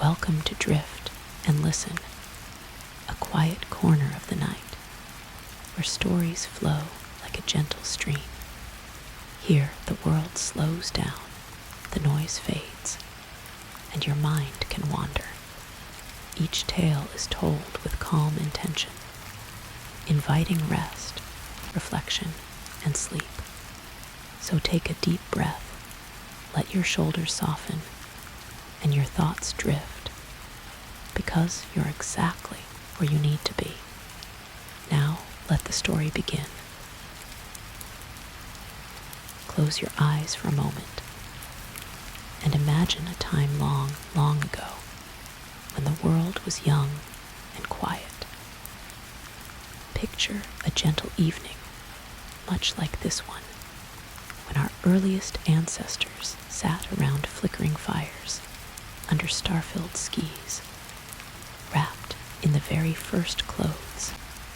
welcome to drift and listen, a quiet corner of the night where stories flow like a gentle stream. Here the world slows down, the noise fades, and your mind can wander. Each tale is told with calm intention, inviting rest, reflection, and sleep. So take a deep breath, let your shoulders soften, and your thoughts drift, because you're exactly where you need to be. Now let the story begin. Close your eyes for a moment and imagine a time long, long ago when the world was young and quiet. Picture a gentle evening, much like this one, when our earliest ancestors sat around flickering fires under star-filled skies, wrapped in the very first clothes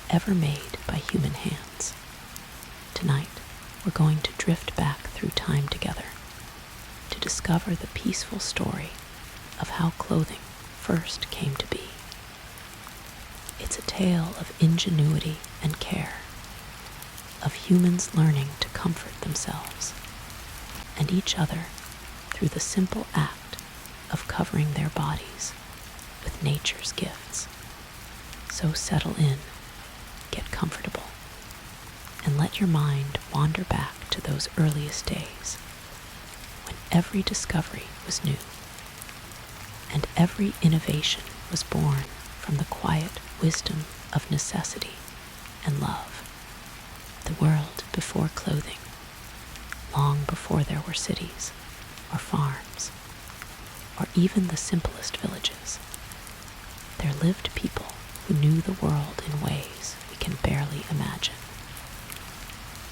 ever made by human hands. Tonight, we're going to drift back through time together to discover the peaceful story of how clothing first came to be. It's a tale of ingenuity and care, of humans learning to comfort themselves and each other through the simple act of covering their bodies with nature's gifts. So settle in, get comfortable, and let your mind wander back to those earliest days when every discovery was new and every innovation was born from the quiet wisdom of necessity and love. The world before clothing, long before there were cities or farms or even the simplest villages. There lived people who knew the world in ways we can barely imagine.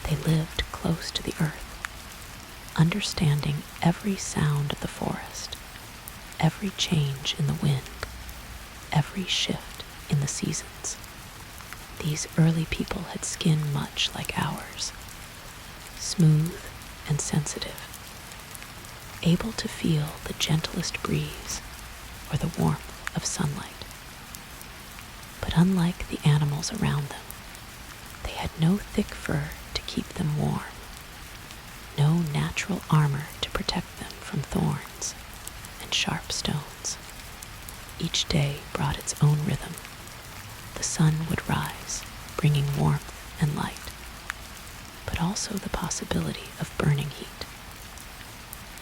They lived close to the earth, understanding every sound of the forest, every change in the wind, every shift in the seasons. These early people had skin much like ours, smooth and sensitive, able to feel the gentlest breeze or the warmth of sunlight. But unlike the animals around them, they had no thick fur to keep them warm, no natural armor to protect them from thorns and sharp stones. Each day brought its own rhythm. The sun would rise, bringing warmth and light, but also the possibility of burning heat.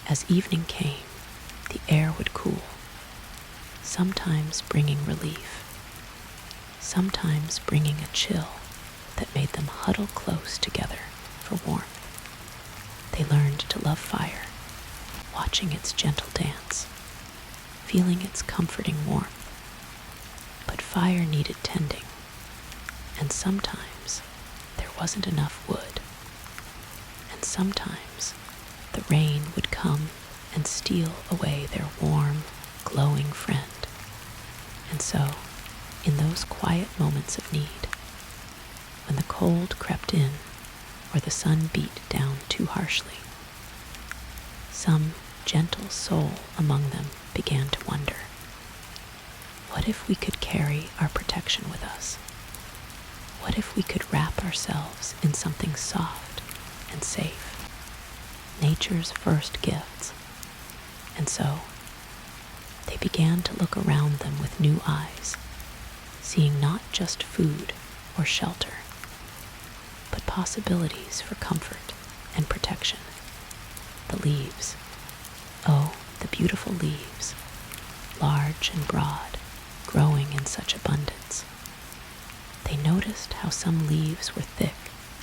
As evening came, the air would cool, sometimes bringing relief, sometimes bringing a chill that made them huddle close together for warmth. They learned to love fire, watching its gentle dance, feeling its comforting warmth. But fire needed tending, and sometimes there wasn't enough wood, and sometimes the rain would come and steal away their warm, glowing friend. And so, in those quiet moments of need, when the cold crept in or the sun beat down too harshly, some gentle soul among them began to wonder, what if we could carry our protection with us? What if we could wrap ourselves in something soft and safe? Nature's first gifts. And so, they began to look around them with new eyes, seeing not just food or shelter, but possibilities for comfort and protection. The leaves. Oh, the beautiful leaves, large and broad, growing in such abundance. They noticed how some leaves were thick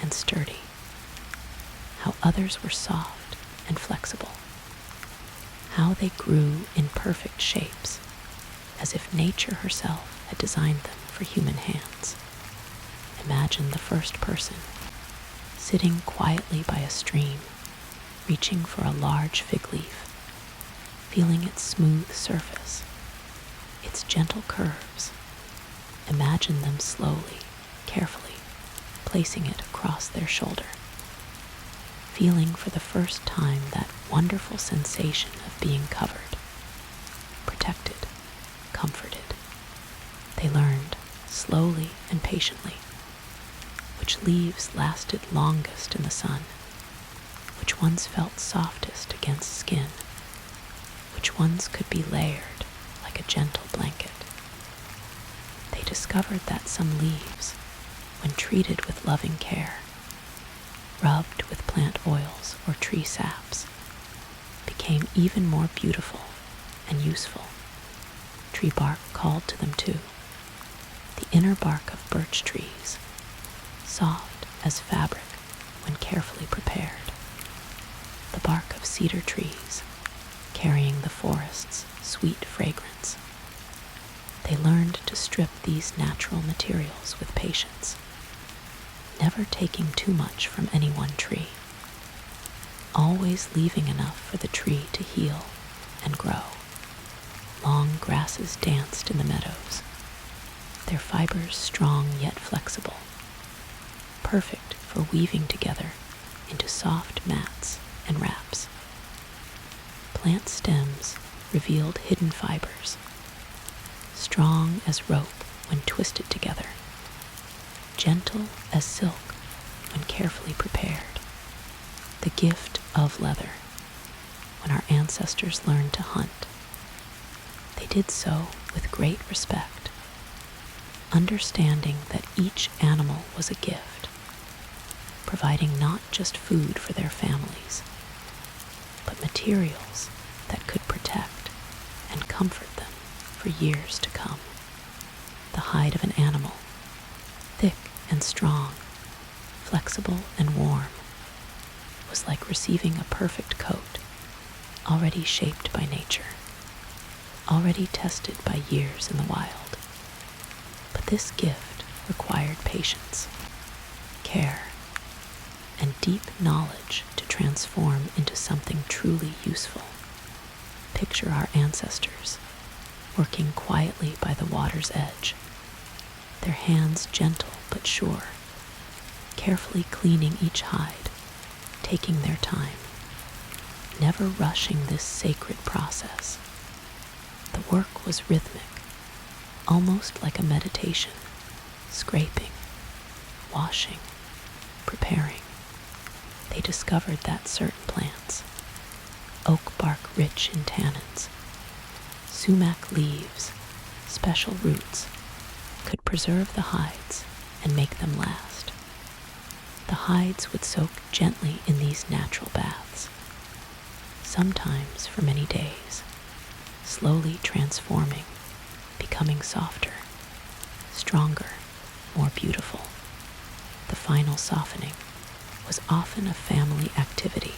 and sturdy, how others were soft and flexible, how they grew in perfect shapes, as if nature herself had designed them for human hands. Imagine the first person, sitting quietly by a stream, reaching for a large fig leaf, feeling its smooth surface, its gentle curves. Imagine them slowly, carefully, placing it across their shoulder, feeling for the first time that wonderful sensation of being covered, protected, patiently, which leaves lasted longest in the sun, which ones felt softest against skin, which ones could be layered like a gentle blanket. They discovered that some leaves, when treated with loving care, rubbed with plant oils or tree saps, became even more beautiful and useful. Tree bark called to them too. The inner bark of birch trees, soft as fabric when carefully prepared. The bark of cedar trees, carrying the forest's sweet fragrance. They learned to strip these natural materials with patience, never taking too much from any one tree, always leaving enough for the tree to heal and grow. Long grasses danced in the meadows, their fibers strong yet flexible, perfect for weaving together into soft mats and wraps. Plant stems revealed hidden fibers, strong as rope when twisted together, gentle as silk when carefully prepared. The gift of leather. When our ancestors learned to hunt, they did so with great respect, understanding that each animal was a gift, providing not just food for their families, but materials that could protect and comfort them for years to come. The hide of an animal, thick and strong, flexible and warm, was like receiving a perfect coat, already shaped by nature, already tested by years in the wild. But this gift required patience, care, and deep knowledge to transform into something truly useful. Picture our ancestors working quietly by the water's edge, their hands gentle but sure, carefully cleaning each hide, taking their time, never rushing this sacred process. The work was rhythmic, almost like a meditation, scraping, washing, preparing. They discovered that certain plants, oak bark rich in tannins, sumac leaves, special roots, could preserve the hides and make them last. The hides would soak gently in these natural baths, sometimes for many days, slowly transforming, becoming softer, stronger, more beautiful. The final softening was often a family activity.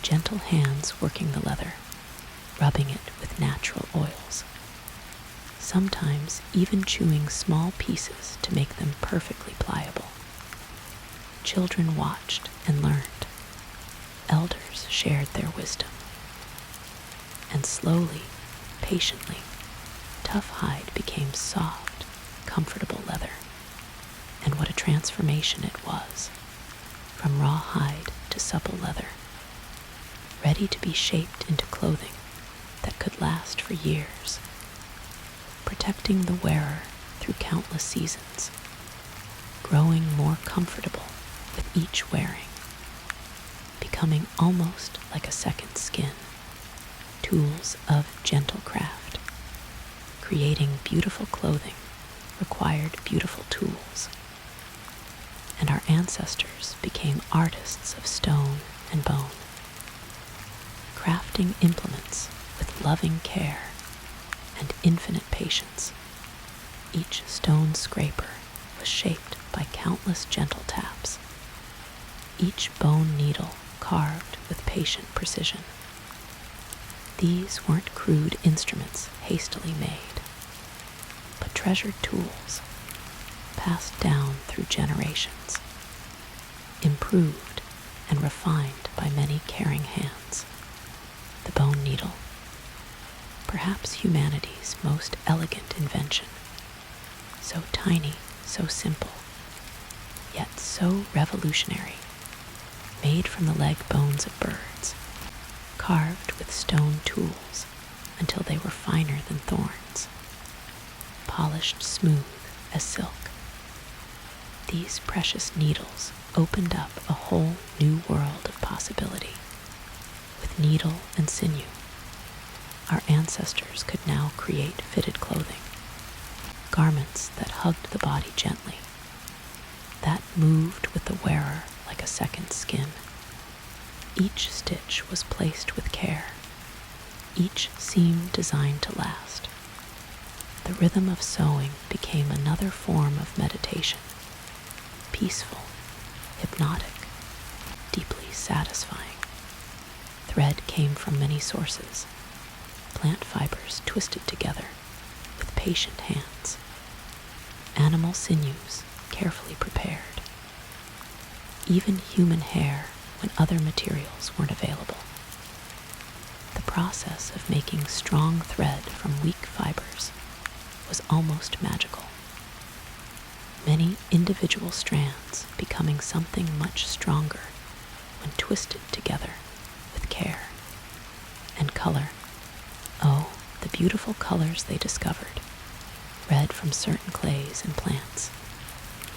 Gentle hands working the leather, rubbing it with natural oils, sometimes even chewing small pieces to make them perfectly pliable. Children watched and learned. Elders shared their wisdom. And slowly, patiently, tough hide became soft, comfortable leather. And what a transformation it was, from raw hide to supple leather, ready to be shaped into clothing that could last for years, protecting the wearer through countless seasons, growing more comfortable with each wearing, becoming almost like a second skin. Tools of gentle craft. Creating beautiful clothing required beautiful tools. And our ancestors became artists of stone and bone, crafting implements with loving care and infinite patience. Each stone scraper was shaped by countless gentle taps, each bone needle carved with patient precision. These weren't crude instruments hastily made, but treasured tools passed down through generations, improved and refined by many caring hands. The bone needle, perhaps humanity's most elegant invention, so tiny, so simple, yet so revolutionary, made from the leg bones of birds, carved with stone tools until they were finer than thorns, polished smooth as silk, These precious needles opened up a whole new world of possibility. With needle and sinew, our ancestors could now create fitted clothing, garments that hugged the body gently, that moved with the wearer like a second skin. Each stitch was placed with care, each seam designed to last. The rhythm of sewing became another form of meditation, peaceful, hypnotic, deeply satisfying. Thread came from many sources, plant fibers twisted together with patient hands, animal sinews carefully prepared, even human hair when other materials weren't available. The process of making strong thread from weak fibers was almost magical. Many individual strands becoming something much stronger when twisted together with care. And color, oh, the beautiful colors they discovered. Red from certain clays and plants,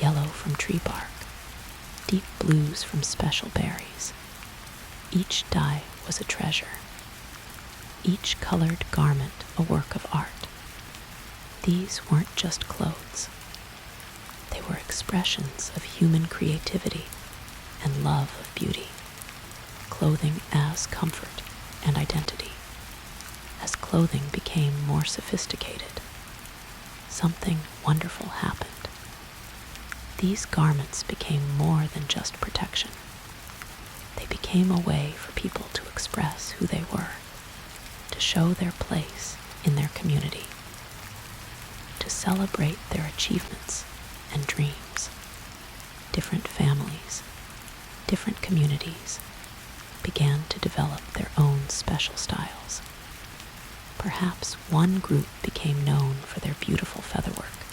yellow from tree bark, deep blues from special berries. Each dye was a treasure, each colored garment a work of art. These weren't just clothes. They were expressions of human creativity and love of beauty, clothing as comfort and identity. As clothing became more sophisticated, something wonderful happened. These garments became more than just protection. They became a way for people to express who they were, to show their place in their community, to celebrate their achievements and dreams. Different families, different communities began to develop their own special styles. Perhaps one group became known for their beautiful featherwork,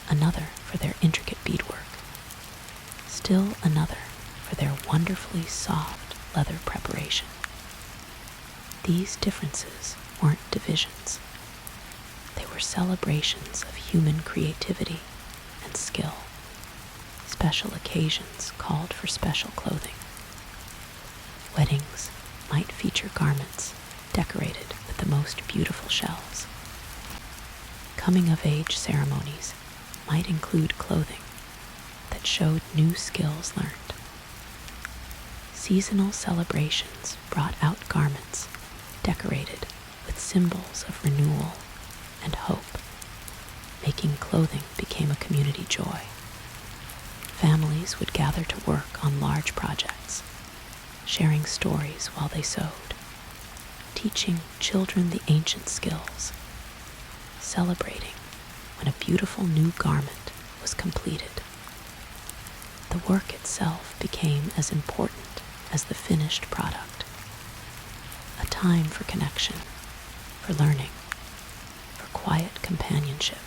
another for their intricate beadwork, still another for their wonderfully soft leather preparation. These differences weren't divisions. They were celebrations of human creativity and skill. Special occasions called for special clothing. Weddings might feature garments decorated with the most beautiful shells. Coming-of-age ceremonies might include clothing that showed new skills learned. Seasonal celebrations brought out garments decorated with symbols of renewal and hope. Making clothing became a community joy. Families would gather to work on large projects, sharing stories while they sewed, teaching children the ancient skills, celebrating when a beautiful new garment was completed. The work itself became as important as the finished product. A time for connection, for learning, for quiet companionship.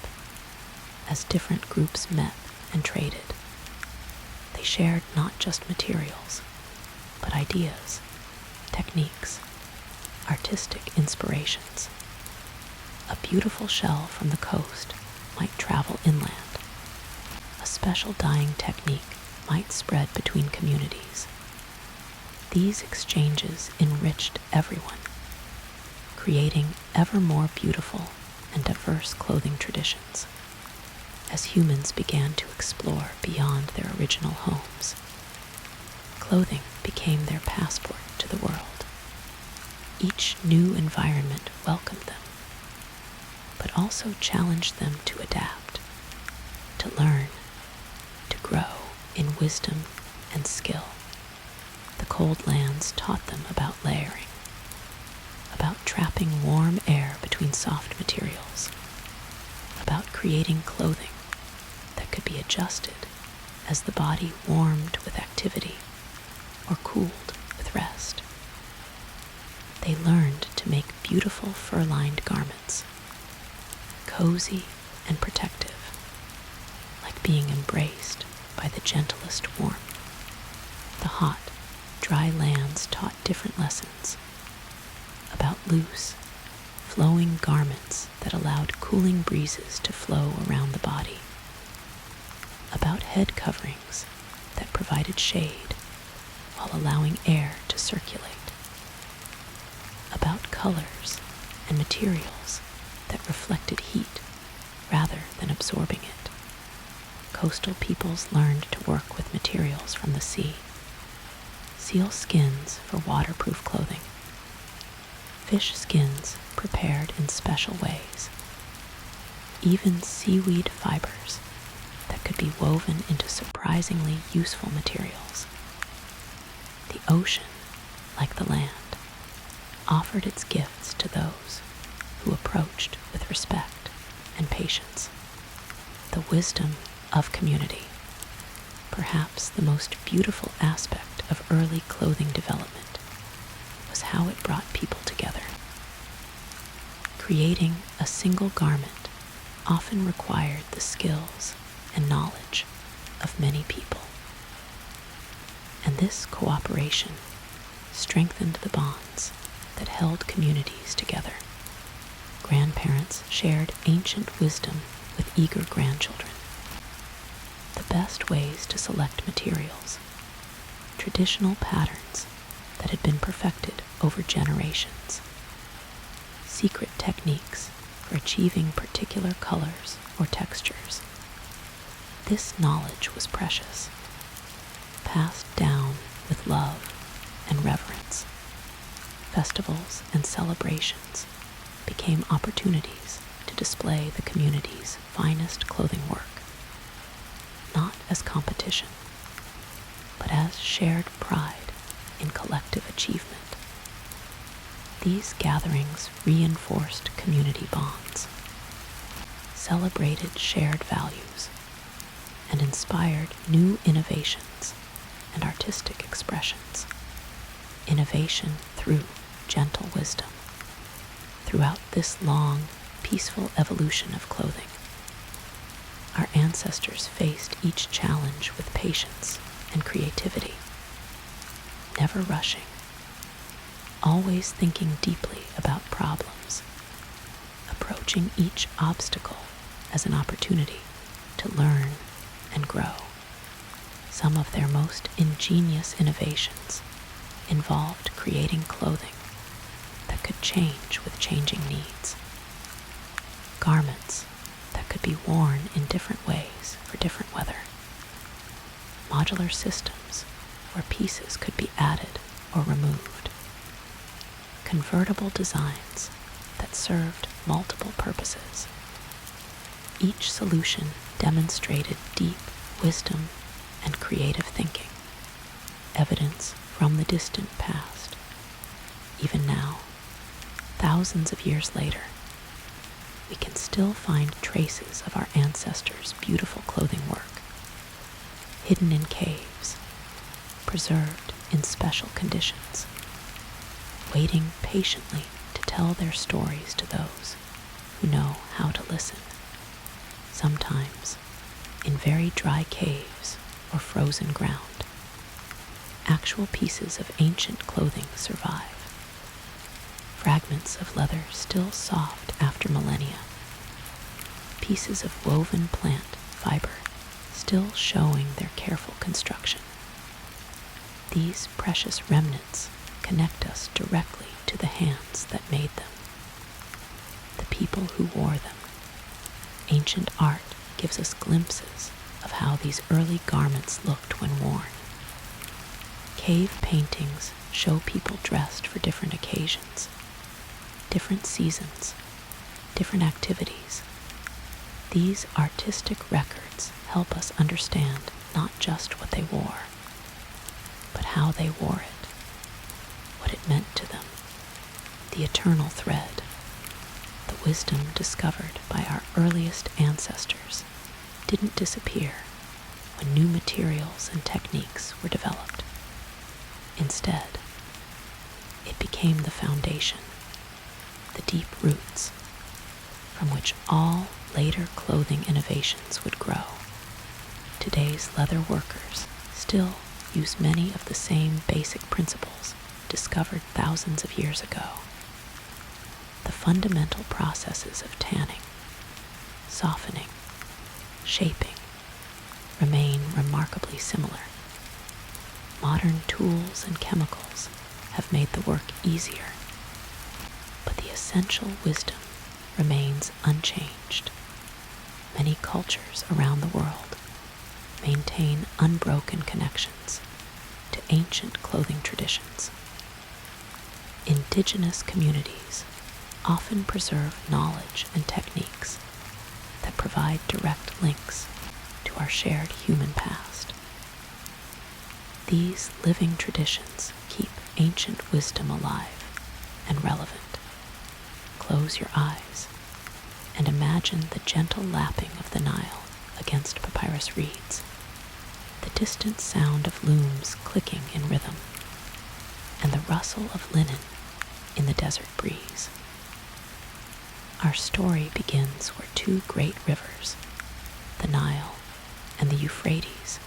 As different groups met and traded, they shared not just materials, but ideas, techniques, artistic inspirations. A beautiful shell from the coast might travel inland. A special dyeing technique might spread between communities. These exchanges enriched everyone, creating ever more beautiful and diverse clothing traditions. As humans began to explore beyond their original homes, clothing became their passport to the world. Each new environment welcomed them, but also challenged them to adapt, to learn, to grow in wisdom and skill. The cold lands taught them about layering, about trapping warm air between soft materials, about creating clothing that could be adjusted as the body warmed with activity or cooled with rest. They learned to make beautiful fur-lined garments, cozy and protective, like being embraced by the gentlest warmth. The hot, dry lands taught different lessons about loose, flowing garments that allowed cooling breezes to flow around the body, about head coverings that provided shade while allowing air to circulate, about colors and materials that reflected heat rather than absorbing it. Coastal peoples learned to work with materials from the sea. Seal skins for waterproof clothing, fish skins prepared in special ways, even seaweed fibers that could be woven into surprisingly useful materials. The ocean, like the land, offered its gifts to those who approached with respect and patience. The wisdom of community, perhaps the most beautiful aspect of early clothing development, was how it brought people together. Creating a single garment often required the skills and knowledge of many people. And this cooperation strengthened the bonds that held communities together. Grandparents shared ancient wisdom with eager grandchildren. The best ways to select materials, traditional patterns that had been perfected over generations, secret techniques for achieving particular colors or textures. This knowledge was precious, passed down with love and reverence. Festivals and celebrations became opportunities to display the community's finest clothing work, not as competition, but as shared pride in collective achievement. These gatherings reinforced community bonds, celebrated shared values, and inspired new innovations and artistic expressions. Innovation through gentle wisdom. Throughout this long, peaceful evolution of clothing, our ancestors faced each challenge with patience and creativity, never rushing, always thinking deeply about problems, approaching each obstacle as an opportunity to learn and grow. Some of their most ingenious innovations involved creating clothing that could change with changing needs. Garments that could be worn in different ways for different weather. Modular systems where pieces could be added or removed. Convertible designs that served multiple purposes. Each solution demonstrated deep wisdom and creative thinking, evidence from the distant past. Even now, thousands of years later, we can still find traces of our ancestors' beautiful clothing work, hidden in caves, preserved in special conditions, waiting patiently to tell their stories to those who know how to listen. Sometimes in very dry caves or frozen ground, actual pieces of ancient clothing survive. Fragments of leather still soft after millennia. Pieces of woven plant fiber still showing their careful construction. These precious remnants connect us directly to the hands that made them, the people who wore them. Ancient art gives us glimpses of how these early garments looked when worn. Cave paintings show people dressed for different occasions, different seasons, different activities. These artistic records help us understand not just what they wore, but how they wore it, what it meant to them, the eternal thread, the wisdom discovered by our earliest ancestors didn't disappear when new materials and techniques were developed. Instead, it became the foundation, the deep roots, from which all later clothing innovations would grow. Today's leather workers still use many of the same basic principles discovered thousands of years ago. The fundamental processes of tanning, softening, shaping, remain remarkably similar. Modern tools and chemicals have made the work easier, but the essential wisdom remains unchanged. Many cultures around the world maintain unbroken connections to ancient clothing traditions. Indigenous communities often preserve knowledge and techniques that provide direct links to our shared human past. These living traditions keep ancient wisdom alive and relevant. Close your eyes and imagine the gentle lapping of the Nile against papyrus reeds, the distant sound of looms clicking in rhythm, and the rustle of linen in the desert breeze. Our story begins where two great rivers, the Nile and the Euphrates,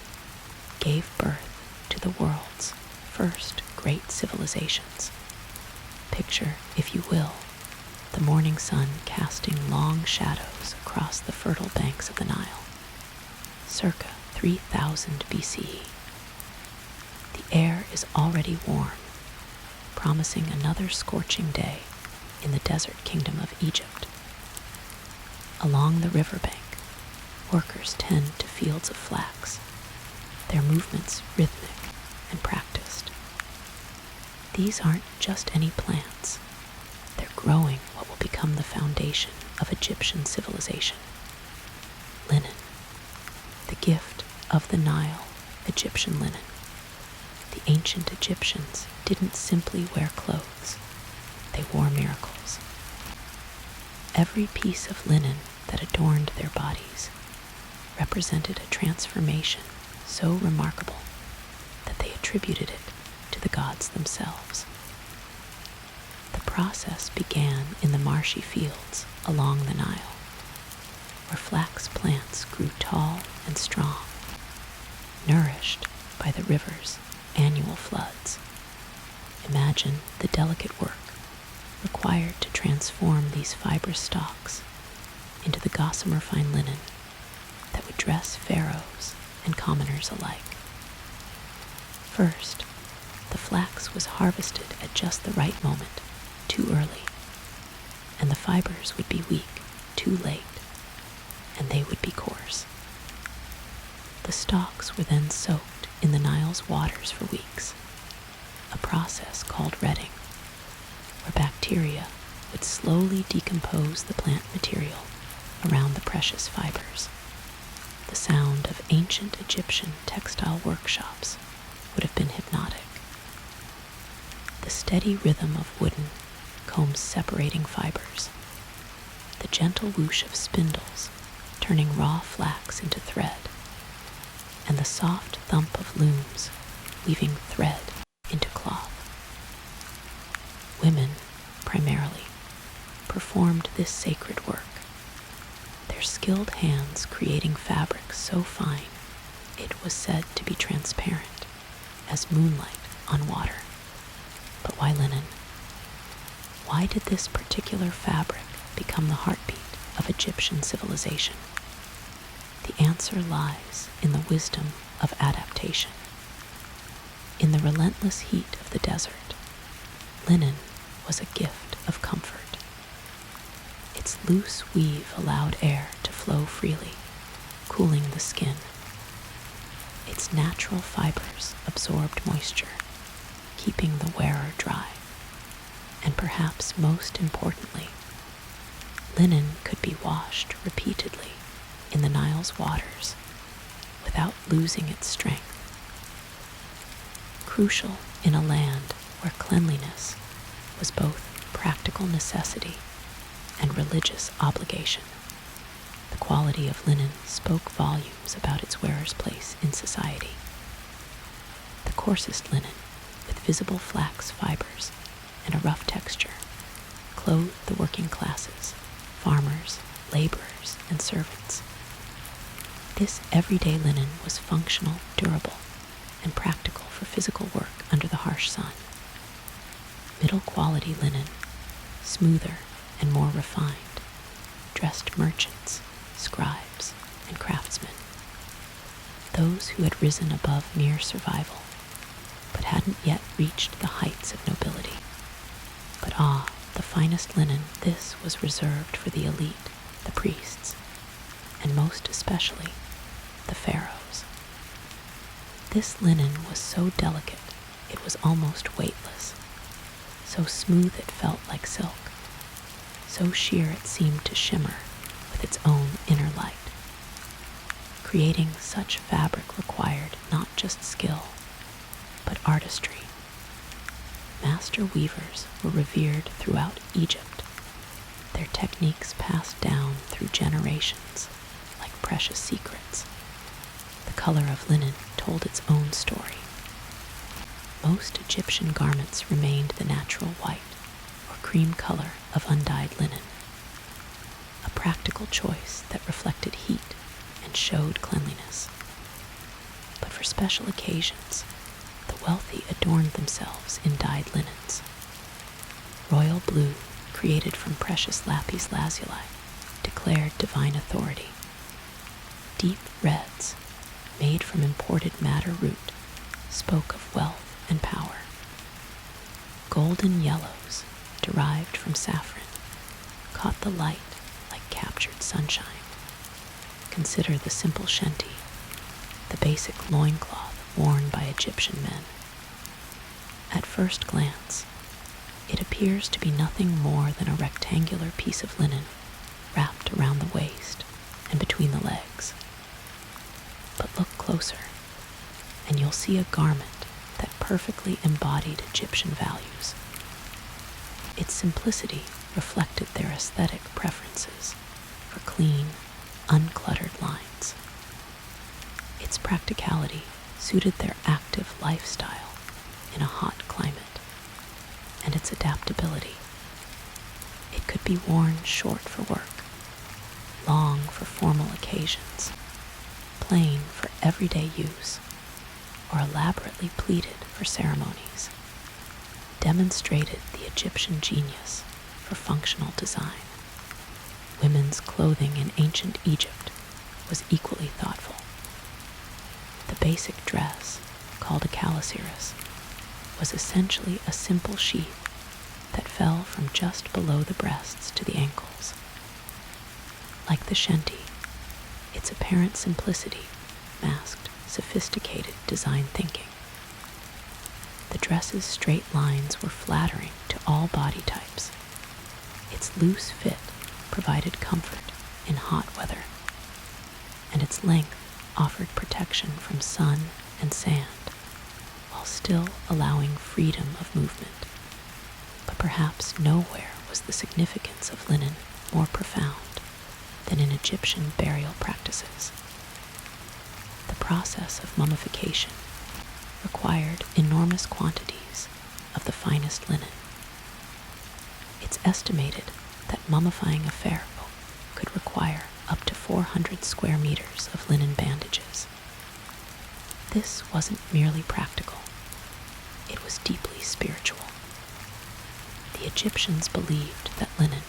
gave birth to the world's first great civilizations. Picture, if you will, the morning sun casting long shadows across the fertile banks of the Nile, circa 3000 BCE. The air is already warm, promising another scorching day in the desert kingdom of Egypt. Along the riverbank, workers tend to fields of flax, their movements rhythmic and practiced. These aren't just any plants. They're growing what will become the foundation of Egyptian civilization. Linen, the gift of the Nile, Egyptian linen. The ancient Egyptians didn't simply wear clothes, they wore miracles. Every piece of linen that adorned their bodies represented a transformation so remarkable that they attributed it to the gods themselves. The process began in the marshy fields along the Nile, where flax plants grew tall and strong, nourished by the river's annual floods. Imagine the delicate work required to transform these fibrous stalks into the gossamer fine linen that would dress pharaohs and commoners alike. First, the flax was harvested at just the right moment, too early, and the fibers would be weak, too late, and they would be coarse. The stalks were then soaked in the Nile's waters for weeks, a process called retting, where bacteria would slowly decompose the plant material around the precious fibers. The sound of ancient Egyptian textile workshops would have been hypnotic. The steady rhythm of wooden combs separating fibers, the gentle whoosh of spindles turning raw flax into thread, and the soft thump of looms weaving thread into cloth. Women, primarily, performed this sacred work, their skilled hands creating fabric so fine it was said to be transparent as moonlight on water. But why linen? Why did this particular fabric become the heartbeat of Egyptian civilization? The answer lies in the wisdom of adaptation. In the relentless heat of the desert, linen was a gift of comfort. Its loose weave allowed air to flow freely, cooling the skin. Its natural fibers absorbed moisture, keeping the wearer dry. And perhaps most importantly, linen could be washed repeatedly in the Nile's waters without losing its strength. Crucial in a land where cleanliness was both practical necessity and religious obligation. The quality of linen spoke volumes about its wearer's place in society. The coarsest linen, with visible flax fibers and a rough texture, clothed the working classes, farmers, laborers, and servants. This everyday linen was functional, durable, and practical for physical work under the harsh sun. Middle quality linen, smoother and more refined, dressed merchants, scribes, and craftsmen. those who had risen above mere survival, but hadn't yet reached the heights of nobility. But the finest linen, this was reserved for the elite, the priests, and most especially the pharaohs. This linen was so delicate it was almost weightless, so smooth it felt like silk, so sheer it seemed to shimmer with its own inner light. Creating such fabric required not just skill, but artistry. Master weavers were revered throughout Egypt, their techniques passed down through generations like precious secrets. The color of linen told its own story. Most Egyptian garments remained the natural white or cream color of undyed linen, a practical choice that reflected heat and showed cleanliness. But for special occasions, the wealthy adorned themselves in dyed linens. Royal blue, created from precious lapis lazuli, declared divine authority. Deep reds, made from imported madder root, spoke of wealth and power. Golden yellows, derived from saffron, caught the light like captured sunshine. Consider the simple shenty, the basic loincloth worn by Egyptian men. At first glance, it appears to be nothing more than a rectangular piece of linen wrapped around the waist and between the legs. But look closer, and you'll see a garment that perfectly embodied Egyptian values. Its simplicity reflected their aesthetic preferences for clean, uncluttered lines. Its practicality suited their active lifestyle in a hot climate, and its adaptability. It could be worn short for work, long for formal occasions, plain for everyday use, or elaborately pleated for ceremonies, demonstrated the Egyptian genius for functional design. Women's clothing in ancient Egypt was equally thoughtful. The basic dress, called a calasiris, was essentially a simple sheath that fell from just below the breasts to the ankles. Like the shenty, its apparent simplicity masked sophisticated design thinking. The dress's straight lines were flattering to all body types. Its loose fit provided comfort in hot weather, and its length offered protection from sun and sand, while still allowing freedom of movement. But perhaps nowhere was the significance of linen more profound than in Egyptian burial practices. The process of mummification required enormous quantities of the finest linen. It's estimated that mummifying a pharaoh could require up to 400 square meters of linen bandages. This wasn't merely practical, it was deeply spiritual. The Egyptians believed that linen,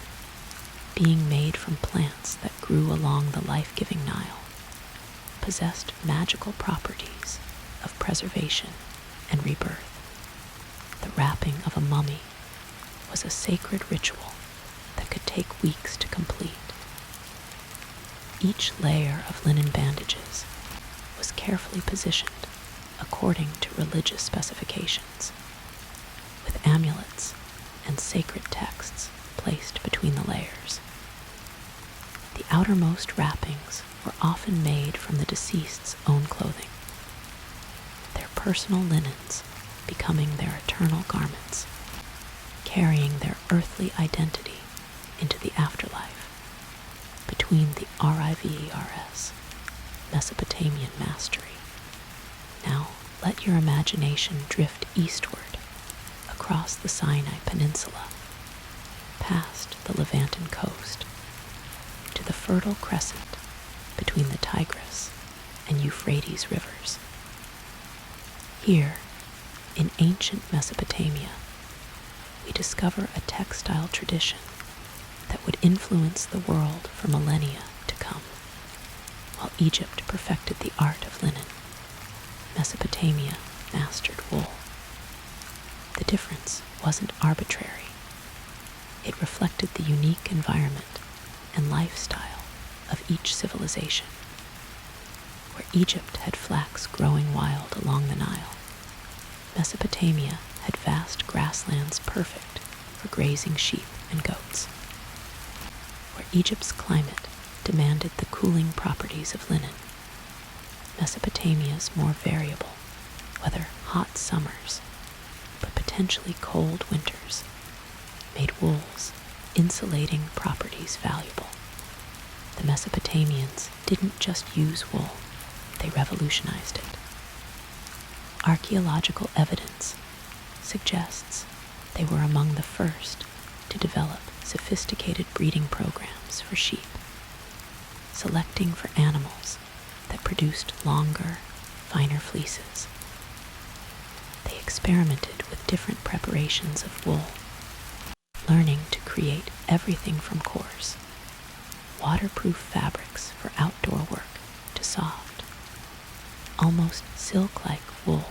being made from plants that grew along the life-giving Nile, possessed magical properties of preservation and rebirth. The wrapping of a mummy was a sacred ritual that could take weeks to complete. Each layer of linen bandages was carefully positioned according to religious specifications, with amulets and sacred texts placed between the layers. The outermost wrappings were often made from the deceased's own clothing, their personal linens becoming their eternal garments, carrying their earthly identity into the afterlife. Between the RIVERS, Mesopotamian mastery. Now let your imagination drift eastward across the Sinai Peninsula, past the Levanten coast, to the Fertile Crescent between the Tigris and Euphrates rivers. Here, in ancient Mesopotamia, we discover a textile tradition that would influence the world for millennia to come, while Egypt perfected the art of linen. Mesopotamia mastered wool. The difference wasn't arbitrary. It reflected the unique environment and lifestyle of each civilization. Where Egypt had flax growing wild along the Nile, Mesopotamia had vast grasslands perfect for grazing sheep and goats. Where Egypt's climate demanded the cooling properties of linen, Mesopotamia's more variable, whether hot summers, but potentially cold winters, made wool's insulating properties valuable. The Mesopotamians didn't just use wool, they revolutionized it. Archaeological evidence suggests they were among the first to develop sophisticated breeding programs for sheep, selecting for animals that produced longer, finer fleeces. They experimented with different preparations of wool, learning to create everything from coarse, waterproof fabrics for outdoor work to soft, almost silk-like wool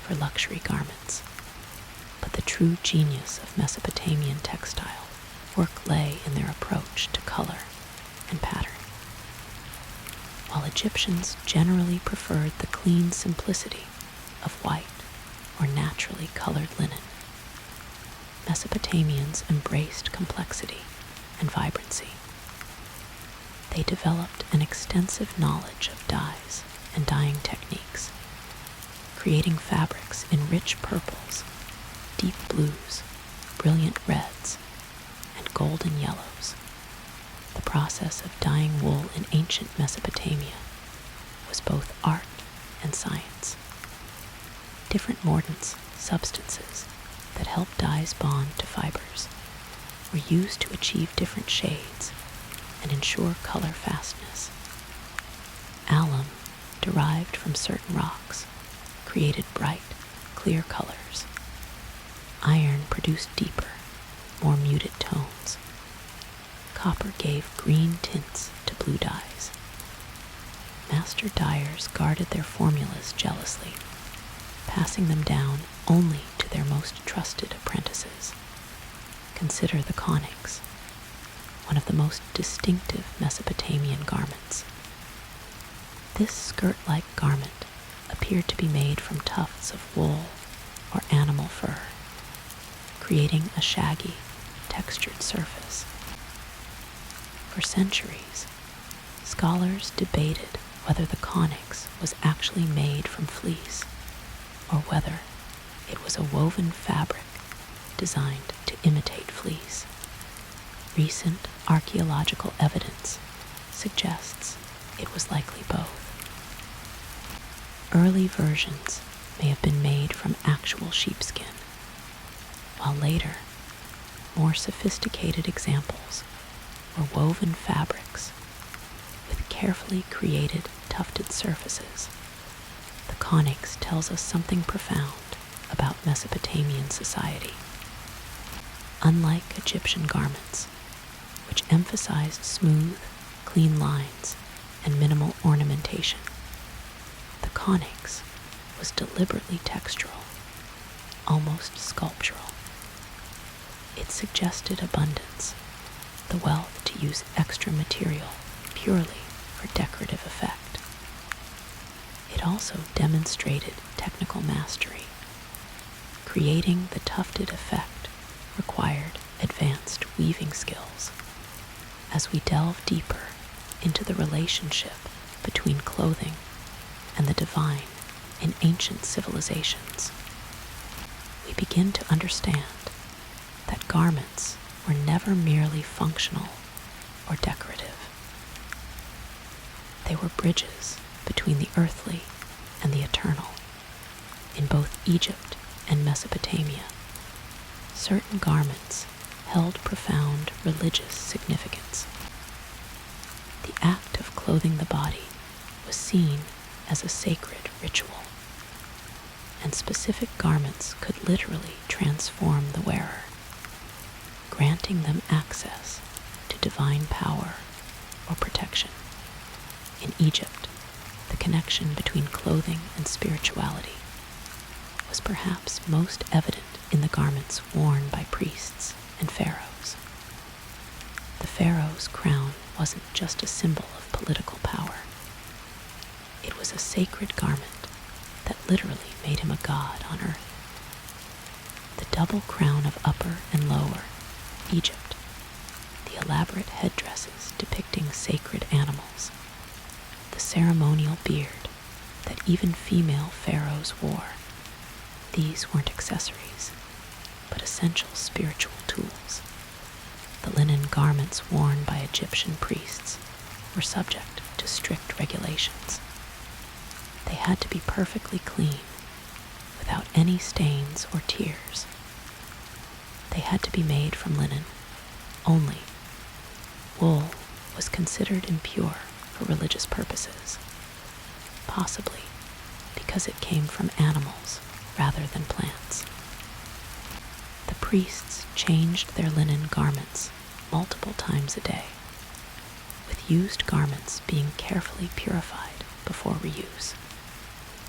for luxury garments. But the true genius of Mesopotamian textile work lay in their approach to color and pattern. While Egyptians generally preferred the clean simplicity of white or naturally colored linen, Mesopotamians embraced complexity and vibrancy. They developed an extensive knowledge of dyes and dyeing techniques, creating fabrics in rich purples, deep blues, brilliant reds, and golden yellows. The process of dyeing wool in ancient Mesopotamia was both art and science. Different mordants, substances that help dyes bond to fibers, were used to achieve different shades and ensure color fastness. Alum, derived from certain rocks, created bright, clear colors. Iron produced deeper, more muted tones. Copper gave green tints to blue dyes. Master dyers guarded their formulas jealously, passing them down only to their most trusted apprentices. Consider the conics, one of the most distinctive Mesopotamian garments. This skirt-like garment appeared to be made from tufts of wool or animal fur, creating a shaggy, textured surface. For centuries, scholars debated whether the conics was actually made from fleece or whether it was a woven fabric designed to imitate fleece. Recent archaeological evidence suggests it was likely both. Early versions may have been made from actual sheepskin, while later, more sophisticated examples were woven fabrics with carefully created tufted surfaces. The conics tells us something profound about Mesopotamian society. Unlike Egyptian garments, which emphasized smooth, clean lines and minimal ornamentation, the conics was deliberately textural, almost sculptural. It suggested abundance, the wealth to use extra material purely for decorative effect. It also demonstrated technical mastery. Creating the tufted effect required advanced weaving skills. As we delve deeper into the relationship between clothing and the divine in ancient civilizations, we begin to understand that garments were never merely functional or decorative. They were bridges between the earthly and the eternal. In both Egypt and Mesopotamia, certain garments held profound religious significance. The act of clothing the body was seen as a sacred ritual, and specific garments could literally transform the wearer, granting them access to divine power or protection. In Egypt, the connection between clothing and spirituality was perhaps most evident in the garments worn by priests and pharaohs. The pharaoh's crown wasn't just a symbol of political power. It was a sacred garment that literally made him a god on earth. The double crown of Upper and Lower Egypt, the elaborate headdresses depicting sacred animals, the ceremonial beard that even female pharaohs wore. These weren't accessories, but essential spiritual tools. The linen garments worn by Egyptian priests were subject to strict regulations. They had to be perfectly clean, without any stains or tears. They had to be made from linen only. Wool was considered impure for religious purposes, possibly because it came from animals rather than plants. The priests changed their linen garments multiple times a day, with used garments being carefully purified before reuse.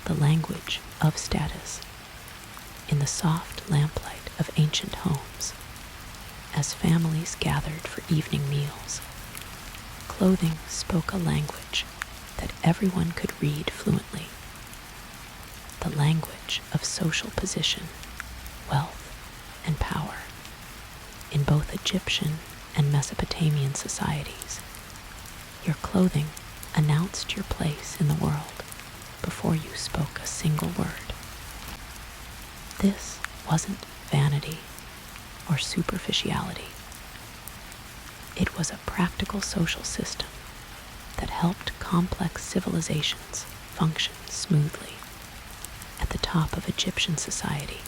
The language of status in the soft lamplight of ancient homes, as families gathered for evening meals. Clothing spoke a language that everyone could read fluently, the language of social position, wealth, and power. In both Egyptian and Mesopotamian societies, your clothing announced your place in the world before you spoke a single word. This wasn't vanity or superficiality. It was a practical social system that helped complex civilizations function smoothly. At the top of Egyptian society,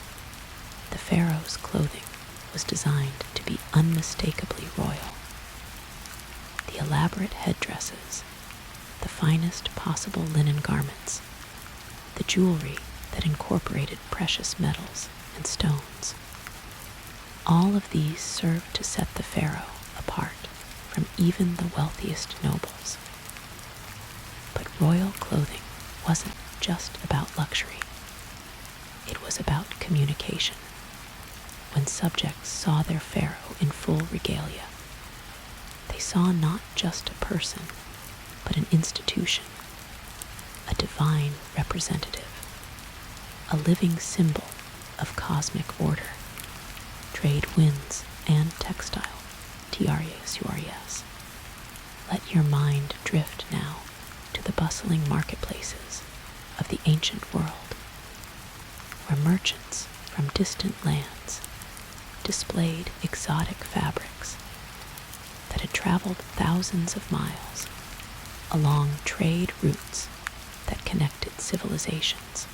the pharaoh's clothing was designed to be unmistakably royal. The elaborate headdresses, the finest possible linen garments, the jewelry that incorporated precious metals and stones. All of these served to set the pharaoh apart from even the wealthiest nobles. But royal clothing wasn't just about luxury. It was about communication. When subjects saw their pharaoh in full regalia, they saw not just a person, but an institution, a divine representative, a living symbol of cosmic order, trade winds, and textile, TRASURES. Let your mind drift now to the bustling marketplaces of the ancient world, where merchants from distant lands displayed exotic fabrics that had traveled thousands of miles along trade routes that connected civilizations.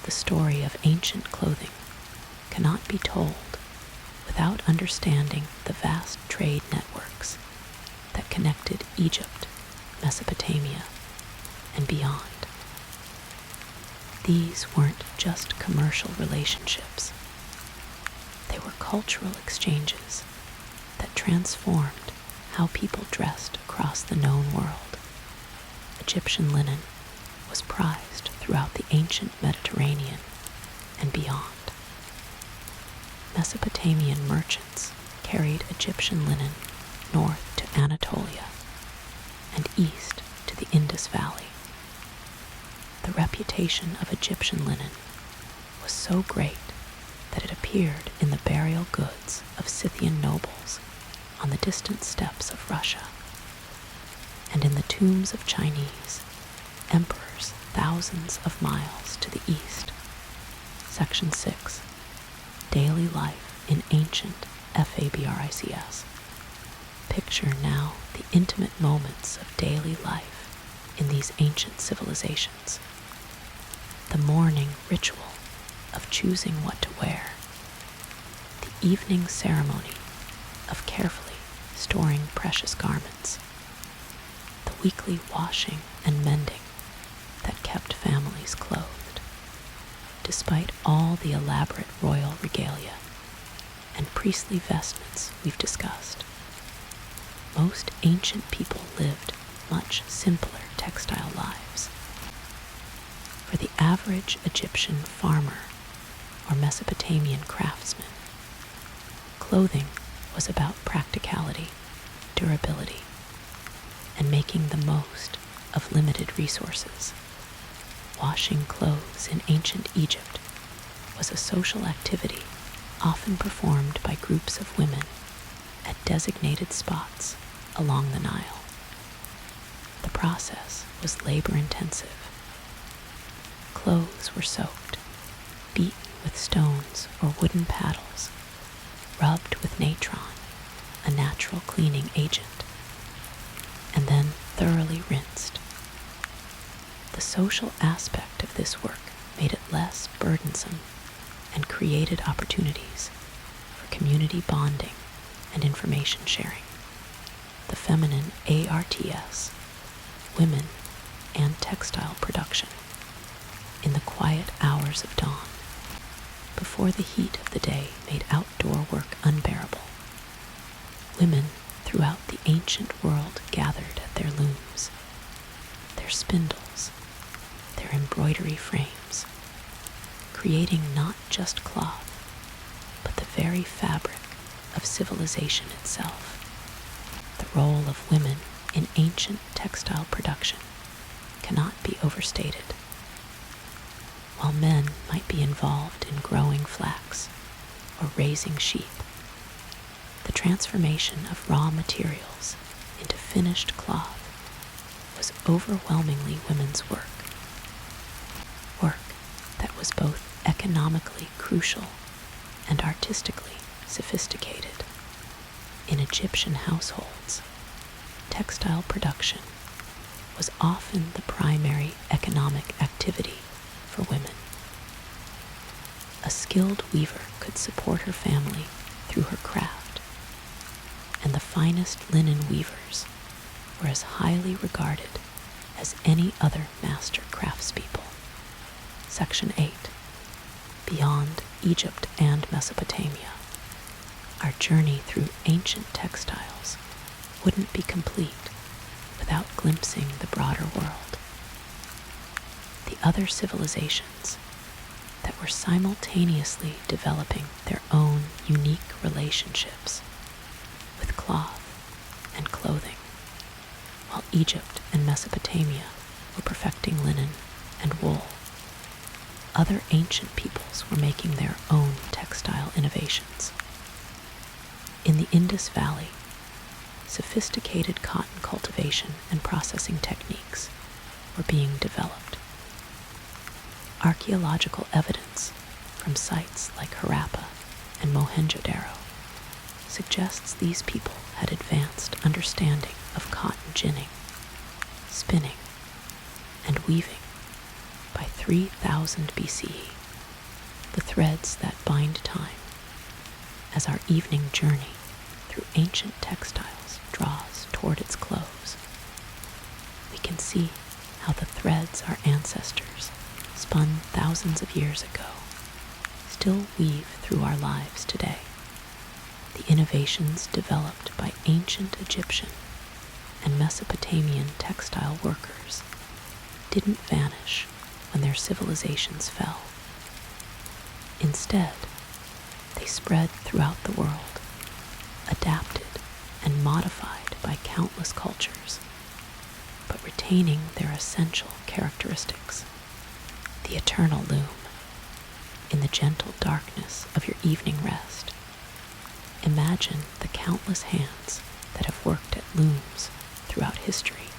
The story of ancient clothing cannot be told without understanding the vast trade networks that connected Egypt, Mesopotamia, and beyond. These weren't just commercial relationships. They were cultural exchanges that transformed how people dressed across the known world. Egyptian linen was prized throughout the ancient Mediterranean and beyond. Mesopotamian merchants carried Egyptian linen north to Anatolia and east to the Indus Valley. The reputation of Egyptian linen was so great that it appeared in the burial goods of Scythian nobles on the distant steppes of Russia, and in the tombs of Chinese emperors thousands of miles to the east. Section 6. Daily Life in Ancient FABRICS. Picture now the intimate moments of daily life in these ancient civilizations. The morning ritual of choosing what to wear. The evening ceremony of carefully storing precious garments. The weekly washing and mending that kept families clothed. Despite all the elaborate royal regalia and priestly vestments we've discussed, most ancient people lived much simpler textile lives. For the average Egyptian farmer or Mesopotamian craftsman, clothing was about practicality, durability, and making the most of limited resources. Washing clothes in ancient Egypt was a social activity often performed by groups of women at designated spots along the Nile. The process was labor-intensive. Clothes were soaked, beaten with stones or wooden paddles, rubbed with natron, a natural cleaning agent, and then thoroughly rinsed. The social aspect of this work made it less burdensome and created opportunities for community bonding and information sharing. The feminine ARTS, women and textile production, in the quiet hours of dawn, before the heat of the day made outdoor work unbearable. Women throughout the ancient world gathered at their looms, their spindles, their embroidery frames, creating not just cloth, but the very fabric of civilization itself. The role of women in ancient textile production cannot be overstated. While men might be involved in growing flax or raising sheep, the transformation of raw materials into finished cloth was overwhelmingly women's work. Work that was both economically crucial and artistically sophisticated. In Egyptian households, textile production was often the primary economic activity for women. A skilled weaver could support her family through her craft, and the finest linen weavers were as highly regarded as any other master craftspeople. Section 8. Beyond Egypt and Mesopotamia. Our journey through ancient textiles wouldn't be complete without glimpsing the broader world. The other civilizations that were simultaneously developing their own unique relationships with cloth and clothing, while Egypt and Mesopotamia were perfecting linen and wool. Other ancient peoples were making their own textile innovations. In the Indus Valley, sophisticated cotton cultivation and processing techniques were being developed. Archaeological evidence from sites like Harappa and Mohenjo-Daro suggests these people had advanced understanding of cotton ginning, spinning, and weaving by 3000 BCE, the threads that bind time, as our evening journey through ancient textiles draws toward its close. We can see how the threads our ancestors spun thousands of years ago still weave through our lives today. The innovations developed by ancient Egyptian and Mesopotamian textile workers didn't vanish when their civilizations fell. Instead, they spread throughout the world, adapted and modified by countless cultures, but retaining their essential characteristics. The eternal loom, in the gentle darkness of your evening rest. Imagine the countless hands that have worked at looms throughout history.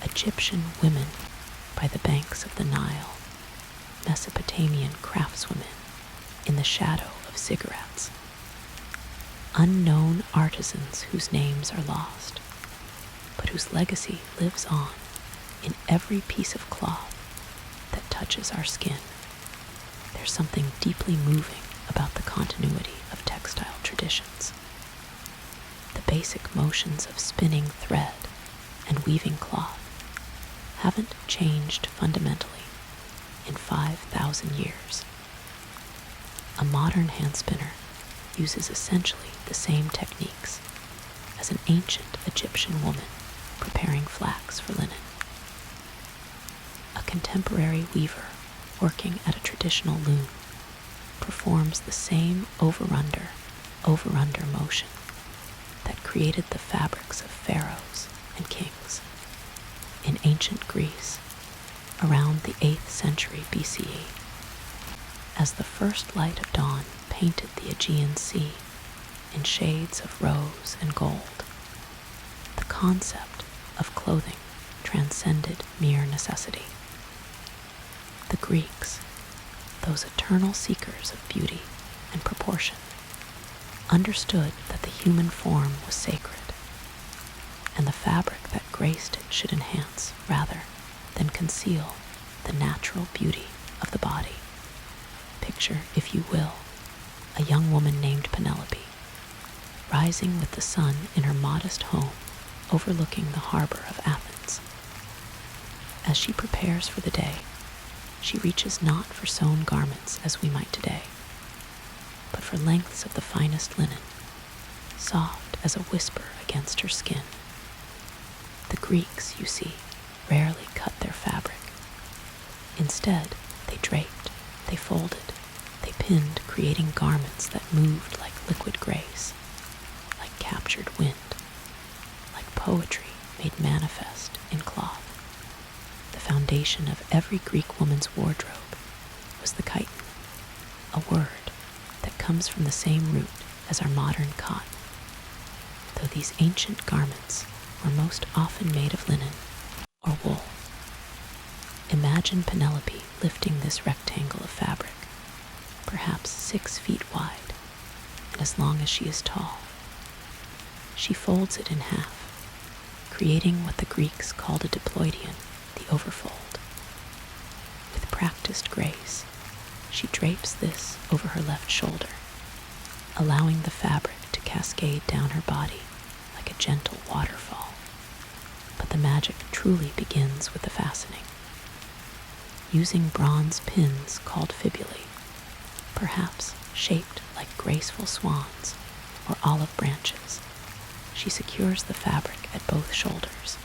Egyptian women by the banks of the Nile, Mesopotamian craftswomen in the shadow of ziggurats, unknown artisans whose names are lost, but whose legacy lives on in every piece of cloth that touches our skin. There's something deeply moving about the continuity of textile traditions. The basic motions of spinning thread and weaving cloth haven't changed fundamentally in 5,000 years. A modern hand spinner uses essentially the same techniques as an ancient Egyptian woman preparing flax for linen. A contemporary weaver working at a traditional loom performs the same over-under motion that created the fabrics of pharaohs and kings. In ancient Greece, around the 8th century BCE, as the first light of dawn painted the Aegean Sea in shades of rose and gold, the concept of clothing transcended mere necessity. The Greeks, those eternal seekers of beauty and proportion, understood that the human form was sacred, and the fabric that graced it should enhance rather than conceal the natural beauty of the body. Picture, if you will, a young woman named Penelope, rising with the sun in her modest home overlooking the harbor of Athens. As she prepares for the day, she reaches not for sewn garments as we might today, but for lengths of the finest linen, soft as a whisper against her skin. The Greeks, you see, rarely cut their fabric. Instead, they draped, they folded, they pinned, creating garments that moved like liquid grace, like captured wind, like poetry made manifest in cloth. The foundation of every Greek woman's wardrobe was the chiton, a word that comes from the same root as our modern cotton, though these ancient garments were most often made of linen or wool. Imagine Penelope lifting this rectangle of fabric, perhaps 6 feet wide, and as long as she is tall. She folds it in half, creating what the Greeks called a diploidion, the overfold. With practiced grace, she drapes this over her left shoulder, allowing the fabric to cascade down her body like a gentle waterfall. But the magic truly begins with the fastening. Using bronze pins called fibulae, perhaps shaped like graceful swans or olive branches, she secures the fabric at both shoulders.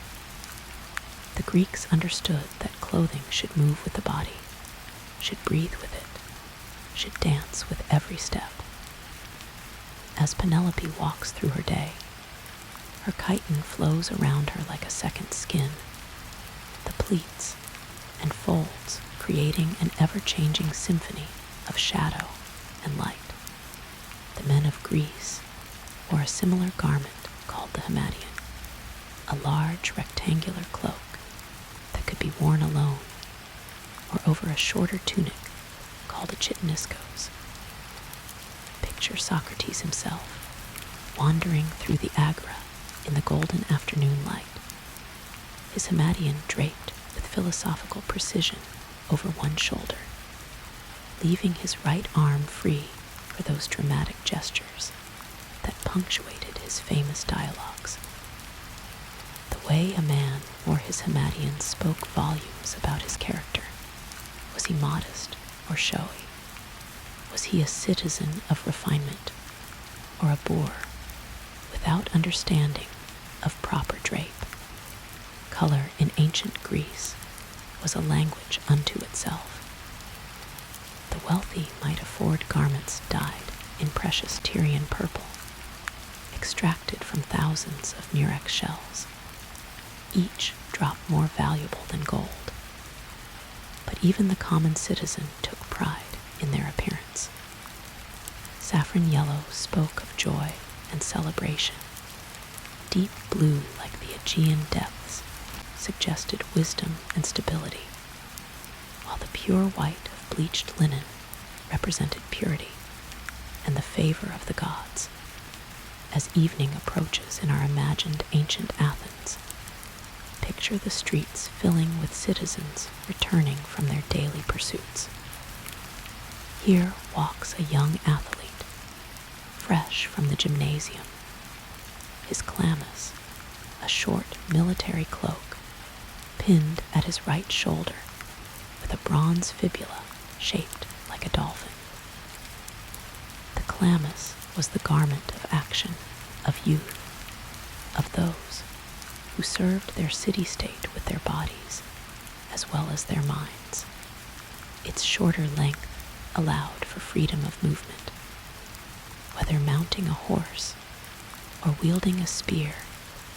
The Greeks understood that clothing should move with the body, should breathe with it, should dance with every step. As Penelope walks through her day, her chiton flows around her like a second skin, the pleats and folds creating an ever-changing symphony of shadow and light. The men of Greece wore a similar garment called the hammadion, a large rectangular cloak that could be worn alone or over a shorter tunic called a chitoniskos. Picture Socrates himself wandering through the agora in the golden afternoon light, his hammadion draped with philosophical precision over one shoulder, leaving his right arm free for those dramatic gestures that punctuated his famous dialogues. The way a man wore his hammadion spoke volumes about his character. Was he modest or showy? Was he a citizen of refinement or a boor without understanding of proper drape? Color in ancient Greece was a language unto itself. The wealthy might afford garments dyed in precious Tyrian purple, extracted from thousands of murex shells, each drop more valuable than gold. But even the common citizen took pride in their appearance. Saffron yellow spoke of joy and celebration. Deep blue, like the Aegean depths, suggested wisdom and stability, while the pure white of bleached linen represented purity and the favor of the gods. As evening approaches in our imagined ancient Athens, picture the streets filling with citizens returning from their daily pursuits. Here walks a young athlete, fresh from the gymnasium. His chlamys, a short military cloak, pinned at his right shoulder with a bronze fibula shaped like a dolphin. The chlamys was the garment of action, of youth, of those who served their city-state with their bodies as well as their minds. Its shorter length allowed for freedom of movement, whether mounting a horse or wielding a spear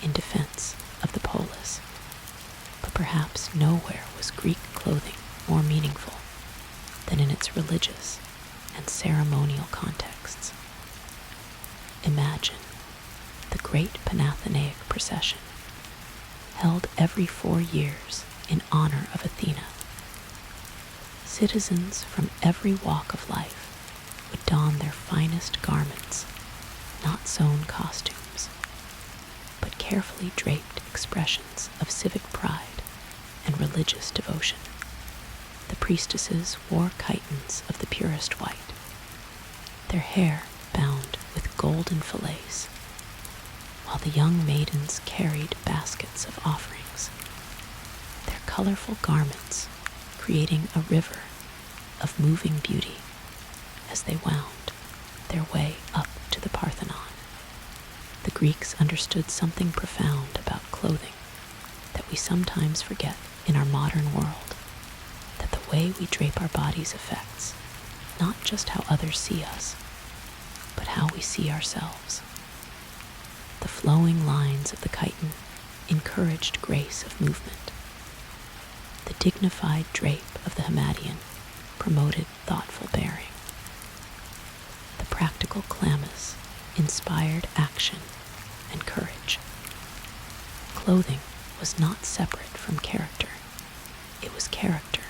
in defense of the polis. But perhaps nowhere was Greek clothing more meaningful than in its religious and ceremonial contexts. Imagine the great Panathenaic procession, held every 4 years in honor of Athena. Citizens from every walk of life would don their finest garments, not sewn costumes, but carefully draped expressions of civic pride and religious devotion. The priestesses wore chitons of the purest white, their hair bound with golden fillets, while the young maidens carried baskets of offerings, their colorful garments creating a river of moving beauty as they wound their way up to the Parthenon. The Greeks understood something profound about clothing that we sometimes forget in our modern world, that the way we drape our bodies affects not just how others see us, but how we see ourselves. The flowing lines of the chiton encouraged grace of movement. The dignified drape of the Hammadian promoted thoughtful bearing. The practical chlamys inspired action and courage. Clothing was not separate from character. It was character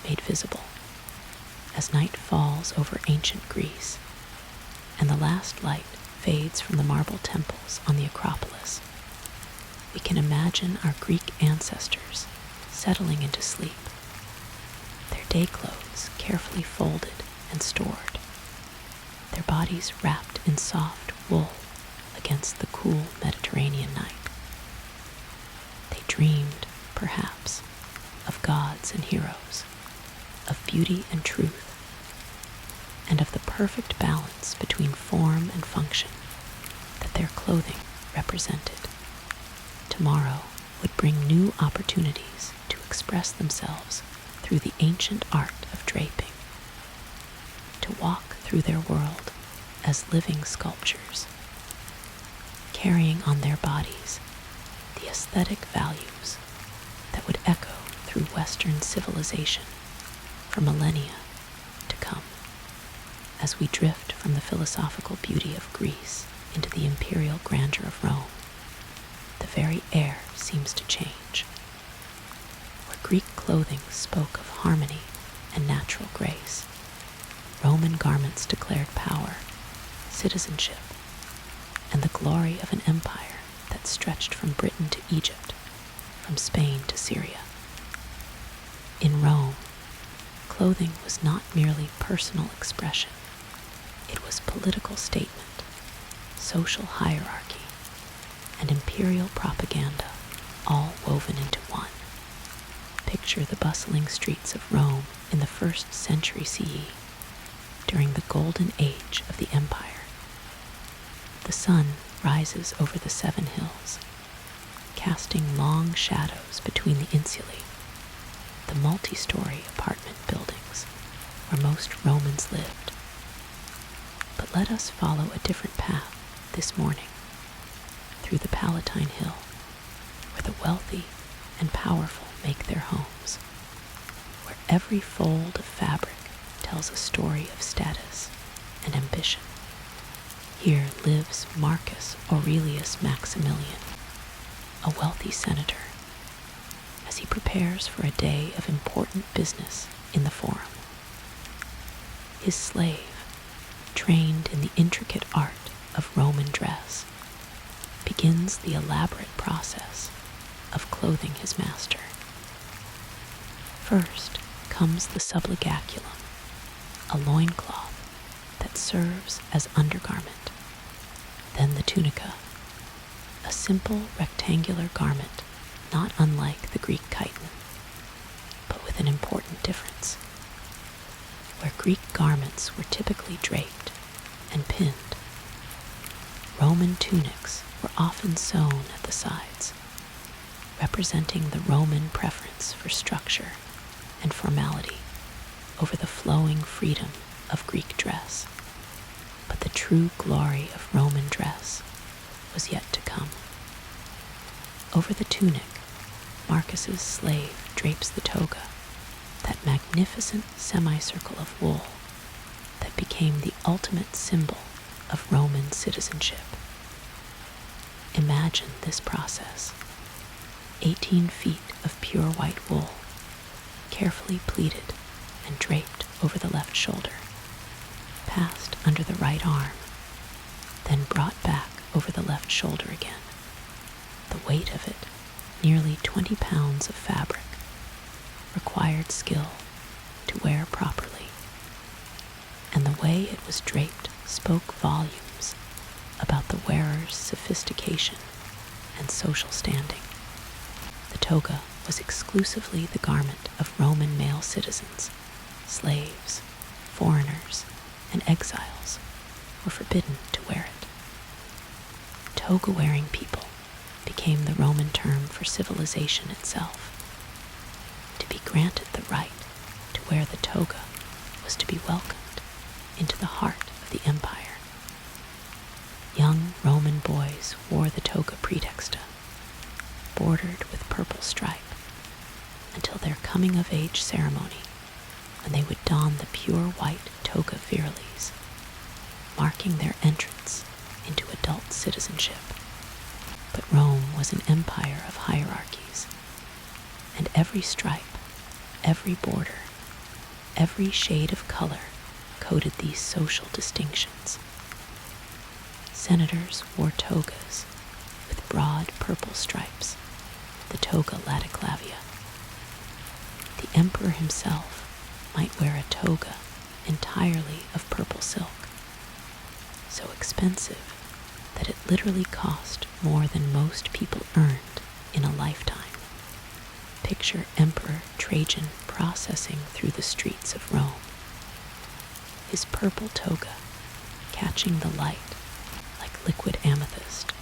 made visible. As night falls over ancient Greece, and the last light fades from the marble temples on the Acropolis, we can imagine our Greek ancestors settling into sleep, their day clothes carefully folded and stored, their bodies wrapped in soft wool against the cool Mediterranean night. They dreamed, perhaps, of gods and heroes, of beauty and truth, and of the perfect balance between form and function that their clothing represented. Tomorrow would bring new opportunities to express themselves through the ancient art of draping, to walk through their world as living sculptures, carrying on their bodies the aesthetic values that would echo through Western civilization for millennia to come. As we drift from the philosophical beauty of Greece into the imperial grandeur of Rome, the very air seems to change. Where Greek clothing spoke of harmony and natural grace, Roman garments declared power, citizenship, and the glory of an empire that stretched from Britain to Egypt, from Spain to Syria. In Rome, clothing was not merely personal expression. It was political statement, social hierarchy, and imperial propaganda, all woven into one. Picture the bustling streets of Rome in the 1st century CE, during the golden age of the empire. The sun rises over the 7 hills, casting long shadows between the insulae, the multi-story apartment buildings where most Romans lived. But let us follow a different path this morning, through the Palatine Hill, where the wealthy and powerful make their homes, where every fold of fabric tells a story of status and ambition. Here lives Marcus Aurelius Maximilian, a wealthy senator, as he prepares for a day of important business in the Forum. His slave, trained in the intricate art of Roman dress, begins the elaborate process of clothing his master. First comes the subligaculum, a loincloth that serves as undergarment, then the tunica, a simple rectangular garment not unlike the Greek chiton, but with an important difference. Where Greek garments were typically draped and pinned, Roman tunics were often sewn at the sides, representing the Roman preference for structure and formality over the flowing freedom of Greek dress. But the true glory of Roman dress was yet to come. Over the tunic, Marcus's slave drapes the toga, that magnificent semicircle of wool that became the ultimate symbol of Roman citizenship. Imagine this process: 18 feet of pure white wool, carefully pleated and draped over the left shoulder, passed under the right arm, then brought back over the left shoulder again. The weight of it, nearly 20 pounds of fabric, required skill to wear properly, and the way it was draped spoke volumes about the wearer's sophistication and social standing. The toga was exclusively the garment of Roman male citizens. Slaves, foreigners, and exiles were forbidden to wear it. Toga-wearing people became the Roman term for civilization itself. To be granted the right to wear the toga was to be welcomed into the heart of the empire. Young Roman boys wore the toga praetexta, bordered with purple stripe, until their coming-of-age ceremony, when they would don the pure white toga virilis, marking their entrance into adult citizenship. But Rome was an empire of hierarchies, and every stripe, every border, every shade of color coded these social distinctions. Senators wore togas with broad purple stripes, the toga laticlavia. The emperor himself might wear a toga entirely of purple silk, so expensive that it literally cost more than most people earned in a lifetime. Picture Emperor Trajan processing through the streets of Rome, his purple toga catching the light like liquid amethyst,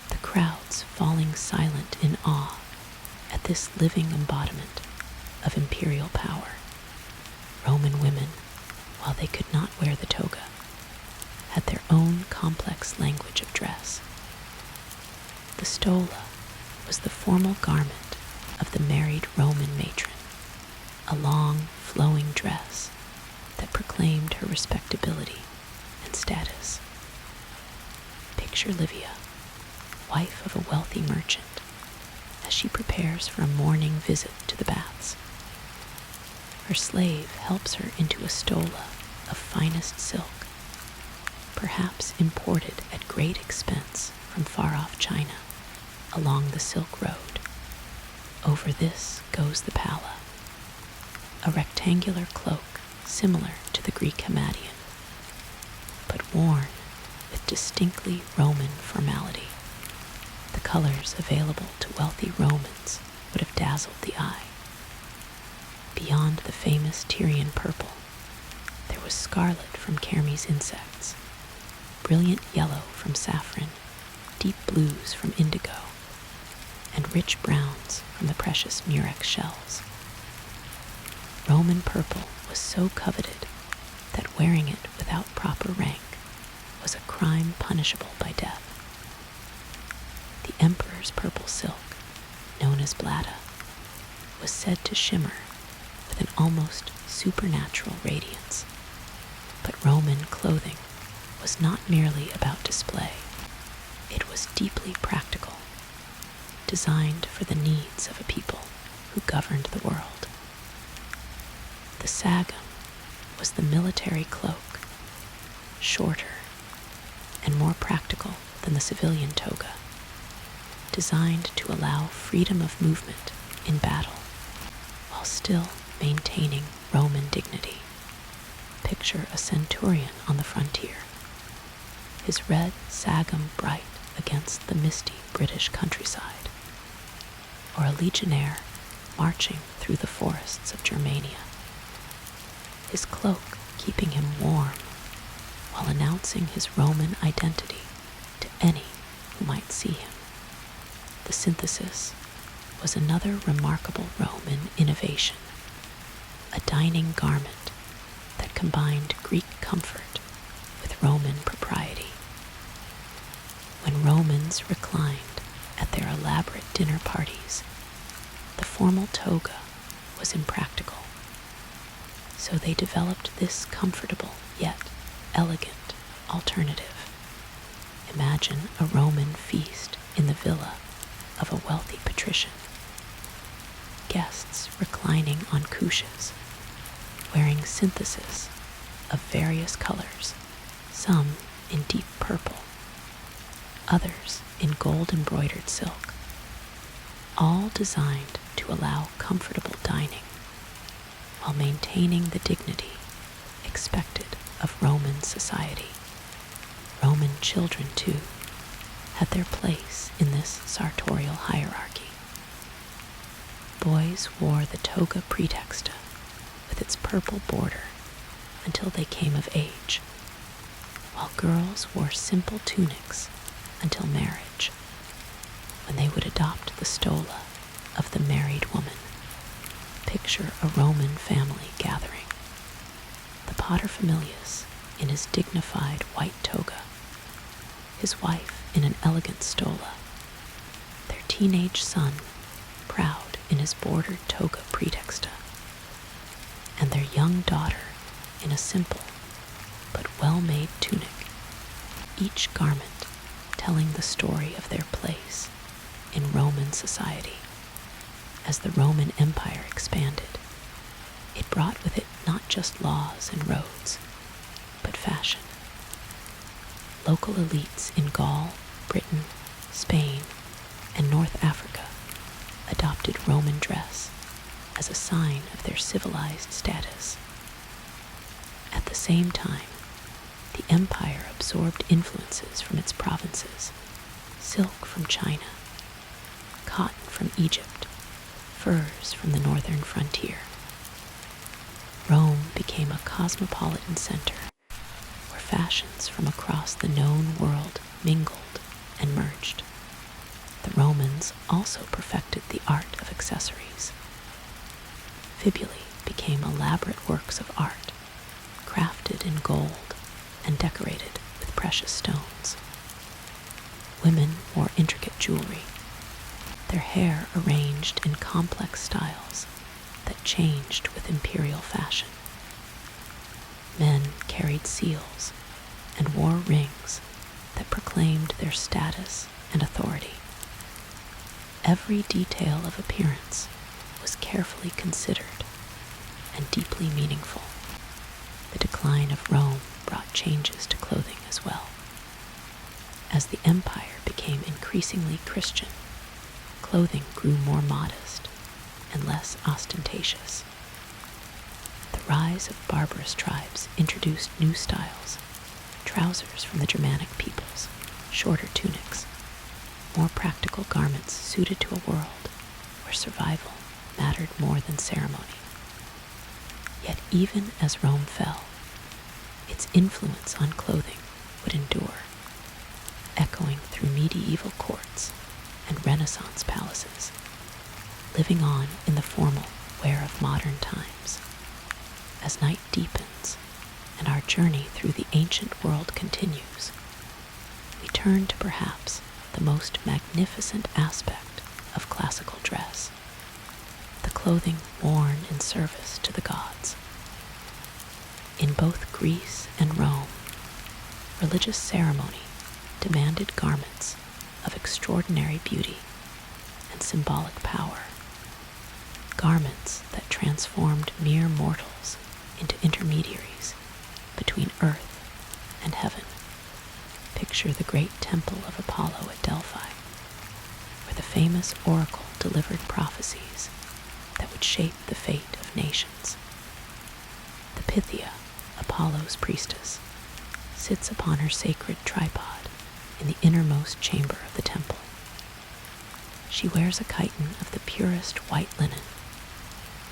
the crowds falling silent in awe at this living embodiment of imperial power. Roman women, while they could not wear the toga, had their own complex language of dress. The stola was the formal garment of the married Roman matron, a long, flowing dress that proclaimed her respectability and status. Picture Livia, wife of a wealthy merchant, as she prepares for a morning visit to the baths. Her slave helps her into a stola of finest silk, perhaps imported at great expense from far-off China, along the Silk Road. Over this goes the palla, a rectangular cloak similar to the Greek hamadeion, but worn with distinctly Roman formality. The colors available to wealthy Romans would have dazzled the eye. Beyond the famous Tyrian purple, there was scarlet from Kermes insects, brilliant yellow from saffron, deep blues from indigo, and rich browns from the precious murex shells. Roman purple was so coveted that wearing it without proper rank was a crime punishable by death. The emperor's purple silk, known as blada, was said to shimmer with an almost supernatural radiance. But Roman clothing was not merely about display. It was deeply practical, designed for the needs of a people who governed the world. The sagum was the military cloak, shorter and more practical than the civilian toga, designed to allow freedom of movement in battle while still maintaining Roman dignity. Picture a centurion on the frontier, his red sagum bright against the misty British countryside, or a legionnaire marching through the forests of Germania, his cloak keeping him warm while announcing his Roman identity to any who might see him. The synthesis was another remarkable Roman innovation, a dining garment that combined Greek comfort with Roman propriety. When Romans reclined at their elaborate dinner parties, the formal toga was impractical, so they developed this comfortable yet elegant alternative. Imagine a Roman feast in the villa of a wealthy patrician. Guests reclining on couches, wearing syntheses of various colors, some in deep purple, others in gold-embroidered silk, all designed to allow comfortable dining while maintaining the dignity expected of Roman society. Roman children, too, had their place in this sartorial hierarchy. Boys wore the toga praetexta with its purple border until they came of age, while girls wore simple tunics until marriage, when they would adopt the stola of the married woman. Picture a Roman family gathering. The paterfamilias in his dignified white toga, his wife in an elegant stola, their teenage son proud in his bordered toga praetexta, and their young daughter in a simple but well-made tunic, each garment telling the story of their place in Roman society. As the Roman Empire expanded, it brought with it not just laws and roads, but fashion. Local elites in Gaul, Britain, Spain, and North Africa adopted Roman dress as a sign of their civilized status. At the same time, the empire absorbed influences from its provinces: silk from China, cotton from Egypt, furs from the northern frontier. Rome became a cosmopolitan center where fashions from across the known world mingled and merged. The Romans also perfected the art of accessories. Fibulae became elaborate works of art, crafted in gold and decorated with precious stones. Women wore intricate jewelry, their hair arranged in complex styles that changed with imperial fashion. Men carried seals and wore rings that proclaimed their status and authority. Every detail of appearance was carefully considered and deeply meaningful. The decline of Rome brought changes to clothing as well. As the empire became increasingly Christian, clothing grew more modest and less ostentatious. The rise of barbarous tribes introduced new styles: trousers from the Germanic peoples, shorter tunics, more practical garments suited to a world where survival mattered more than ceremony. Yet even as Rome fell, its influence on clothing would endure, echoing through medieval courts and Renaissance palaces, living on in the formal wear of modern times. As night deepens and our journey through the ancient world continues, we turn to perhaps the most magnificent aspect of classical dress: the clothing worn in service to the gods. In both Greece and Rome, religious ceremony demanded garments of extraordinary beauty and symbolic power, garments that transformed mere mortals into intermediaries between earth and heaven. Picture the great temple of Apollo at Delphi, where the famous oracle delivered prophecies that would shape the fate of nations. The Pythia, Apollo's priestess, sits upon her sacred tripod in the innermost chamber of the temple. She wears a chiton of the purest white linen,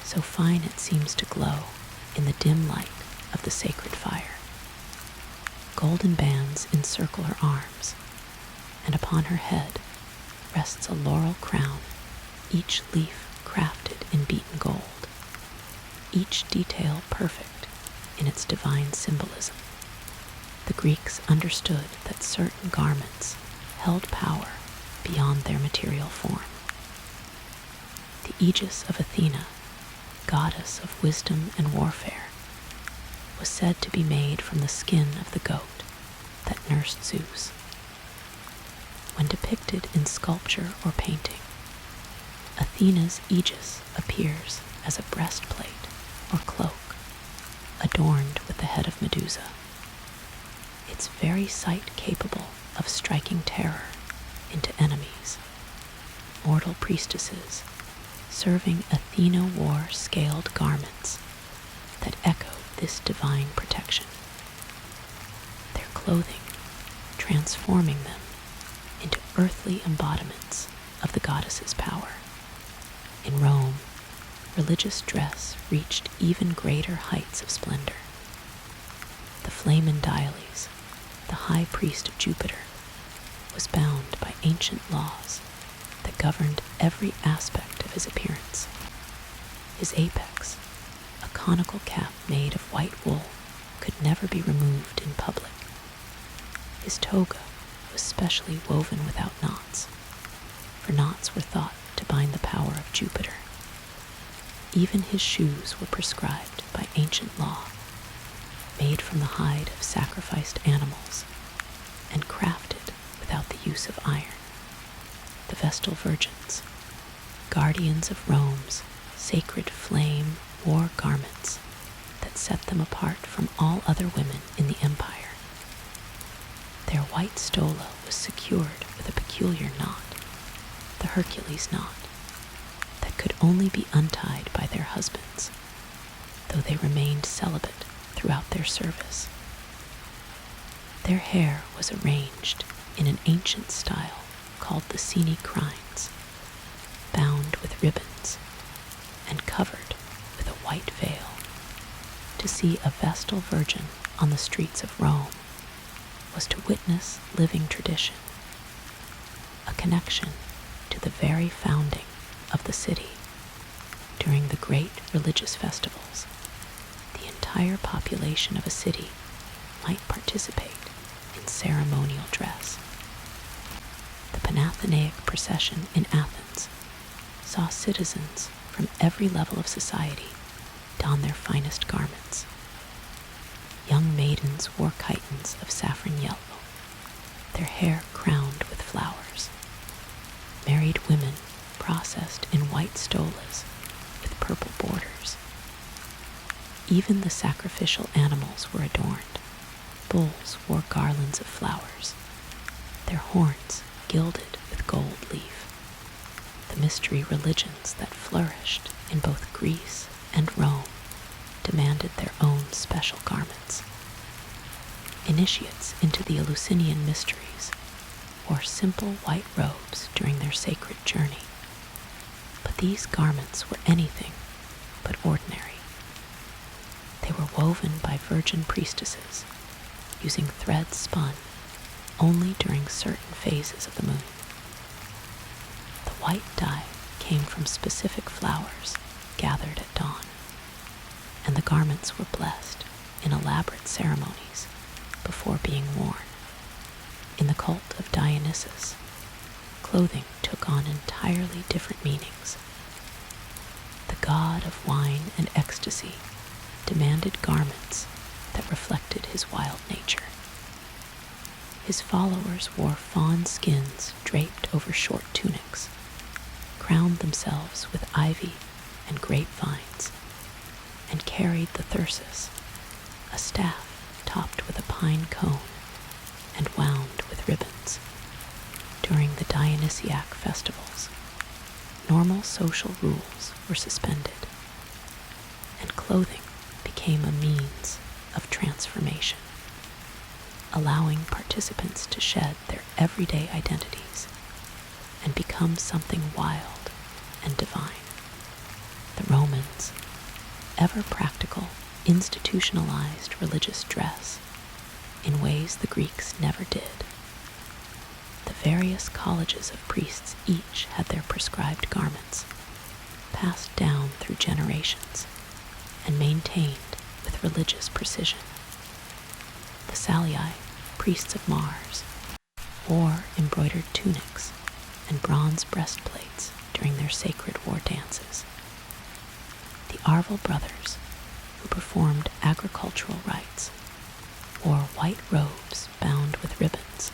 so fine it seems to glow in the dim light of the sacred fire. Golden bands encircle her arms, and upon her head rests a laurel crown each leaf crafted in beaten gold, each detail perfect in its divine symbolism. The Greeks understood that certain garments held power beyond their material form. The aegis of Athena, goddess of wisdom and warfare, was said to be made from the skin of the goat that nursed Zeus. When depicted in sculpture or painting, Athena's aegis appears as a breastplate or cloak adorned with the head of Medusa, its very sight capable of striking terror into enemies. Mortal priestesses serving Athena wore scaled garments that echoed this divine protection, their clothing transforming them into earthly embodiments of the goddess's power. In Rome, religious dress reached even greater heights of splendor. The Flamen Diales, the high priest of Jupiter, was bound by ancient laws that governed every aspect of his appearance. His apex, a conical cap made of white wool, could never be removed in public. His toga was specially woven without knots, for knots were thought to bind the power of Jupiter. Even his shoes were prescribed by ancient law, made from the hide of sacrificed animals and crafted without the use of iron. The Vestal Virgins, guardians of Rome's sacred flame, wore garments that set them apart from all other women in the empire. Their white stola was secured with a peculiar knot, the Hercules knot, that could only be untied by their husbands, though they remained celibate throughout their service. Their hair was arranged in an ancient style called the sine crines, bound with ribbons and covered with a white veil. To see a Vestal Virgin on the streets of Rome was to witness living tradition, a connection to the very founding of the city. During the great religious festivals, the entire population of a city might participate in ceremonial dress. The Panathenaic procession in Athens saw citizens from every level of society don their finest garments. Young maidens wore chitons of saffron yellow, their hair crowned with flowers. Married women processed in white stolas with purple borders. Even the sacrificial animals were adorned. Bulls wore garlands of flowers, their horns gilded with gold leaf. The mystery religions that flourished in both Greece and Rome demanded their own special garments. Initiates into the Eleusinian mysteries wore simple white robes during their sacred journey, but these garments were anything but ordinary. They were woven by virgin priestesses using threads spun only during certain phases of the moon. The white dye came from specific flowers gathered at dawn, and the garments were blessed in elaborate ceremonies before being worn. In the cult of Dionysus, clothing took on entirely different meanings. The god of wine and ecstasy demanded garments that reflected his wild nature. His followers wore fawn skins draped over short tunics, crowned themselves with ivy and grapevines, and carried the thyrsus, a staff topped with a pine cone and wound with ribbons. During the Dionysiac festivals, normal social rules were suspended, and clothing became a means of transformation, allowing participants to shed their everyday identities and become something wild and divine. The Romans, ever practical, institutionalized religious dress in ways the Greeks never did. The various colleges of priests each had their prescribed garments, decorations and maintained with religious precision. The Salii, priests of Mars, wore embroidered tunics and bronze breastplates during their sacred war dances. The Arval brothers, who performed agricultural rites, wore white robes bound with ribbons,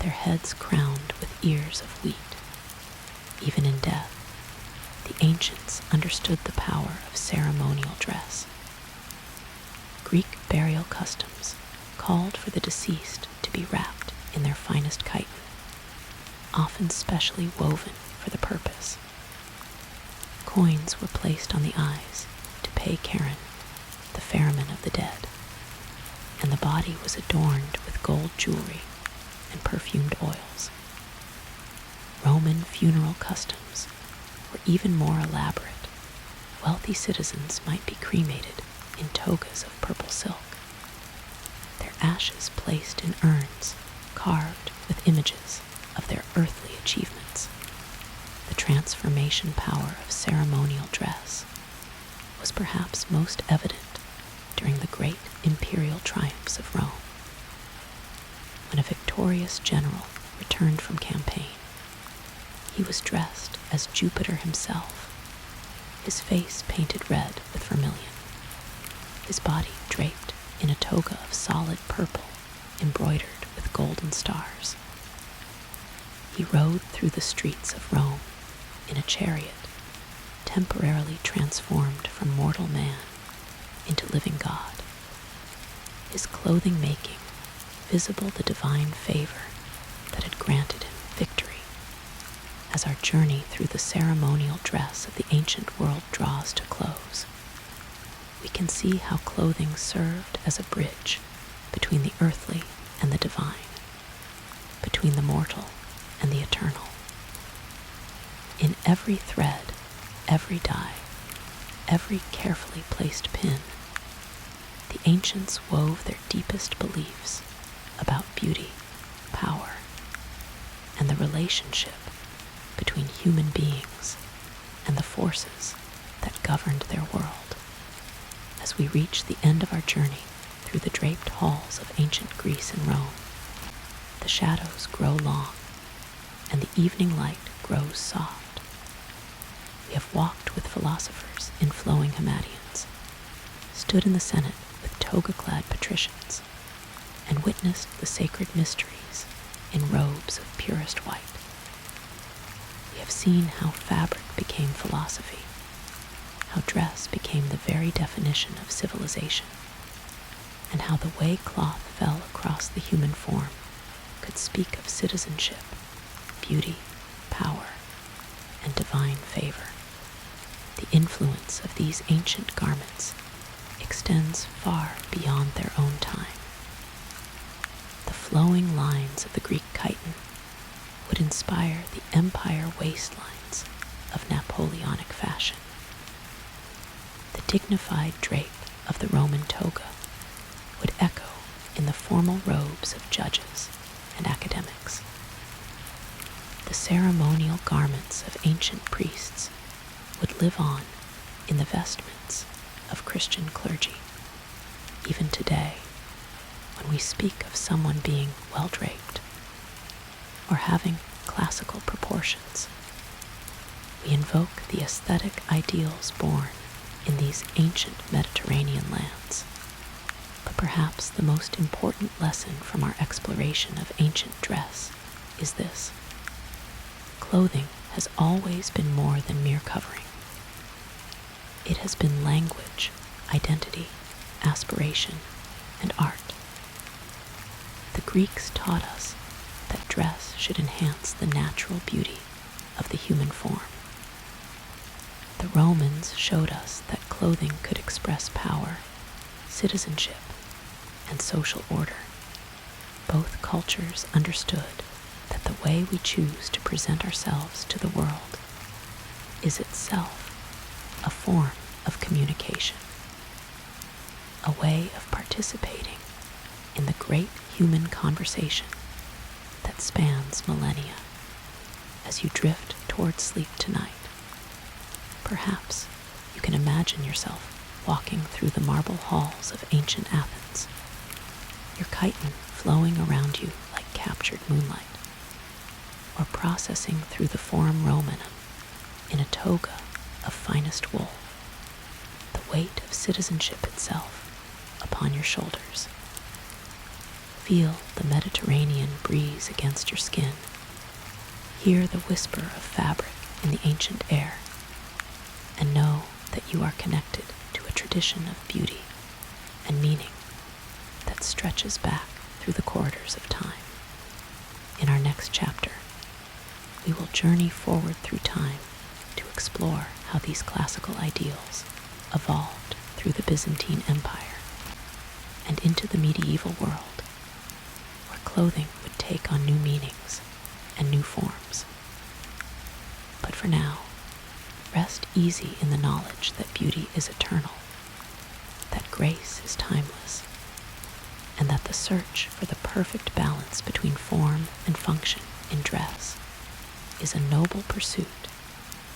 their heads crowned with ears of wheat. Even in death, the ancients understood the power of ceremonial dress. Greek burial customs called for the deceased to be wrapped in their finest chiton, often specially woven for the purpose. Coins were placed on the eyes to pay Charon, the ferryman of the dead, and the body was adorned with gold jewelry and perfumed oils. Roman funeral customs were even more elaborate. Wealthy citizens might be cremated in togas of purple silk, their ashes placed in urns carved with images of their earthly achievements. The transformation power of ceremonial dress was perhaps most evident during the great imperial triumphs of Rome. When a victorious general returned from campaign, he was dressed as Jupiter himself, his face painted red with vermilion, his body draped in a toga of solid purple embroidered with golden stars. He rode through the streets of Rome in a chariot temporarily transformed from mortal man into living God, his clothing making visible the divine favor that had granted him victory. As our journey through the ceremonial dress of the ancient world draws to close, we can see how clothing served as a bridge between the earthly and the divine, between the mortal and the eternal. In every thread, every dye, every carefully placed pin, the ancients wove their deepest beliefs about beauty, power, and the relationship between human beings and the forces that governed their world. As we reach the end of our journey through the draped halls of ancient Greece and Rome, the shadows grow long and the evening light grows soft. We have walked with philosophers in flowing himadions, stood in the Senate with toga-clad patricians, and witnessed the sacred mysteries in robes of purest white. We have seen how fabric became philosophy, how dress became the very definition of civilization, and how the way cloth fell across the human form could speak of citizenship, beauty, power, and divine favor. The influence of these ancient garments extends far beyond their own time. The flowing lines of the Greek chiton would inspire the empire waistlines of Napoleonic fashion. The dignified drape of the Roman toga would echo in the formal robes of judges and academics. The ceremonial garments of ancient priests would live on in the vestments of Christian clergy. Even today, when we speak of someone being well-draped or having classical proportions, we invoke the aesthetic ideals born in these ancient Mediterranean lands. But perhaps the most important lesson from our exploration of ancient dress is this: clothing has always been more than mere covering. It has been language, identity, aspiration, and art. The Greeks taught us that dress should enhance the natural beauty of the human form. The Romans showed us that clothing could express power, citizenship, and social order. Both cultures understood that the way we choose to present ourselves to the world is itself a form of communication, a way of participating in the great human conversation that spans millennia. As you drift toward sleep tonight, perhaps you can can imagine yourself walking through the marble halls of ancient Athens, your chiton flowing around you like captured moonlight, or processing through the Forum Romanum in a toga of finest wool, the weight of citizenship itself upon your shoulders. Feel the Mediterranean breeze against your skin. Hear the whisper of fabric in the ancient air, and know that you are connected to a tradition of beauty and meaning that stretches back through the corridors of time. In our next chapter, we will journey forward through time to explore how these classical ideals evolved through the Byzantine Empire and into the medieval world, where clothing would take on new meanings and new forms. But for now, rest easy in the knowledge that beauty is eternal, that grace is timeless, and that the search for the perfect balance between form and function in dress is a noble pursuit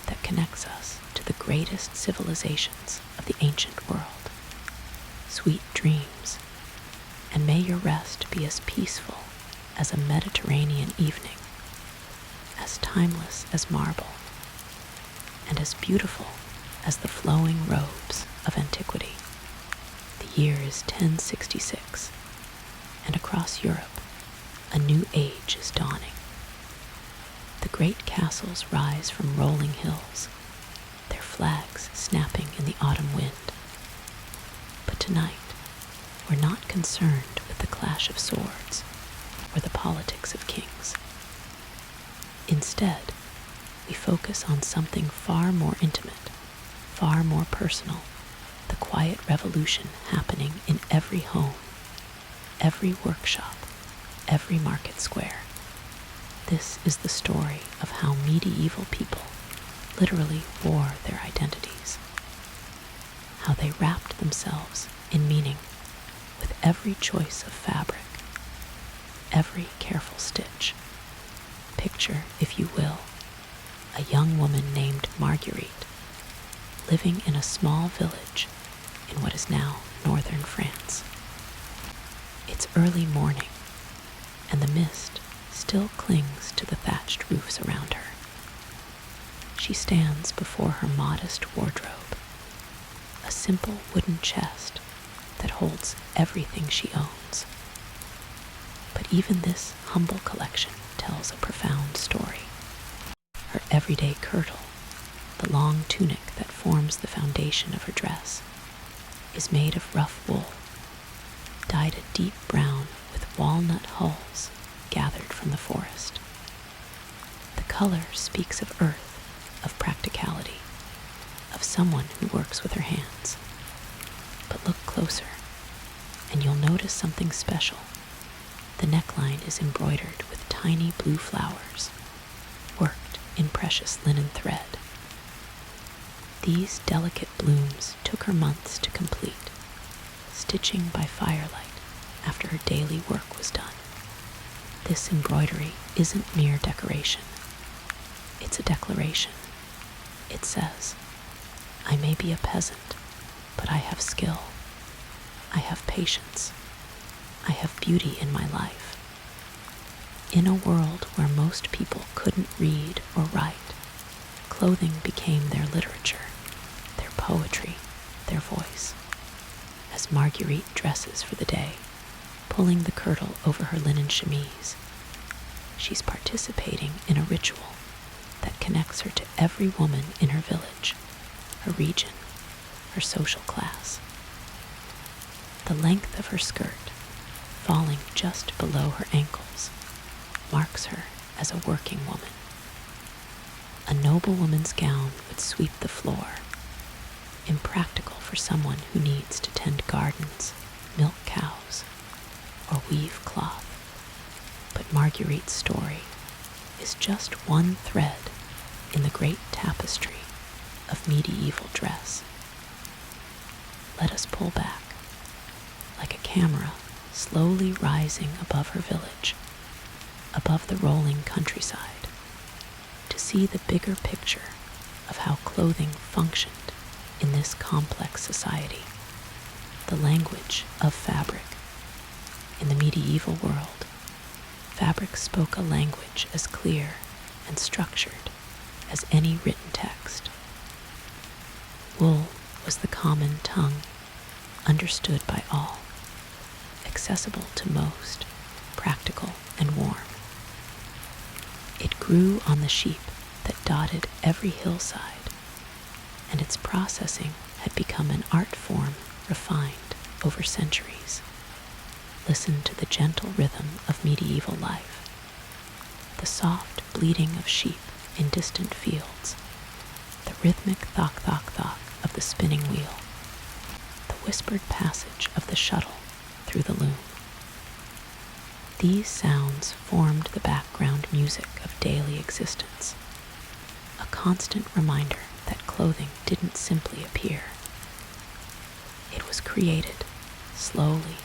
that connects us to the greatest civilizations of the ancient world. Sweet dreams, and may your rest be as peaceful as a Mediterranean evening, as timeless as marble, and as beautiful as the flowing robes of antiquity. The year is 1066, and across Europe, a new age is dawning. The great castles rise from rolling hills, their flags snapping in the autumn wind. But tonight, we're not concerned with the clash of swords or the politics of kings. Instead, we focus on something far more intimate, far more personal, the quiet revolution happening in every home, every workshop, every market square. This is the story of how medieval people literally wore their identities, how they wrapped themselves in meaning with every choice of fabric, every careful stitch. Picture, if you will, a young woman named Marguerite living in a small village in what is now northern France. It's early morning, and the mist still clings to the thatched roofs around her. She stands before her modest wardrobe, a simple wooden chest that holds everything she owns. But even this humble collection tells a profound story. Her everyday kirtle, the long tunic that forms the foundation of her dress, is made of rough wool, dyed a deep brown with walnut hulls gathered from the forest. The color speaks of earth, of practicality, of someone who works with her hands. But look closer, and you'll notice something special. The neckline is embroidered with tiny blue flowers, worked in precious linen thread. These delicate blooms took her months to complete, stitching by firelight after her daily work was done. This embroidery isn't mere decoration. It's a declaration. It says, I may be a peasant, but I have skill. I have patience. I have beauty in my life. In a world where most people couldn't read or write, clothing became their literature, their poetry, their voice. As Marguerite dresses for the day, pulling the kirtle over her linen chemise, she's participating in a ritual that connects her to every woman in her village, her region, her social class. The length of her skirt, falling just below her ankles, marks her as a working woman. A noblewoman's gown would sweep the floor, impractical for someone who needs to tend gardens, milk cows, or weave cloth. But Marguerite's story is just one thread in the great tapestry of medieval dress. Let us pull back, like a camera slowly rising above her village, above the rolling countryside, to see the bigger picture of how clothing functioned in this complex society, the language of fabric. In the medieval world, fabric spoke a language as clear and structured as any written text. Wool was the common tongue, understood by all, accessible to most, practical and warm. It grew on the sheep that dotted every hillside, and its processing had become an art form refined over centuries. Listen to the gentle rhythm of medieval life, the soft bleating of sheep in distant fields, the rhythmic thock-thock-thock of the spinning wheel, the whispered passage of the shuttle through the loom. These sounds formed the background music of daily existence, a constant reminder that clothing didn't simply appear. It was created slowly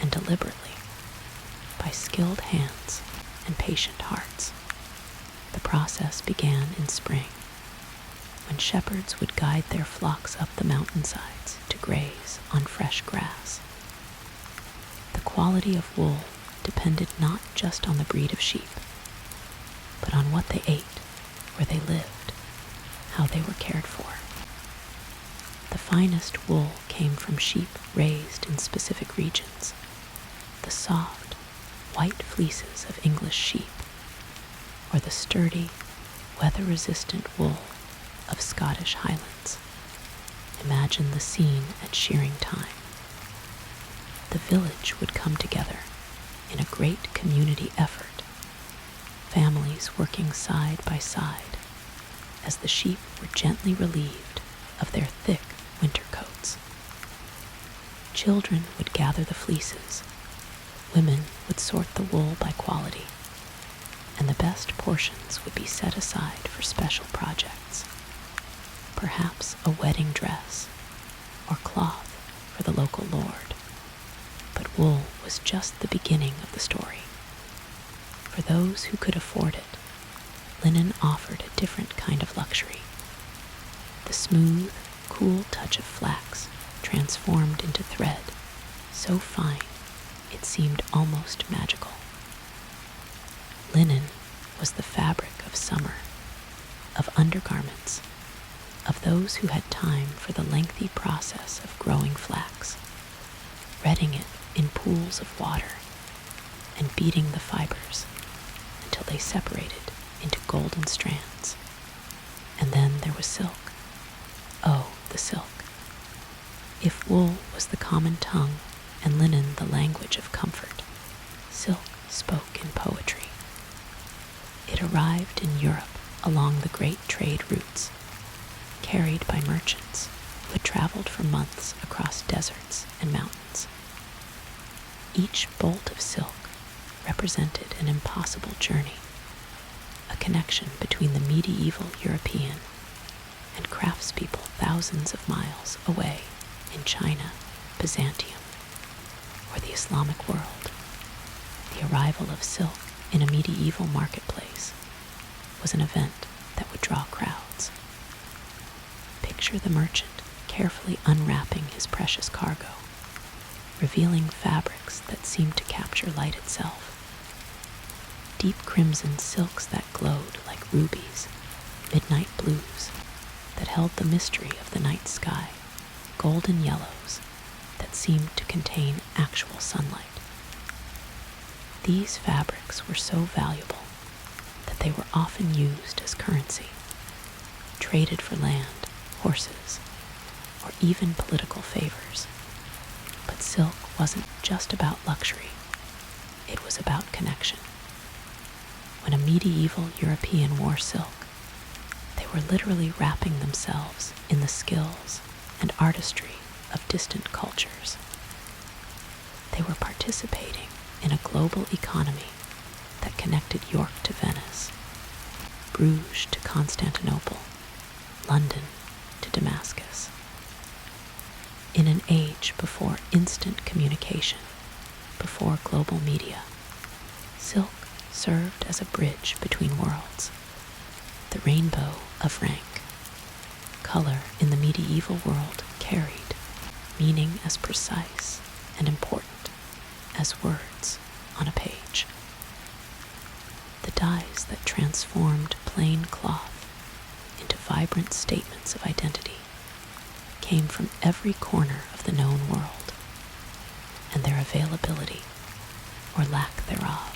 and deliberately by skilled hands and patient hearts. The process began in spring, when shepherds would guide their flocks up the mountainsides to graze on fresh grass. The quality of wool depended not just on the breed of sheep, but on what they ate, where they lived, how they were cared for. The finest wool came from sheep raised in specific regions, the soft, white fleeces of English sheep, or the sturdy, weather-resistant wool of Scottish Highlands. Imagine the scene at shearing time. The village would come together in a great community effort, families working side by side as the sheep were gently relieved of their thick winter coats. Children would gather the fleeces, women would sort the wool by quality, and the best portions would be set aside for special projects, perhaps a wedding dress or cloth for the local lord. But wool was just the beginning of the story. For those who could afford it, linen offered a different kind of luxury. The smooth, cool touch of flax transformed into thread, so fine it seemed almost magical. Linen was the fabric of summer, of undergarments, of those who had time for the lengthy process of growing flax, retting it in pools of water and beating the fibers until they separated into golden strands. And then there was silk. Oh, the silk. If wool was the common tongue and linen the language of comfort, silk spoke in poetry. It arrived in Europe along the great trade routes, carried by merchants who had traveled for months across deserts and mountains. Each bolt of silk represented an impossible journey, a connection between the medieval European and craftspeople thousands of miles away in China, Byzantium, or the Islamic world. The arrival of silk in a medieval marketplace was an event that would draw crowds. Picture the merchant carefully unwrapping his precious cargo, revealing fabrics that seemed to capture light itself. Deep crimson silks that glowed like rubies, midnight blues that held the mystery of the night sky, golden yellows that seemed to contain actual sunlight. These fabrics were so valuable that they were often used as currency, traded for land, horses, or even political favors. But silk wasn't just about luxury, it was about connection. When a medieval European wore silk, they were literally wrapping themselves in the skills and artistry of distant cultures. They were participating in a global economy that connected York to Venice, Bruges to Constantinople, London to Damascus. In an age before instant communication, before global media, silk served as a bridge between worlds, the rainbow of rank. Color in the medieval world carried meaning as precise and important as words on a page. The dyes that transformed plain cloth into vibrant statements of identity came from every corner of the known world, and their availability, or lack thereof,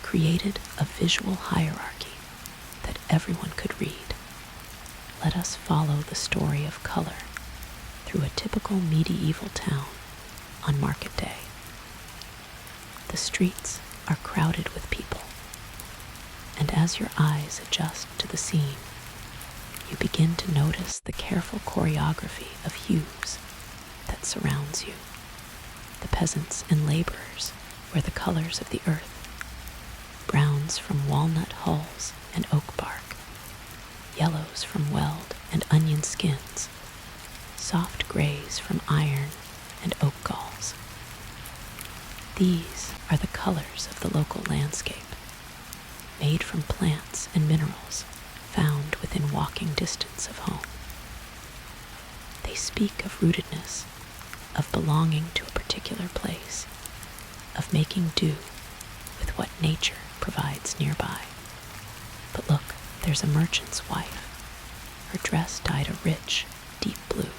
created a visual hierarchy that everyone could read. Let us follow the story of color through a typical medieval town on market day. The streets are crowded with people, and as your eyes adjust to the scene, you begin to notice the careful choreography of hues that surrounds you. The peasants and laborers wear the colors of the earth, browns from walnut hulls and oak bark, yellows from weld and onion skins, soft grays from iron and oak galls. These are the colors of the local landscape, made from plants and minerals found within walking distance of home. They speak of rootedness, of belonging to a particular place, of making do with what nature provides nearby. But look, there's a merchant's wife. Her dress dyed a rich, deep blue.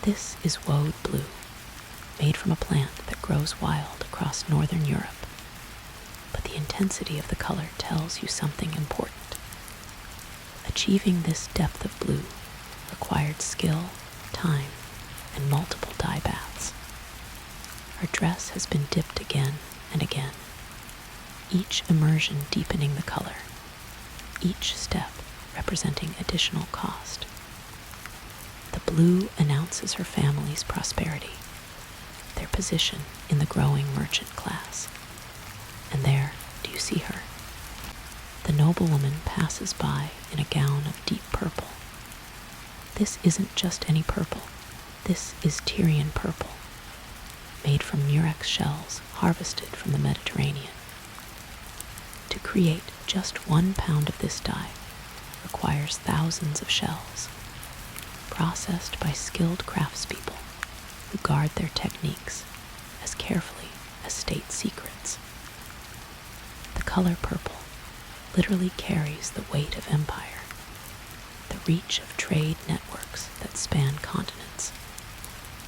This is woad blue, made from a plant that grows wild across northern Europe. But the intensity of the color tells you something important. Achieving this depth of blue required skill, time, and multiple dye baths. Her dress has been dipped again and again, each immersion deepening the color, each step representing additional cost. The blue announces her family's prosperity, their position in the growing merchant class. And there, do you see her? The noblewoman passes by in a gown of deep purple. This isn't just any purple. This is Tyrian purple, made from murex shells harvested from the Mediterranean. To create just 1 pound of this dye requires thousands of shells, processed by skilled craftspeople who guard their techniques as carefully as state secrets. The color purple literally carries the weight of empire, the reach of trade networks that span continents.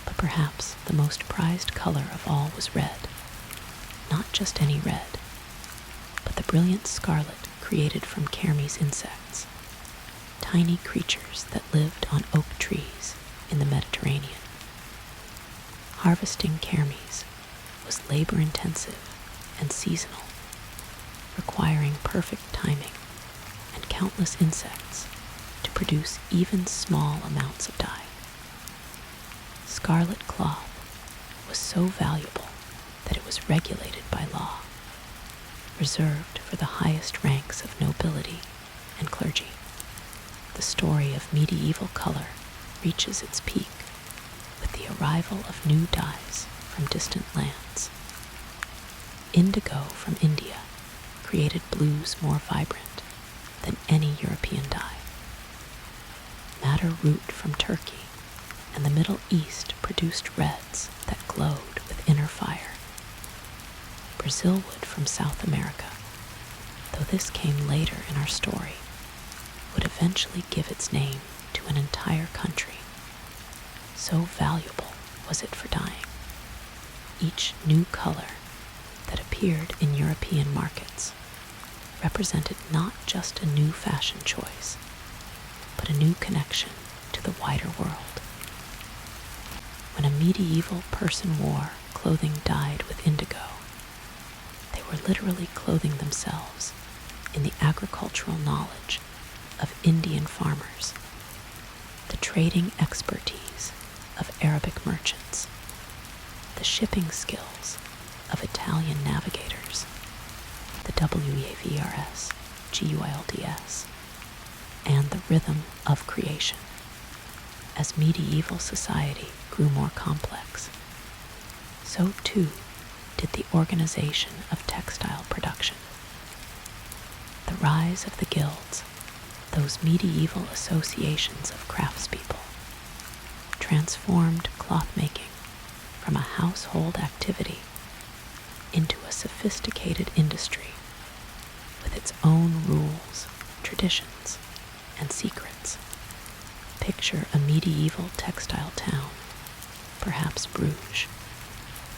But perhaps the most prized color of all was red. Not just any red, but the brilliant scarlet created from kermes insects, tiny creatures that lived on oak trees in the Mediterranean. Harvesting kermes was labor-intensive and seasonal, requiring perfect timing and countless insects to produce even small amounts of dye. Scarlet cloth was so valuable that it was regulated by law, reserved for the highest ranks of nobility and clergy. The story of medieval color reaches its peak with the arrival of new dyes from distant lands. Indigo from India created blues more vibrant than any European dye. Madder root from Turkey and the Middle East produced reds that glowed with inner fire. Brazil wood from South America, though this came later in our story, would eventually give its name to an entire country. So valuable was it for dyeing. Each new color that appeared in European markets represented not just a new fashion choice, but a new connection to the wider world. When a medieval person wore clothing dyed with indigo, they were literally clothing themselves in the agricultural knowledge of Indian farmers, the trading expertise of Arabic merchants, the shipping skills of Italian navigators, the WEAVRS, GUILDS, and the rhythm of creation. As medieval society grew more complex, so too did the organization of textile production. The rise of the guilds those medieval associations of craftspeople transformed cloth-making from a household activity into a sophisticated industry with its own rules, traditions, and secrets. Picture a medieval textile town, perhaps Bruges,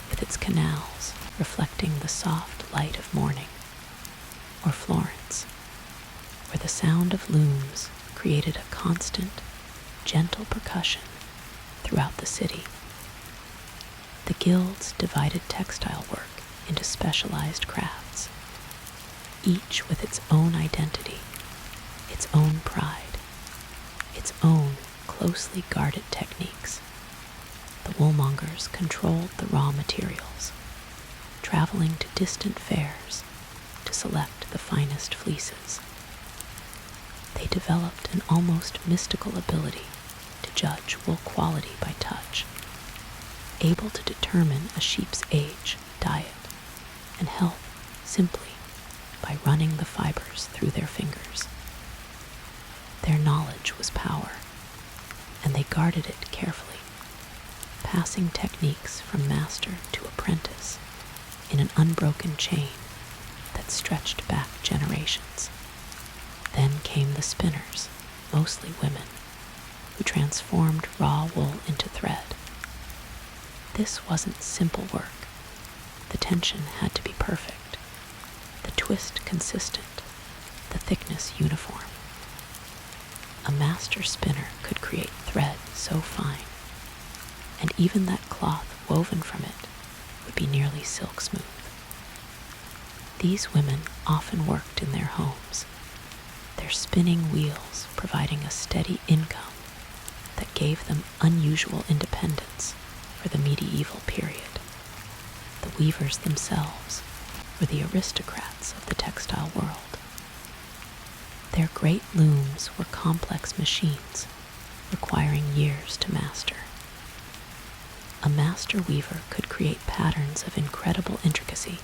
with its canals reflecting the soft light of morning, or Florence, where the sound of looms created a constant, gentle percussion throughout the city. The guilds divided textile work into specialized crafts, each with its own identity, its own pride, its own closely guarded techniques. The woolmongers controlled the raw materials, traveling to distant fairs to select the finest fleeces. They developed an almost mystical ability to judge wool quality by touch, able to determine a sheep's age, diet, and health simply by running the fibers through their fingers. Their knowledge was power, and they guarded it carefully, passing techniques from master to apprentice in an unbroken chain that stretched back generations. Then came the spinners, mostly women, who transformed raw wool into thread. This wasn't simple work. The tension had to be perfect, the twist consistent, the thickness uniform. A master spinner could create thread so fine, and even that cloth woven from it would be nearly silk smooth. These women often worked in their homes, their spinning wheels providing a steady income that gave them unusual independence for the medieval period. The weavers themselves were the aristocrats of the textile world. Their great looms were complex machines requiring years to master. A master weaver could create patterns of incredible intricacy,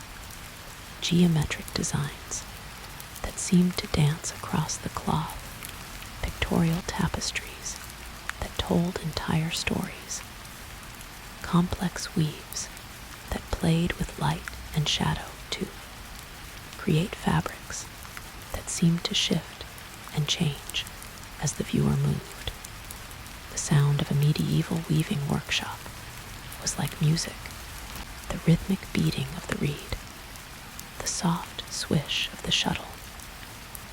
geometric designs that seemed to dance across the cloth, pictorial tapestries that told entire stories, complex weaves that played with light and shadow to create fabrics that seemed to shift and change as the viewer moved. The sound of a medieval weaving workshop was like music, the rhythmic beating of the reed, the soft swish of the shuttle,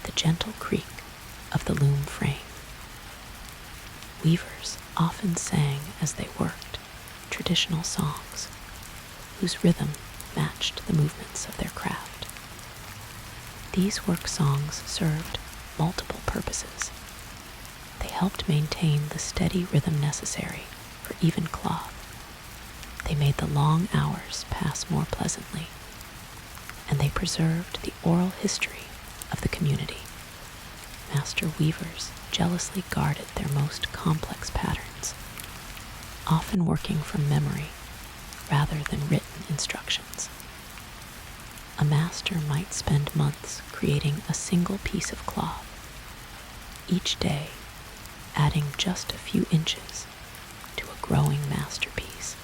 the gentle creak of the loom frame. Weavers often sang as they worked traditional songs whose rhythm matched the movements of their craft. These work songs served multiple purposes. They helped maintain the steady rhythm necessary for even cloth. They made the long hours pass more pleasantly, and they preserved the oral history of the community. Master weavers jealously guarded their most complex patterns, often working from memory rather than written instructions. A master might spend months creating a single piece of cloth, each day adding just a few inches to a growing masterpiece.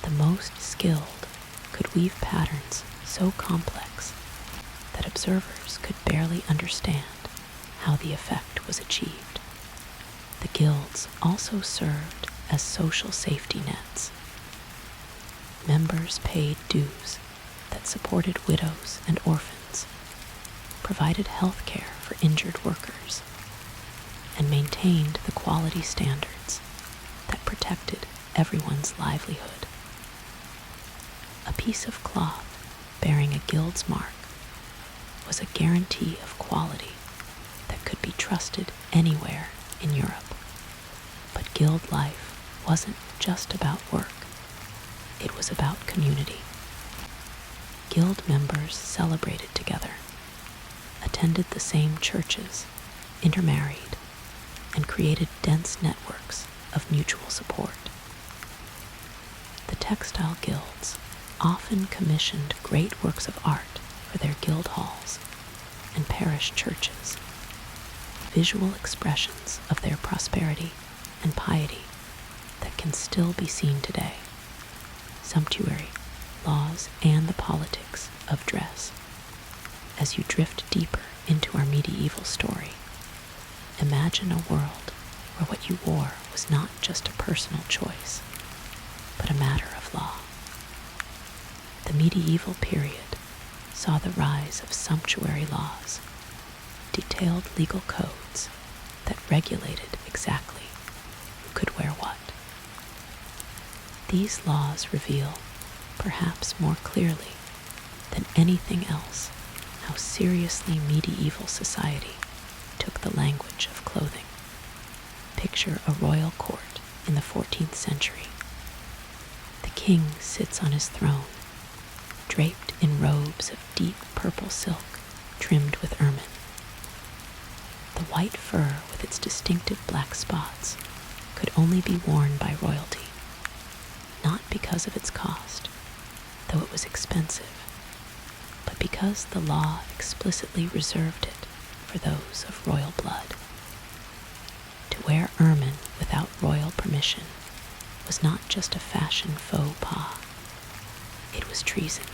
The most skilled could weave patterns so complex that observers could barely understand how the effect was achieved. The guilds also served as social safety nets. Members paid dues that supported widows and orphans, provided health care for injured workers, and maintained the quality standards that protected everyone's livelihood. A piece of cloth bearing a guild's mark was a guarantee of quality that could be trusted anywhere in Europe. But guild life wasn't just about work. It was about community. Guild members celebrated together, attended the same churches, intermarried, and created dense networks of mutual support. The textile guilds often commissioned great works of art for their guild halls and parish churches, visual expressions of their prosperity and piety that can still be seen today. Sumptuary, laws, and the politics of dress. As you drift deeper into our medieval story, imagine a world where what you wore was not just a personal choice, but a matter of law. The medieval period saw the rise of sumptuary laws, detailed legal codes that regulated exactly who could wear what. These laws reveal, perhaps more clearly than anything else, how seriously medieval society took the language of clothing. Picture a royal court in the 14th century. The king sits on his throne, draped in robes of deep purple silk trimmed with ermine. The white fur with its distinctive black spots could only be worn by royalty, not because of its cost, though it was expensive, but because the law explicitly reserved it for those of royal blood. To wear ermine without royal permission was not just a fashion faux pas, it was treason.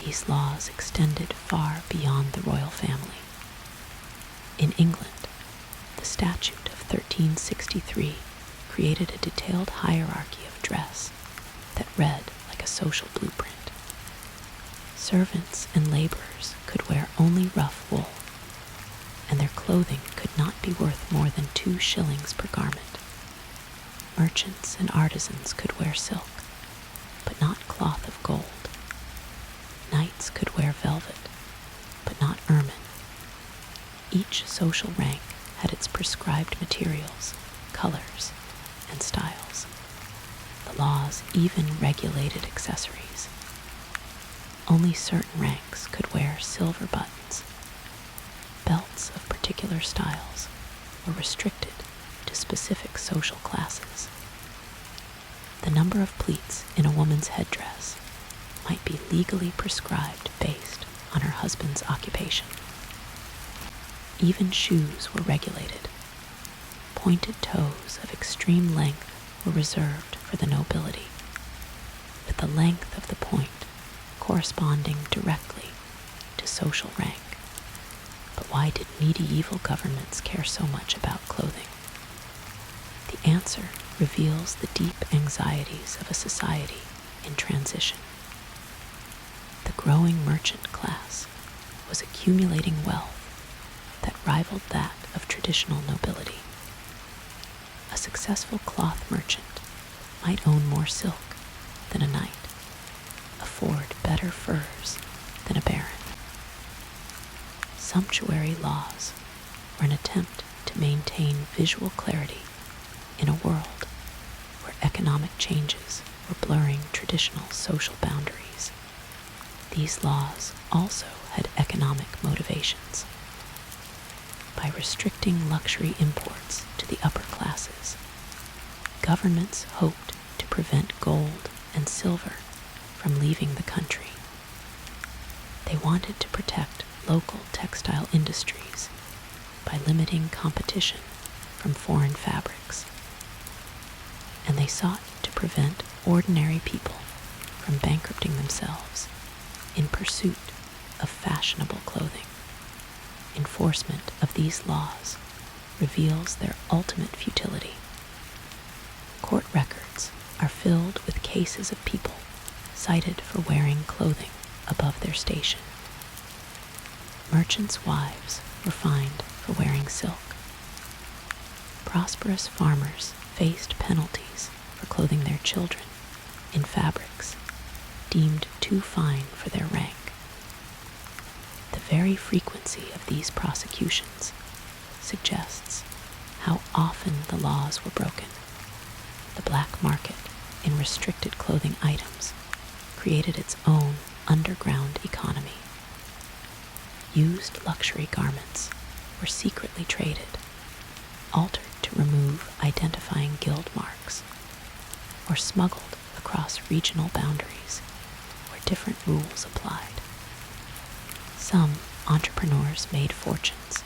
These laws extended far beyond the royal family. In England, the Statute of 1363 created a detailed hierarchy of dress that read like a social blueprint. Servants and laborers could wear only rough wool, and their clothing could not be worth more than 2 shillings per garment. Merchants and artisans could wear silk, but not cloth of gold. Knights could wear velvet, but not ermine. Each social rank had its prescribed materials, colors, and styles. The laws even regulated accessories. Only certain ranks could wear silver buttons. Belts of particular styles were restricted to specific social classes. The number of pleats in a woman's headdress might be legally prescribed based on her husband's occupation. Even shoes were regulated. Pointed toes of extreme length were reserved for the nobility, with the length of the point corresponding directly to social rank. But why did medieval governments care so much about clothing? The answer reveals the deep anxieties of a society in transition. The growing merchant class was accumulating wealth that rivaled that of traditional nobility. A successful cloth merchant might own more silk than a knight, afford better furs than a baron. Sumptuary laws were an attempt to maintain visual clarity in a world where economic changes were blurring traditional social boundaries. These laws also had economic motivations. By restricting luxury imports to the upper classes, governments hoped to prevent gold and silver from leaving the country. They wanted to protect local textile industries by limiting competition from foreign fabrics. And they sought to prevent ordinary people from bankrupting themselves in pursuit of fashionable clothing. Enforcement of these laws reveals their ultimate futility. Court records are filled with cases of people cited for wearing clothing above their station. Merchants' wives were fined for wearing silk. Prosperous farmers faced penalties for clothing their children in fabrics deemed too fine for their rank. The very frequency of these prosecutions suggests how often the laws were broken. The black market in restricted clothing items created its own underground economy. Used luxury garments were secretly traded, altered to remove identifying guild marks, or smuggled across regional boundaries where different rules applied. Some entrepreneurs made fortunes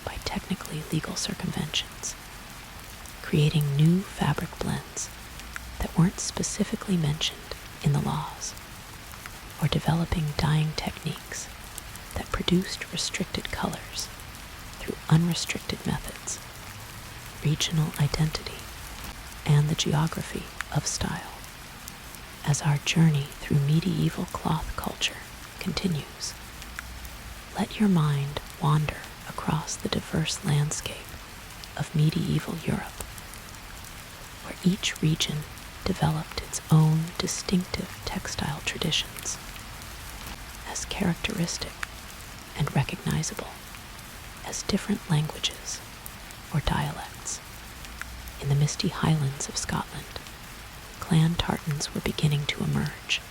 by technically legal circumventions, creating new fabric blends that weren't specifically mentioned in the laws, or developing dyeing techniques that produced restricted colors through unrestricted methods, regional identity, and the geography of style. As our journey through medieval cloth culture continues, let your mind wander across the diverse landscape of medieval Europe, where each region developed its own distinctive textile traditions, as characteristic and recognizable as different languages or dialects. In the misty highlands of Scotland, clan tartans were beginning to emerge,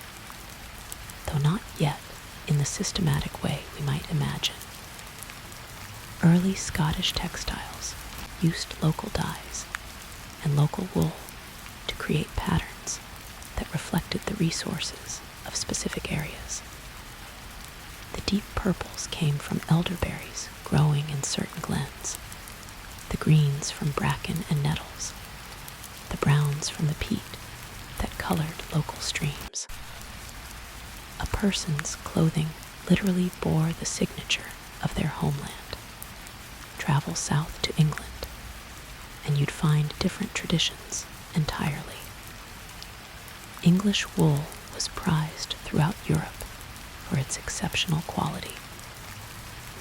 though not yet in the systematic way we might imagine. Early Scottish textiles used local dyes and local wool to create patterns that reflected the resources of specific areas. The deep purples came from elderberries growing in certain glens, the greens from bracken and nettles, the browns from the peat that colored local streams. A person's clothing literally bore the signature of their homeland. Travel south to England, and you'd find different traditions entirely. English wool was prized throughout Europe for its exceptional quality,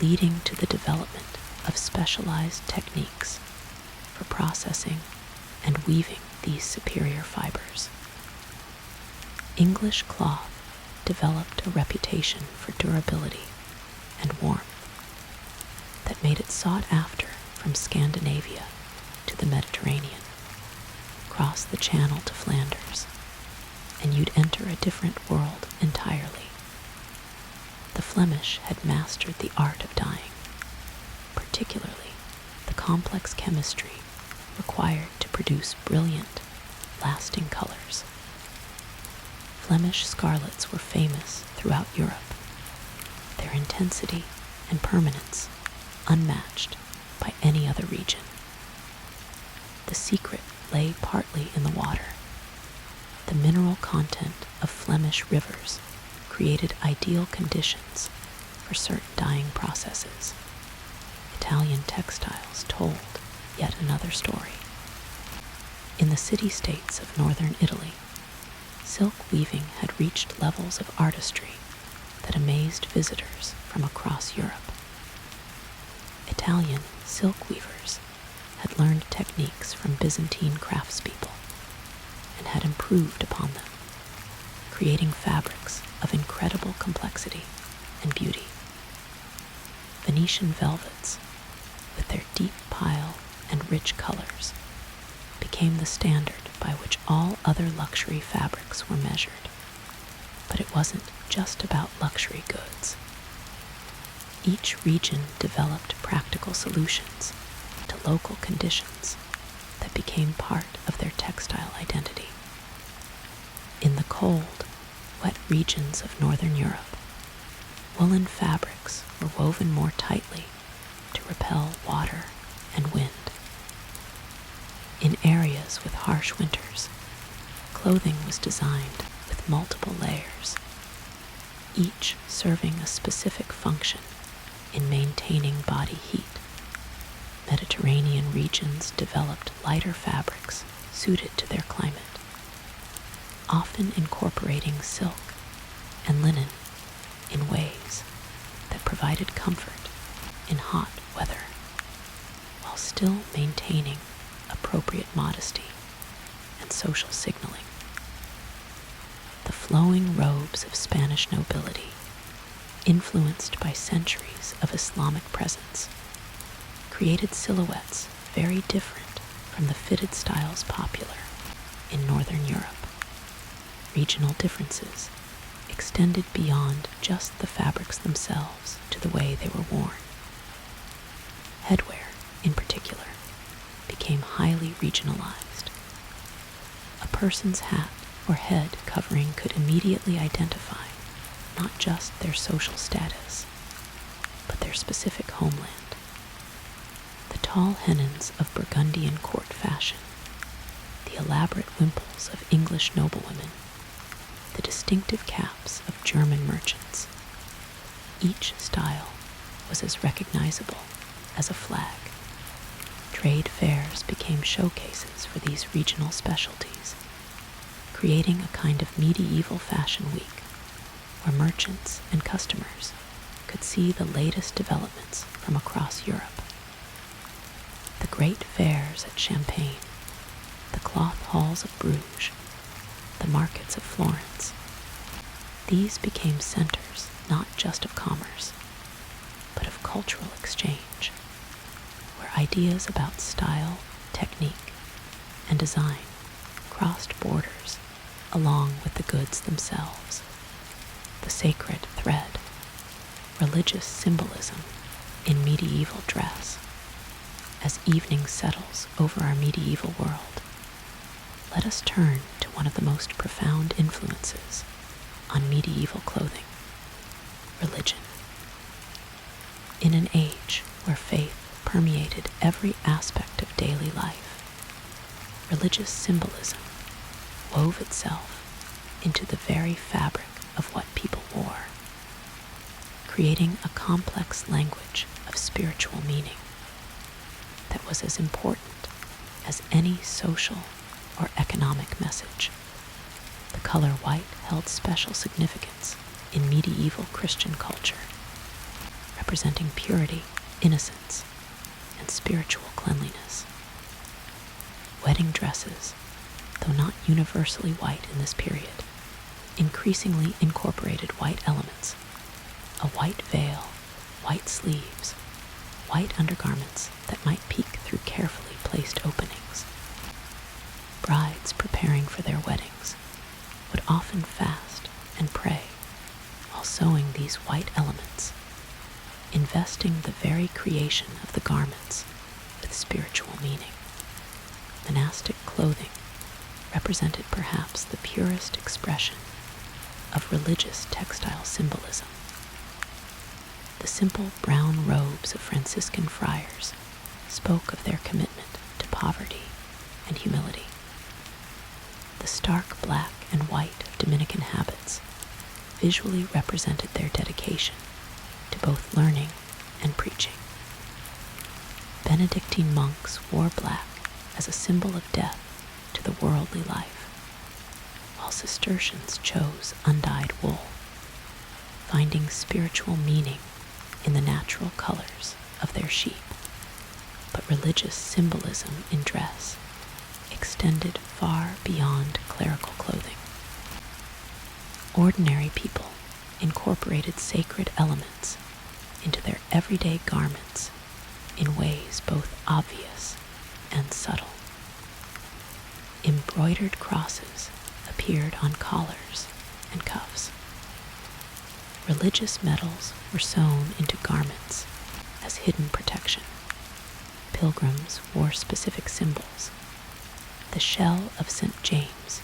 leading to the development of specialized techniques for processing and weaving these superior fibers. English cloth developed a reputation for durability and warmth that made it sought after from Scandinavia to the Mediterranean, cross the Channel to Flanders, and you'd enter a different world entirely. The Flemish had mastered the art of dyeing, particularly the complex chemistry required to produce brilliant, lasting colors. Flemish scarlets were famous throughout Europe, their intensity and permanence unmatched by any other region. The secret lay partly in the water. The mineral content of Flemish rivers created ideal conditions for certain dyeing processes. Italian textiles told yet another story. In the city-states of northern Italy, silk weaving had reached levels of artistry that amazed visitors from across Europe. Italian silk weavers had learned techniques from Byzantine craftspeople and had improved upon them, creating fabrics of incredible complexity and beauty. Venetian velvets, with their deep pile and rich colors, became the standard by which all other luxury fabrics were measured. But it wasn't just about luxury goods. Each region developed practical solutions to local conditions that became part of their textile identity. In the cold, wet regions of northern Europe, woolen fabrics were woven more tightly to repel water and wind. In areas with harsh winters, clothing was designed with multiple layers, each serving a specific function in maintaining body heat. Mediterranean regions developed lighter fabrics suited to their climate, often incorporating silk and linen in ways that provided comfort in hot weather, while still maintaining appropriate modesty and social signaling. The flowing robes of Spanish nobility, influenced by centuries of Islamic presence, created silhouettes very different from the fitted styles popular in northern Europe. Regional differences extended beyond just the fabrics themselves to the way they were worn. Headwear, in particular, became highly regionalized. A person's hat or head covering could immediately identify not just their social status, but their specific homeland. tall hennons of Burgundian court fashion, the elaborate wimples of English noblewomen, the distinctive caps of German merchants. Each style was as recognizable as a flag. Trade fairs became showcases for these regional specialties, creating a kind of medieval fashion week where merchants and customers could see the latest developments from across Europe. The great fairs at Champagne, the cloth halls of Bruges, the markets of Florence, these became centers not just of commerce, but of cultural exchange, where ideas about style, technique, and design crossed borders along with the goods themselves. The sacred thread, religious symbolism in medieval dress. As evening settles over our medieval world, let us turn to one of the most profound influences on medieval clothing: religion. In an age where faith permeated every aspect of daily life, religious symbolism wove itself into the very fabric of what people wore, creating a complex language of spiritual meaning that was as important as any social or economic message. The color white held special significance in medieval Christian culture, representing purity, innocence, and spiritual cleanliness. Wedding dresses, though not universally white in this period, increasingly incorporated white elements: a white veil, white sleeves, white undergarments that might peek through carefully placed openings. Brides preparing for their weddings would often fast and pray while sewing these white elements, investing the very creation of the garments with spiritual meaning. Monastic clothing represented perhaps the purest expression of religious textile symbolism. The simple brown robes of Franciscan friars spoke of their commitment to poverty and humility. The stark black and white of Dominican habits visually represented their dedication to both learning and preaching. Benedictine monks wore black as a symbol of death to the worldly life, while Cistercians chose undyed wool, finding spiritual meaning in the natural colors of their sheep. But religious symbolism in dress extended far beyond clerical clothing. Ordinary people incorporated sacred elements into their everyday garments in ways both obvious and subtle. Embroidered crosses appeared on collars and cuffs. Religious medals were sewn into garments as hidden protection. Pilgrims wore specific symbols: the shell of St. James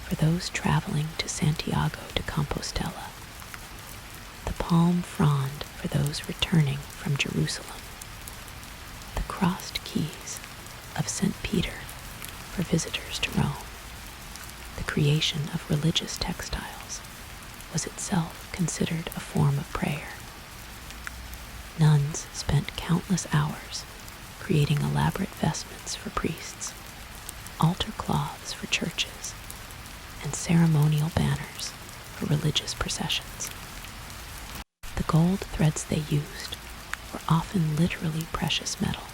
for those traveling to Santiago de Compostela, the palm frond for those returning from Jerusalem, the crossed keys of St. Peter for visitors to Rome. The creation of religious textiles was itself considered a form of prayer. Nuns spent countless hours creating elaborate vestments for priests, altar cloths for churches, and ceremonial banners for religious processions. The gold threads they used were often literally precious metal,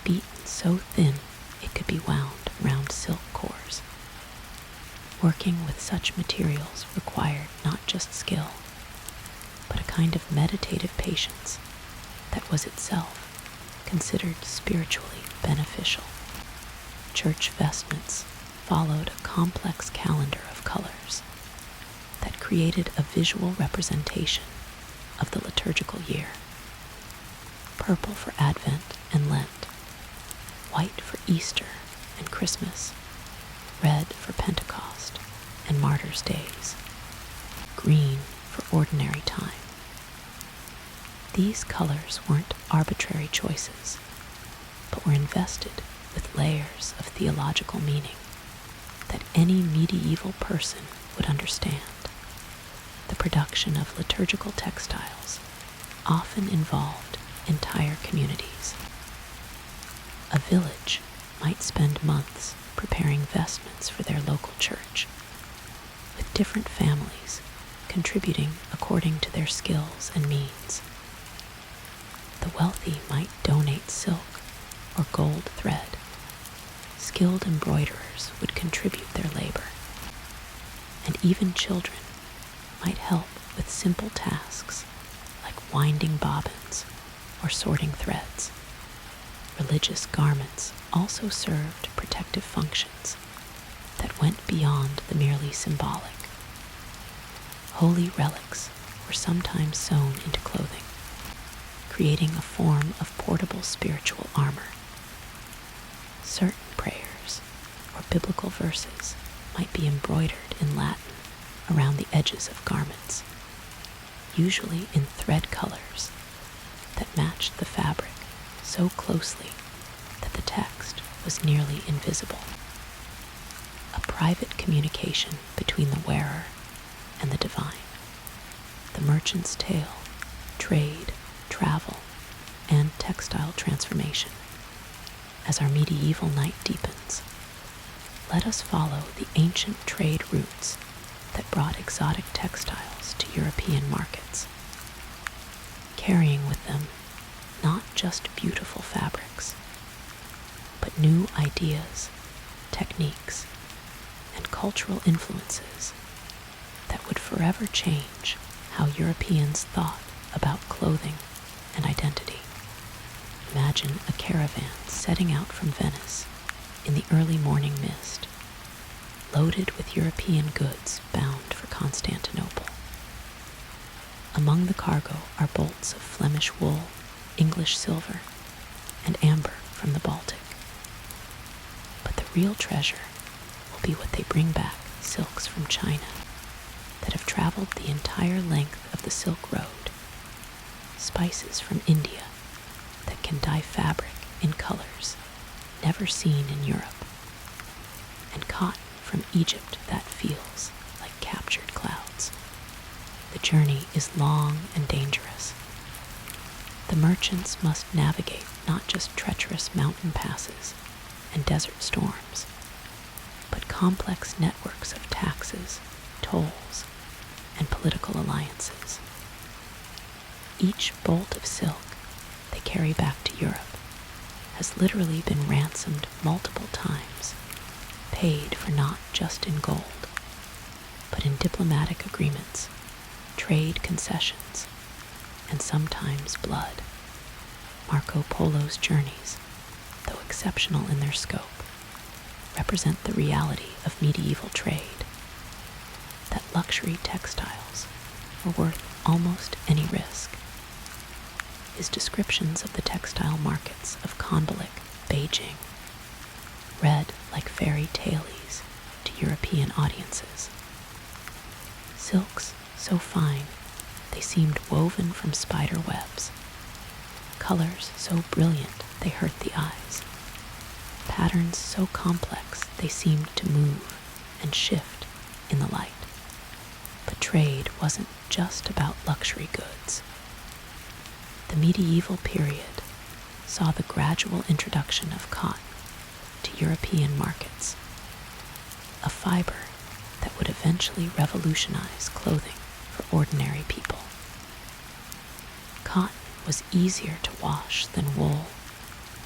beaten so thin it could be wound around silk cores. Working with such materials required not just skill, but a kind of meditative patience that was itself considered spiritually beneficial. Church vestments followed a complex calendar of colors that created a visual representation of the liturgical year: purple for Advent and Lent, white for Easter and Christmas, red for Pentecost and Martyrs' Days, green for ordinary time. These colors weren't arbitrary choices. but were invested with layers of theological meaning that any medieval person would understand. The production of liturgical textiles often involved entire communities. A village might spend months preparing vestments for their local church, with different families contributing according to their skills and means. The wealthy might donate silk or gold thread. Skilled embroiderers would contribute their labor, and even children might help with simple tasks like winding bobbins or sorting threads. Religious garments also served protective functions that went beyond the merely symbolic. Holy relics were sometimes sewn into clothing, creating a form of portable spiritual armor. Certain prayers or biblical verses might be embroidered in Latin around the edges of garments, usually in thread colors that matched the fabric so closely that the text was nearly invisible. A private communication between the wearer and the divine. The merchant's tale, trade, travel, and textile transformation. As our medieval night deepens, let us follow the ancient trade routes that brought exotic textiles to European markets, carrying with them not just beautiful fabrics, but new ideas, techniques, and cultural influences that would forever change how Europeans thought about clothing and identity. Imagine a caravan setting out from Venice in the early morning mist, loaded with European goods bound for Constantinople. Among the cargo are bolts of Flemish wool, English silver, and amber from the Baltic. But the real treasure will be what they bring back, silks from China that have traveled the entire length of the Silk Road, spices from India that can dye fabric in colors never seen in Europe, and cotton from Egypt that feels like captured clouds. The journey is long and dangerous. The merchants must navigate not just treacherous mountain passes and desert storms, but complex networks of taxes, tolls, and political alliances. Each bolt of silk they carry back to Europe has literally been ransomed multiple times, paid for not just in gold, but in diplomatic agreements, trade concessions, and sometimes blood. Marco Polo's journeys, though exceptional in their scope, represent the reality of medieval trade, that luxury textiles were worth almost any risk. His descriptions of the textile markets of Konbalik, Beijing, read like fairy tales to European audiences. Silks so fine they seemed woven from spider webs, colors so brilliant they hurt the eyes, patterns so complex they seemed to move and shift in the light. But trade wasn't just about luxury goods. The medieval period saw the gradual introduction of cotton to European markets, a fiber that would eventually revolutionize clothing for ordinary people. Cotton was easier to wash than wool,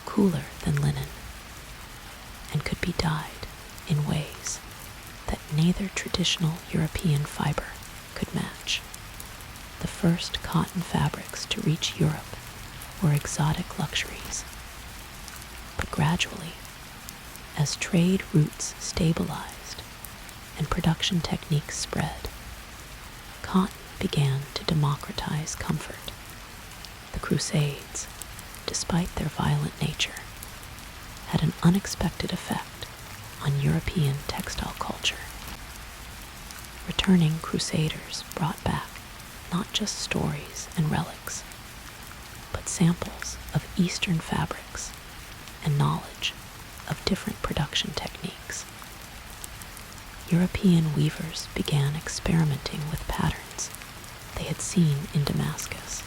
cooler than linen, and could be dyed in ways that neither traditional European fiber could match. The first cotton fabrics to reach Europe were exotic luxuries. But gradually, as trade routes stabilized and production techniques spread, cotton began to democratize comfort. The Crusades, despite their violent nature, had an unexpected effect on European textile culture. Returning crusaders brought back not just stories and relics, but samples of Eastern fabrics and knowledge of different production techniques. European weavers began experimenting with patterns they had seen in Damascus,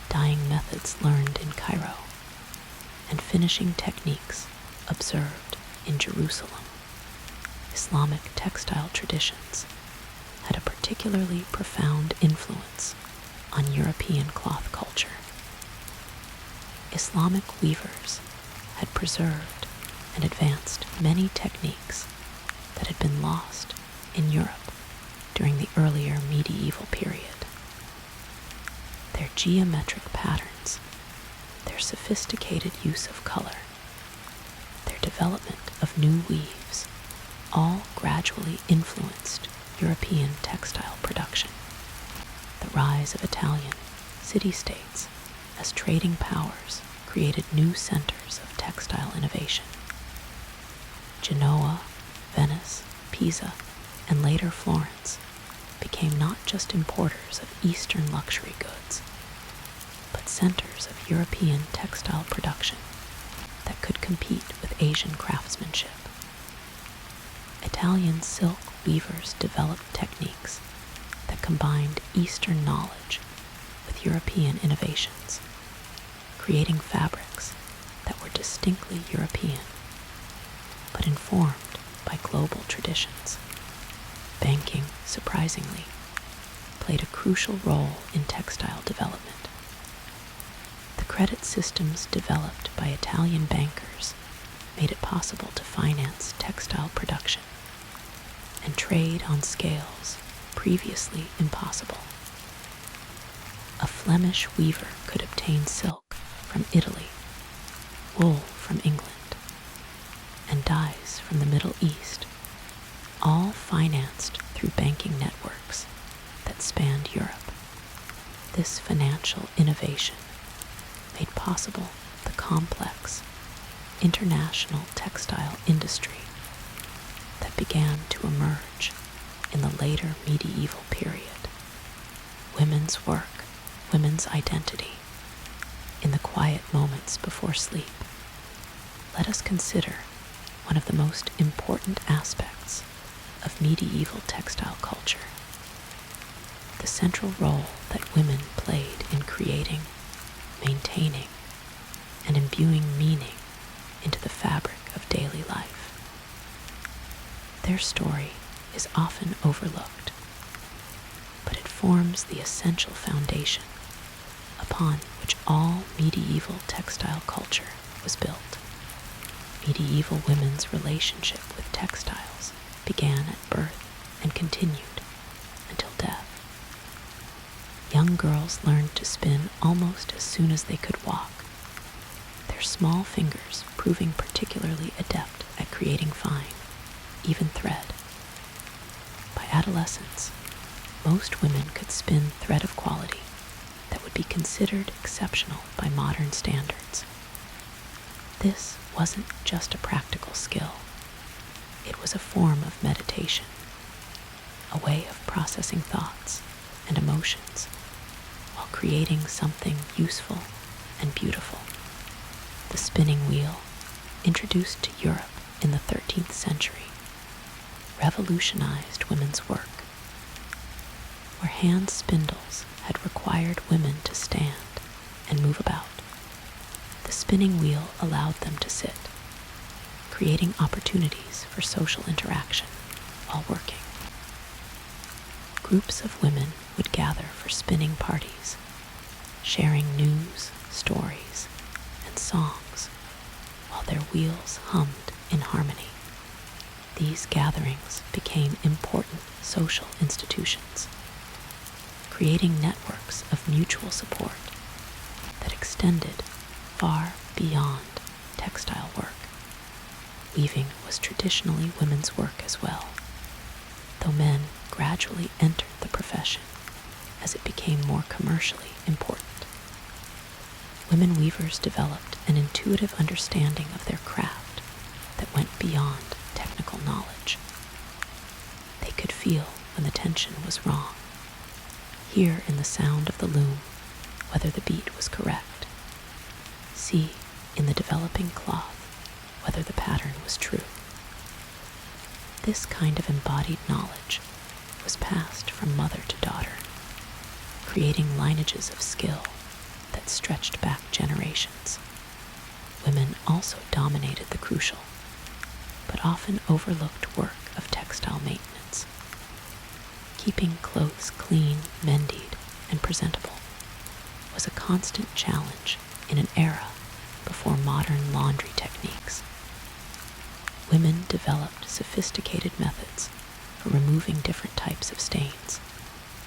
dyeing methods learned in Cairo, and finishing techniques observed in Jerusalem. Islamic textile traditions had a particularly profound influence on European cloth culture. Islamic weavers had preserved and advanced many techniques that had been lost in Europe during the earlier medieval period. Their geometric patterns, their sophisticated use of color, their development of new weaves, all gradually influenced European textile production. The rise of Italian city-states as trading powers created new centers of textile innovation. Genoa, Venice, Pisa, and later Florence became not just importers of Eastern luxury goods, but centers of European textile production that could compete with Asian craftsmanship. Italian silk weavers developed techniques that combined Eastern knowledge with European innovations, creating fabrics that were distinctly European, but informed by global traditions. Banking, surprisingly, played a crucial role in textile development. The credit systems developed by Italian bankers made it possible to finance textile production and trade on scales previously impossible. A Flemish weaver could obtain silk from Italy, wool from England, and dyes from the Middle East, all financed through banking networks that spanned Europe. This financial innovation made possible the complex international textile industry that began to emerge in the later medieval period. Women's work, women's identity, in the quiet moments before sleep. Let us consider one of the most important aspects of medieval textile culture: the central role that women played in creating, maintaining, and imbuing meaning into the fabric of daily life. Their story is often overlooked, but it forms the essential foundation upon which all medieval textile culture was built. Medieval women's relationship with textiles began at birth and continued until death. Young girls learned to spin almost as soon as they could walk, their small fingers proving particularly adept at creating fine, even thread. By adolescence, most women could spin thread of quality that would be considered exceptional by modern standards. This wasn't just a practical skill. It was a form of meditation, a way of processing thoughts and emotions while creating something useful and beautiful. The spinning wheel, introduced to Europe in the 13th century, revolutionized women's work. Where hand spindles had required women to stand and move about, the spinning wheel allowed them to sit, creating opportunities for social interaction while working. Groups of women would gather for spinning parties, sharing news, stories, and songs while their wheels hummed in harmony. These gatherings became important social institutions, creating networks of mutual support that extended far beyond textile work. Weaving was traditionally women's work as well, though men gradually entered the profession as it became more commercially important. Women weavers developed an intuitive understanding of their craft that went beyond technical knowledge. They could feel when the tension was wrong, hear in the sound of the loom whether the beat was correct, see in the developing cloth whether the pattern was true. This kind of embodied knowledge was passed from mother to daughter, creating lineages of skill that stretched back generations. Women also dominated the crucial, but often overlooked work of textile maintenance. Keeping clothes clean, mended, and presentable was a constant challenge in an era before modern laundry techniques. Women developed sophisticated methods for removing different types of stains,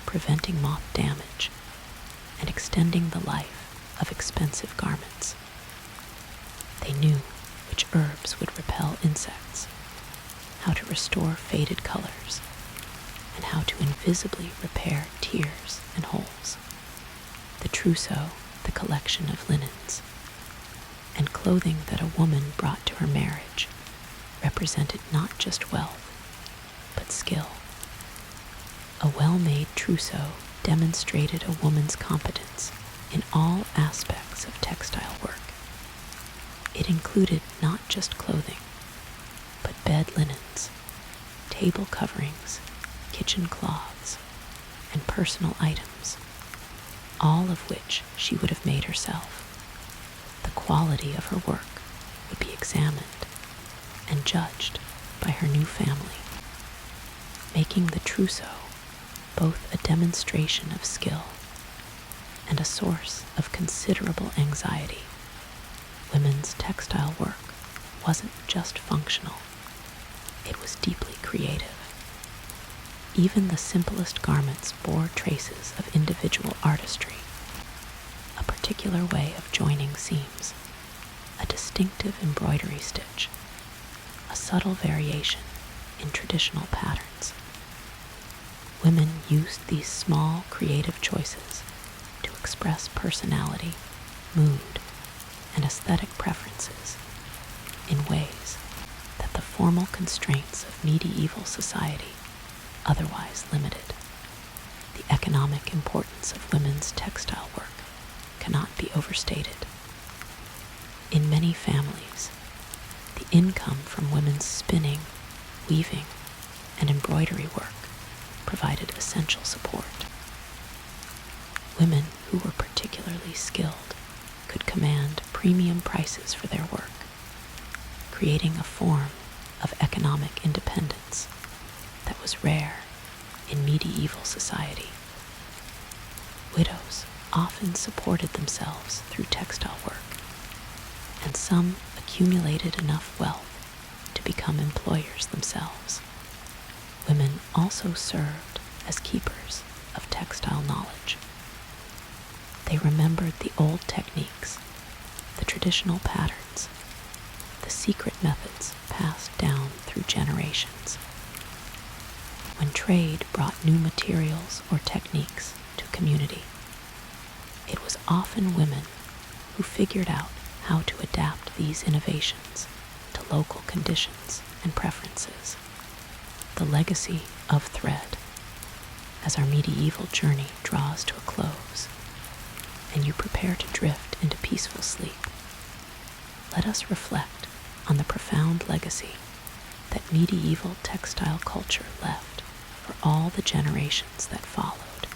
preventing moth damage, and extending the life of expensive garments. They knew which herbs would repel insects, how to restore faded colors, and how to invisibly repair tears and holes. The trousseau, the collection of linens, and clothing that a woman brought to her marriage, represented not just wealth, but skill. A well-made trousseau demonstrated a woman's competence in all aspects of textile work. It included not just clothing, but bed linens, table coverings, kitchen cloths, and personal items, all of which she would have made herself. The quality of her work would be examined and judged by her new family, making the trousseau both a demonstration of skill and a source of considerable anxiety. Women's textile work wasn't just functional, it was deeply creative. Even the simplest garments bore traces of individual artistry, a particular way of joining seams, a distinctive embroidery stitch, a subtle variation in traditional patterns. Women used these small creative choices to express personality, mood, and aesthetic preferences in ways that the formal constraints of medieval society otherwise limited. The economic importance of women's textile work cannot be overstated. In many families, the income from women's spinning, weaving, and embroidery work provided essential support. Women who were particularly skilled could command premium prices for their work, creating a form of economic independence that was rare in medieval society. Widows often supported themselves through textile work, and some accumulated enough wealth to become employers themselves. Women also served as keepers of textile knowledge. They remembered the old techniques, the traditional patterns, the secret methods passed down through generations. When trade brought new materials or techniques to a community, it was often women who figured out how to adapt these innovations to local conditions and preferences. The legacy of thread, as our medieval journey draws to a close, and you prepare to drift into peaceful sleep, let us reflect on the profound legacy that medieval textile culture left for all the generations that followed.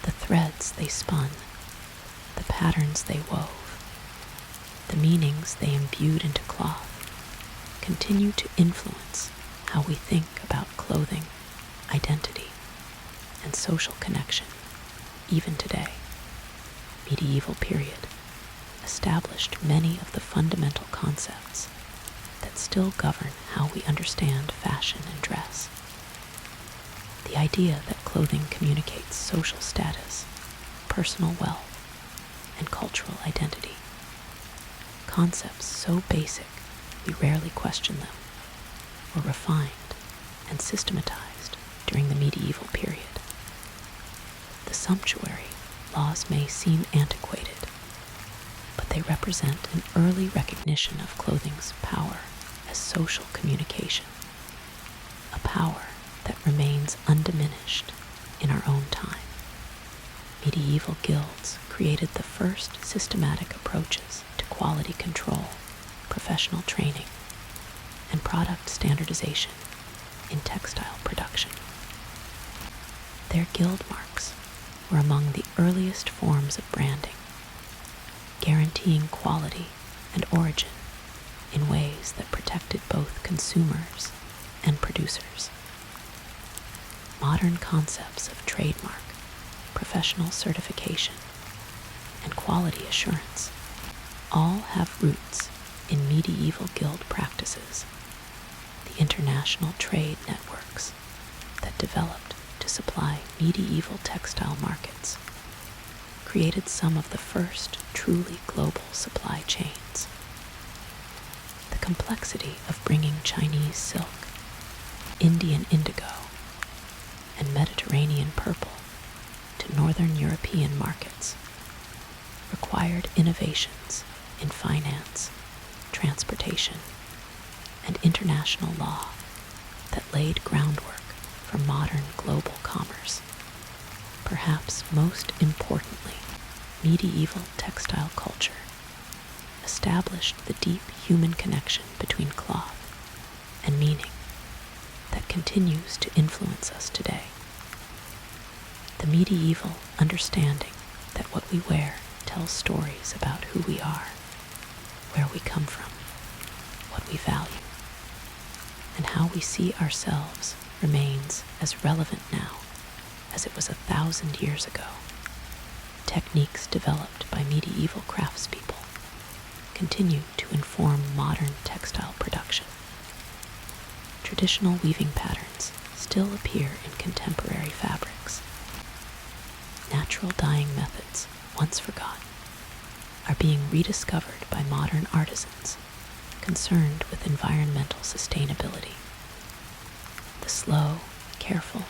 The threads they spun, the patterns they wove, the meanings they imbued into cloth continue to influence how we think about clothing, identity, and social connection, even today. Medieval period established many of the fundamental concepts that still govern how we understand fashion and dress. The idea that clothing communicates social status, personal wealth, and cultural identity. Concepts so basic we rarely question them, were refined and systematized during the medieval period. The sumptuary laws may seem antiquated, but they represent an early recognition of clothing's power as social communication, a power that remains undiminished in our own time. Medieval guilds created the first systematic approaches to quality control, professional training, and product standardization in textile production. Their guild marks were among the earliest forms of branding, guaranteeing quality and origin in ways that protected both consumers and producers. Modern concepts of trademark, professional certification, and quality assurance all have roots in medieval guild practices, the international trade networks that developed to supply medieval textile markets, created some of the first truly global supply chains. The complexity of bringing Chinese silk, Indian indigo, and Mediterranean purple to Northern European markets required innovations in finance, transportation, and international law that laid groundwork for modern global commerce. Perhaps most importantly, medieval textile culture established the deep human connection between cloth and meaning that continues to influence us today. The medieval understanding that what we wear tells stories about who we are, where we come from, what we value, and how we see ourselves remains as relevant now as it was 1,000 years ago. Techniques developed by medieval craftspeople continue to inform modern textile production. Traditional weaving patterns still appear in contemporary fabrics. Natural dyeing methods, once forgotten, are being rediscovered by modern artisans concerned with environmental sustainability. The slow, careful,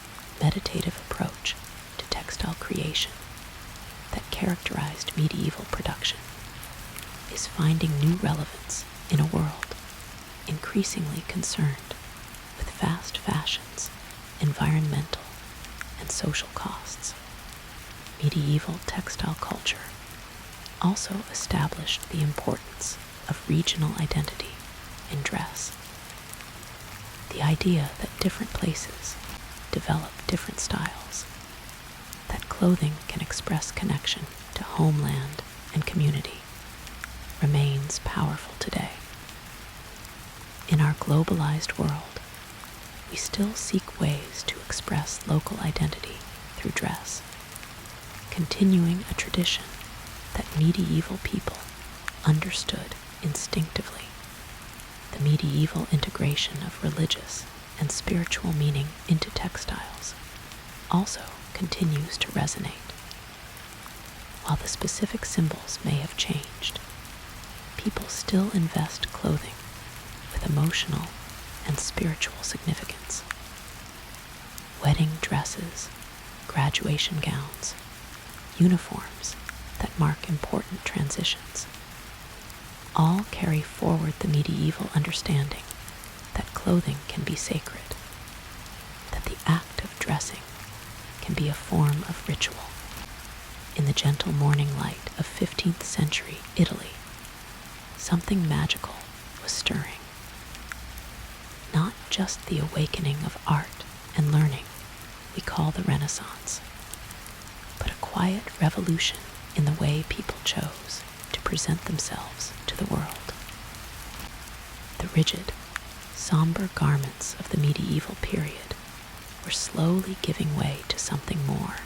meditative approach to textile creation that characterized medieval production is finding new relevance in a world increasingly concerned with fast fashion's environmental and social costs. Medieval textile culture also established the importance of regional identity in dress. The idea that different places develop different styles, that clothing can express connection to homeland and community, remains powerful today. In our globalized world, we still seek ways to express local identity through dress, continuing a tradition that medieval people understood instinctively. The medieval integration of religious and spiritual meaning into textiles also continues to resonate. While the specific symbols may have changed, people still invest clothing with emotional and spiritual significance. Wedding dresses, graduation gowns, uniforms that mark important transitions all carry forward the medieval understanding that clothing can be sacred, that the act of dressing can be a form of ritual. In the gentle morning light of 15th century Italy, something magical was stirring. Not just the awakening of art and learning we call the Renaissance, but a quiet revolution in the way people chose to present themselves to the world. The rigid, somber garments of the medieval period were slowly giving way to something more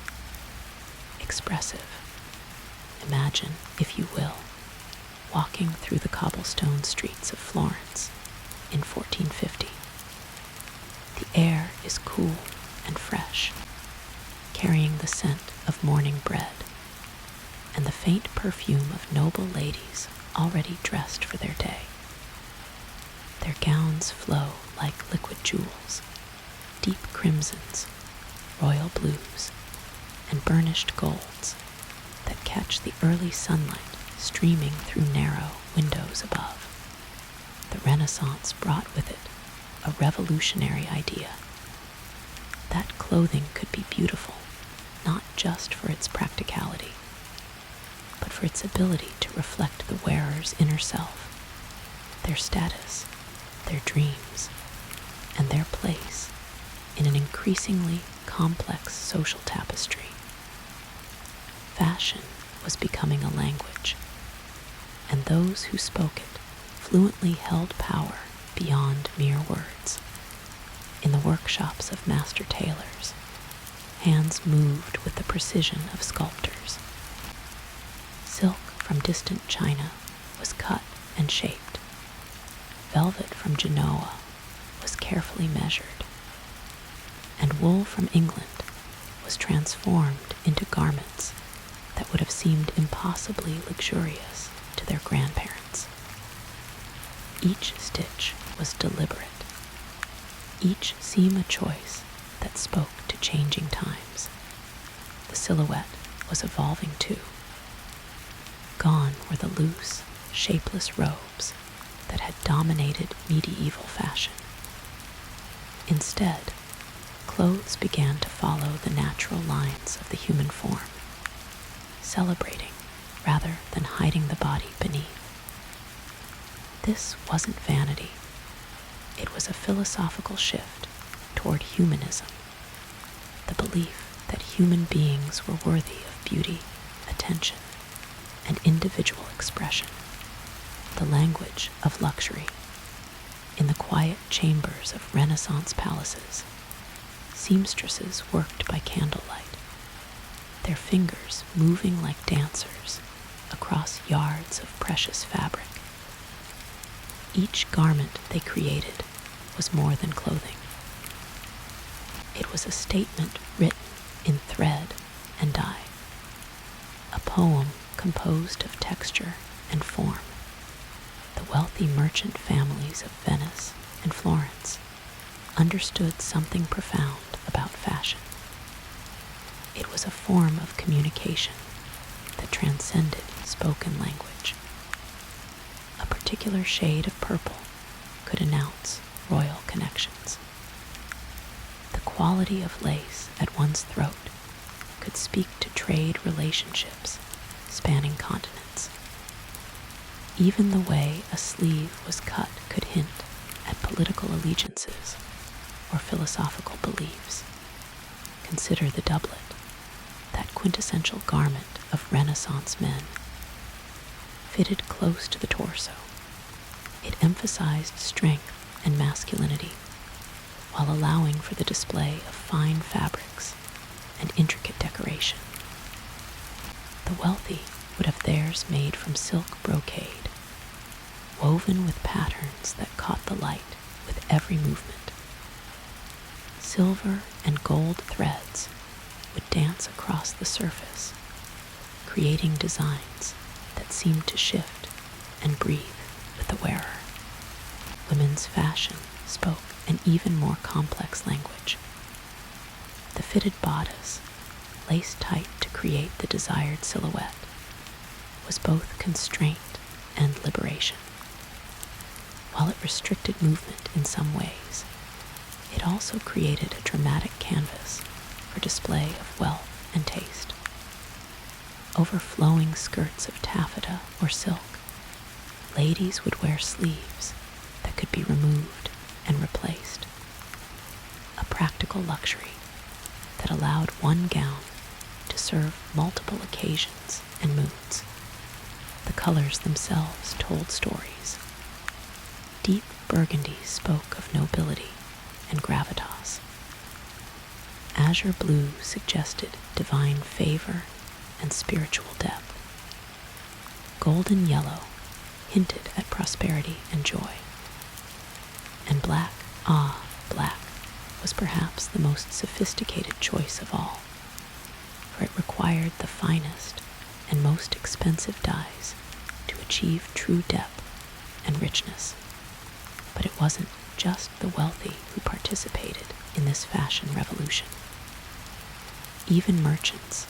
expressive. Imagine, if you will, walking through the cobblestone streets of Florence in 1450. The air is cool and fresh, carrying the scent of morning bread and the faint perfume of noble ladies already dressed for their day. Their gowns flow like liquid jewels, deep crimsons, royal blues, and burnished golds that catch the early sunlight streaming through narrow windows above. The Renaissance brought with it a revolutionary idea that clothing could be beautiful not just for its practicality, but for its ability to reflect the wearer's inner self, their status, their dreams, and their place in an increasingly complex social tapestry. Fashion was becoming a language, and those who spoke it fluently held power beyond mere words. In the workshops of master tailors, hands moved with the precision of sculptors. Silk from distant China was cut and shaped. Velvet from Genoa was carefully measured, and wool from England was transformed into garments that would have seemed impossibly luxurious to their grandparents. Each stitch was deliberate, each seam a choice that spoke to changing times. The silhouette was evolving too. Gone were the loose, shapeless robes that had dominated medieval fashion. Instead, clothes began to follow the natural lines of the human form, celebrating rather than hiding the body beneath. This wasn't vanity. It was a philosophical shift toward humanism, the belief that human beings were worthy of beauty, attention, and individual expression, the language of luxury. In the quiet chambers of Renaissance palaces, seamstresses worked by candlelight, their fingers moving like dancers across yards of precious fabric. Each garment they created was more than clothing. It was a statement written in thread and dye, a poem composed of texture and form. The wealthy merchant families of Venice and Florence understood something profound about fashion. It was a form of communication that transcended spoken language. A particular shade of purple could announce royal connections. The quality of lace at one's throat could speak to trade relationships spanning continents. Even the way a sleeve was cut could hint at political allegiances or philosophical beliefs. Consider the doublet, that quintessential garment of Renaissance men. Fitted close to the torso, it emphasized strength and masculinity while allowing for the display of fine fabrics and intricate decoration. The wealthy would have theirs made from silk brocade, woven with patterns that caught the light with every movement. Silver and gold threads would dance across the surface, creating designs that seemed to shift and breathe with the wearer. Women's fashion spoke an even more complex language. The fitted bodice, laced tight to create the desired silhouette, was both constraint and liberation. While it restricted movement in some ways, it also created a dramatic canvas for display of wealth and taste. Overflowing skirts of taffeta or silk, ladies would wear sleeves that could be removed and replaced. A practical luxury that allowed one gown to serve multiple occasions and moods. The colors themselves told stories. Deep burgundy spoke of nobility and gravitas. Azure blue suggested divine favor and spiritual depth. Golden yellow hinted at prosperity and joy. And black, black, was perhaps the most sophisticated choice of all, for it required the finest and most expensive dyes to achieve true depth and richness. But it wasn't just the wealthy who participated in this fashion revolution. Even merchants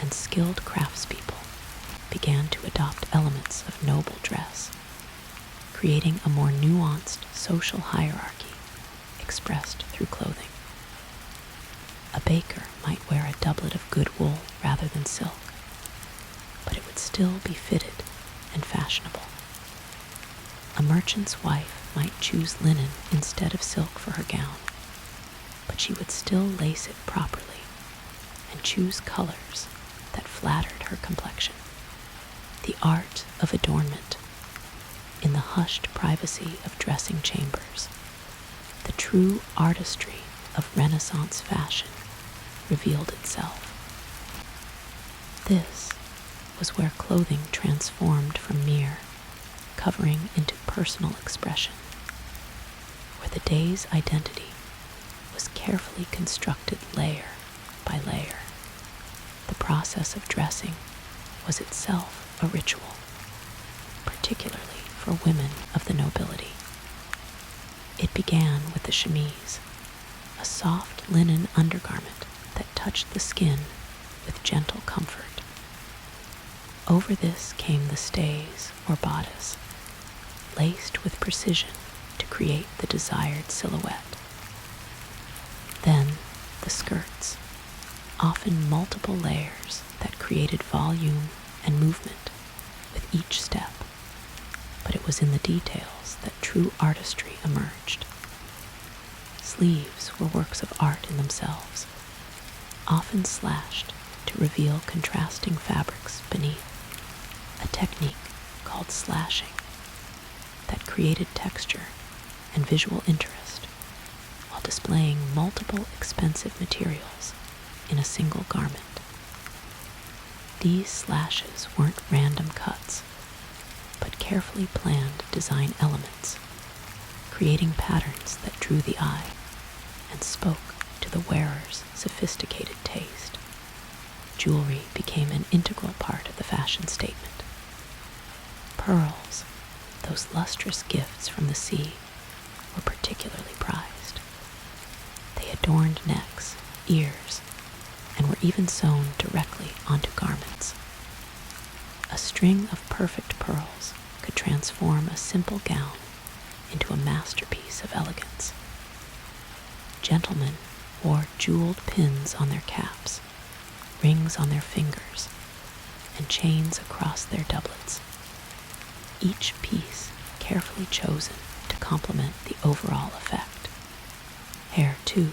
and skilled craftspeople began to adopt elements of noble dress, creating a more nuanced social hierarchy expressed through clothing. A baker might wear a doublet of good wool rather than silk, but it would still be fitted and fashionable. A merchant's wife might choose linen instead of silk for her gown, but she would still lace it properly and choose colors that flattered her complexion. The art of adornment in the hushed privacy of dressing chambers, the true artistry of Renaissance fashion revealed itself. This was where clothing transformed from mere covering into personal expression, where the day's identity was carefully constructed layer by layer. The process of dressing was itself a ritual, particularly for women of the nobility. It began with the chemise, a soft linen undergarment that touched the skin with gentle comfort. Over this came the stays or bodice, laced with precision to create the desired silhouette. Then the skirts, often multiple layers that created volume and movement with each step. But it was in the details that true artistry emerged. Sleeves were works of art in themselves, often slashed to reveal contrasting fabrics beneath, a technique called slashing that created texture and visual interest while displaying multiple expensive materials in a single garment. These slashes weren't random cuts, but carefully planned design elements, creating patterns that drew the eye and spoke to the wearer's sophisticated taste. Jewelry became an integral part of the fashion statement. Pearls, those lustrous gifts from the sea, were particularly prized. They adorned necks, ears, and were even sewn directly onto garments. A string of perfect pearls could transform a simple gown into a masterpiece of elegance. Gentlemen wore jeweled pins on their caps, rings on their fingers, and chains across their doublets, each piece carefully chosen to complement the overall effect. Hair, too,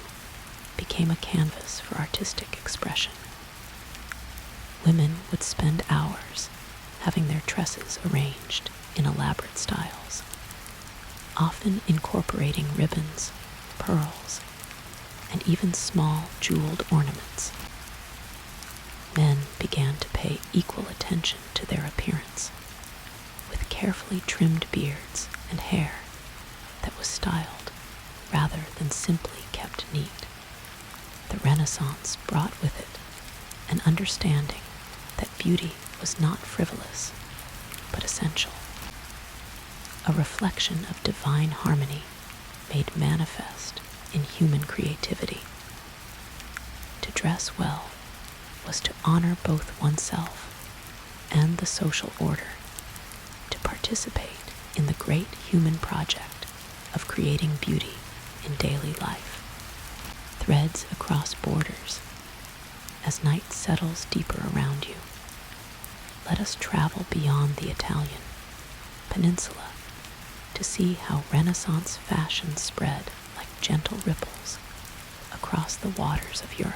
became a canvas for artistic expression. Women would spend hours having their tresses arranged in elaborate styles, often incorporating ribbons, pearls, and even small jeweled ornaments. Men began to pay equal attention to their appearance, with carefully trimmed beards and hair that was styled rather than simply kept neat. The Renaissance brought with it an understanding that beauty was not frivolous, but essential, a reflection of divine harmony made manifest in human creativity. To dress well was to honor both oneself and the social order, to participate in the great human project of creating beauty in daily life. Threads across borders, as night settles deeper around you, let us travel beyond the Italian peninsula to see how Renaissance fashion spread like gentle ripples across the waters of Europe.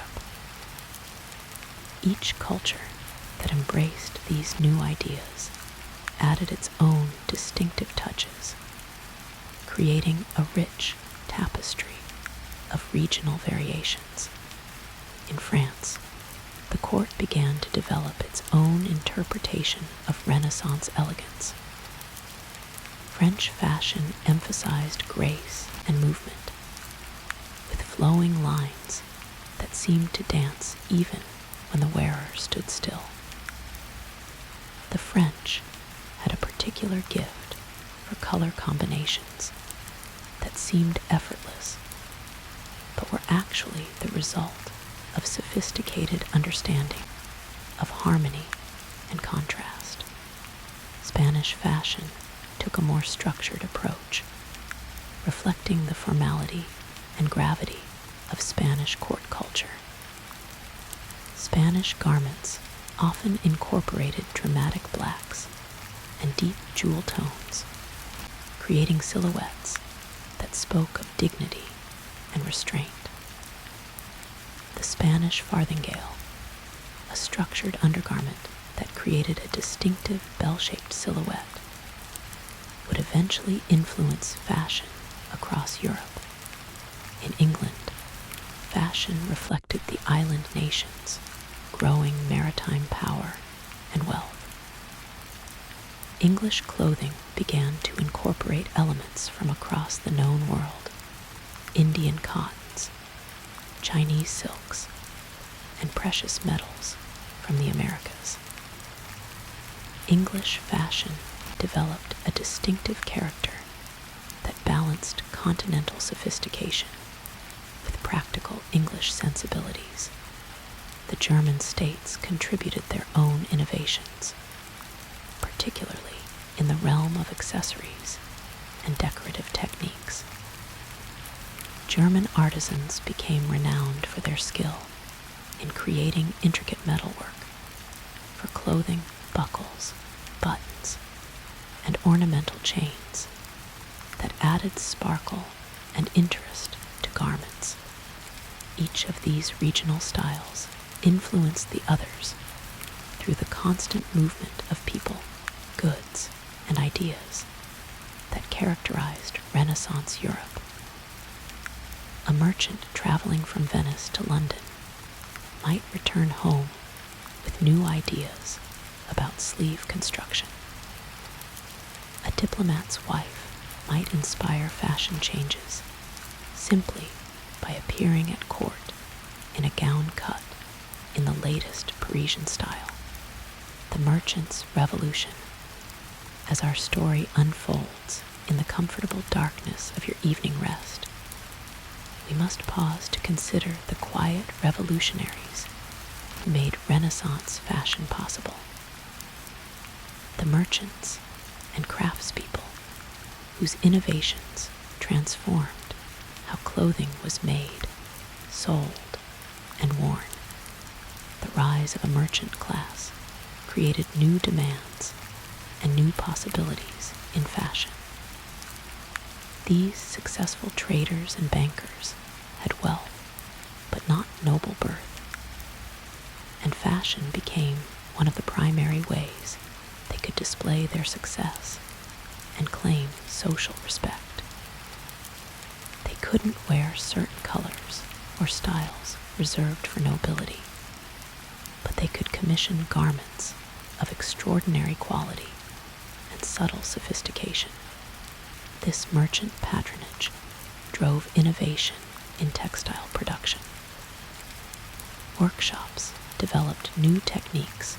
Each culture that embraced these new ideas added its own distinctive touches, creating a rich tapestry of regional variations. In France, the court began to develop its own interpretation of Renaissance elegance. French fashion emphasized grace and movement, with flowing lines that seemed to dance even when the wearer stood still. The French had a particular gift for color combinations that seemed effortless, but were actually the result of sophisticated understanding of harmony and contrast. Spanish fashion took a more structured approach, reflecting the formality and gravity of Spanish court culture. Spanish garments often incorporated dramatic blacks and deep jewel tones, creating silhouettes that spoke of dignity and restraint. The Spanish farthingale, a structured undergarment that created a distinctive bell-shaped silhouette, would eventually influence fashion across Europe. In England, fashion reflected the island nation's growing maritime power and wealth. English clothing began to incorporate elements from across the known world: Indian cottons, Chinese silks, and precious metals from the Americas. English fashion developed a distinctive character that balanced continental sophistication with practical English sensibilities. The German states contributed their own innovations, particularly in the realm of accessories and decorative techniques. German artisans became renowned for their skill in creating intricate metalwork for clothing, buckles, buttons, and ornamental chains that added sparkle and interest to garments. Each of these regional styles influenced the others through the constant movement of people, goods, and ideas that characterized Renaissance Europe. A merchant traveling from Venice to London might return home with new ideas about sleeve construction. A diplomat's wife might inspire fashion changes simply by appearing at court in a gown cut in the latest Parisian style. The merchant's revolution. As our story unfolds in the comfortable darkness of your evening rest, we must pause to consider the quiet revolutionaries who made Renaissance fashion possible. The merchants and craftspeople whose innovations transformed how clothing was made, sold, and worn. The rise of a merchant class created new demands and new possibilities in fashion. These successful traders and bankers had wealth, but not noble birth, and fashion became one of the primary ways they could display their success and claim social respect. They couldn't wear certain colors or styles reserved for nobility, but they could commission garments of extraordinary quality and subtle sophistication. This merchant patronage drove innovation in textile production. Workshops developed new techniques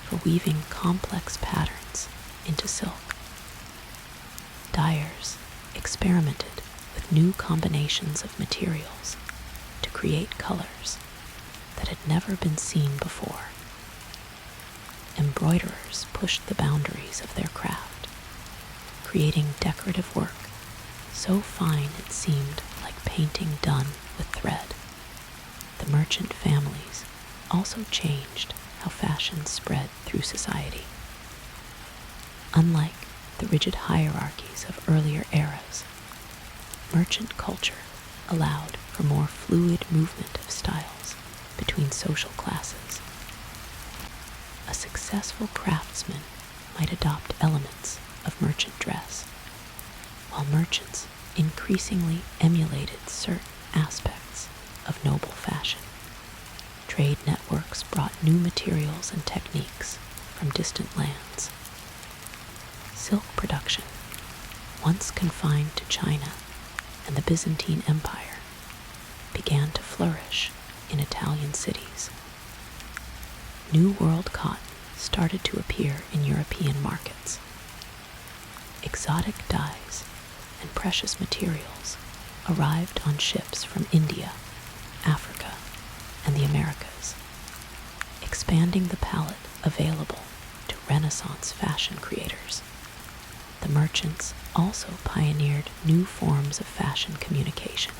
for weaving complex patterns into silk. Dyers experimented with new combinations of materials to create colors that had never been seen before. Embroiderers pushed the boundaries of their craft, creating decorative work so fine it seemed like painting done with thread. The merchant families also changed how fashion spread through society. Unlike the rigid hierarchies of earlier eras, merchant culture allowed for more fluid movement of styles between social classes. A successful craftsman might adopt elements of merchant dress, while merchants increasingly emulated certain aspects of noble fashion. Trade networks brought new materials and techniques from distant lands. Silk production, once confined to China and the Byzantine Empire, began to flourish in Italian cities. New World cotton started to appear in European markets. Exotic dyes and precious materials arrived on ships from India, Africa, and the Americas, expanding the palette available to Renaissance fashion creators. The merchants also pioneered new forms of fashion communication.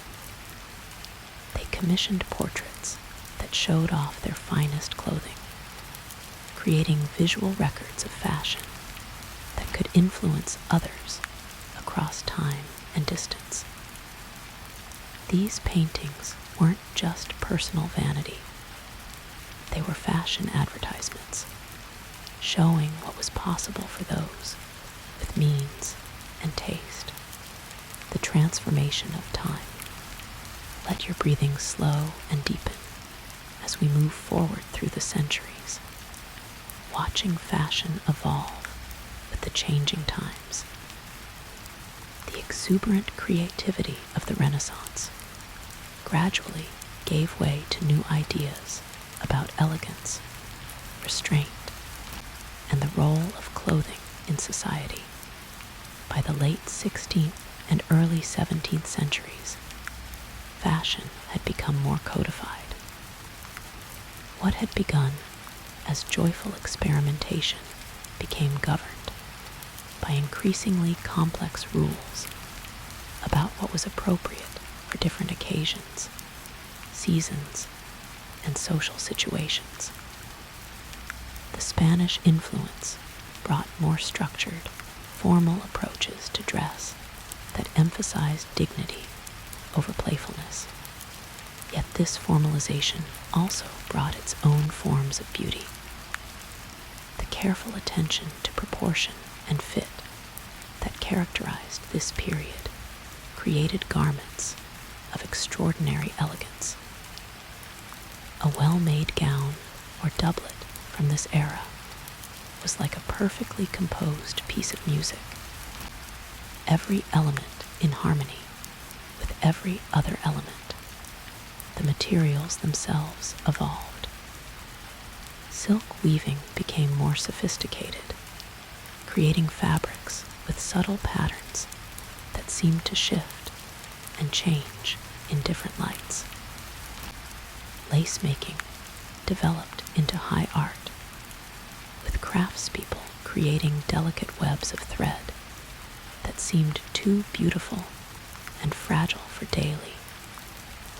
They commissioned portraits that showed off their finest clothing, creating visual records of fashion that could influence others across time and distance. These paintings weren't just personal vanity. They were fashion advertisements, showing what was possible for those with means and taste. The transformation of time. Let your breathing slow and deepen as we move forward through the centuries, watching fashion evolve with the changing times. The exuberant creativity of the Renaissance gradually gave way to new ideas about elegance, restraint, and the role of clothing in society. By the late 16th and early 17th centuries, fashion had become more codified. What had begun as joyful experimentation became governed by increasingly complex rules about what was appropriate for different occasions, seasons, and social situations. The Spanish influence brought more structured, formal approaches to dress that emphasized dignity over playfulness. Yet this formalization also brought its own forms of beauty. The careful attention to proportion and fit that characterized this period created garments of extraordinary elegance. A well-made gown or doublet from this era was like a perfectly composed piece of music, every element in harmony with every other element. The materials themselves evolved. Silk weaving became more sophisticated, creating fabrics with subtle patterns that seemed to shift and change in different lights. Lace making developed into high art, with craftspeople creating delicate webs of thread that seemed too beautiful and fragile for daily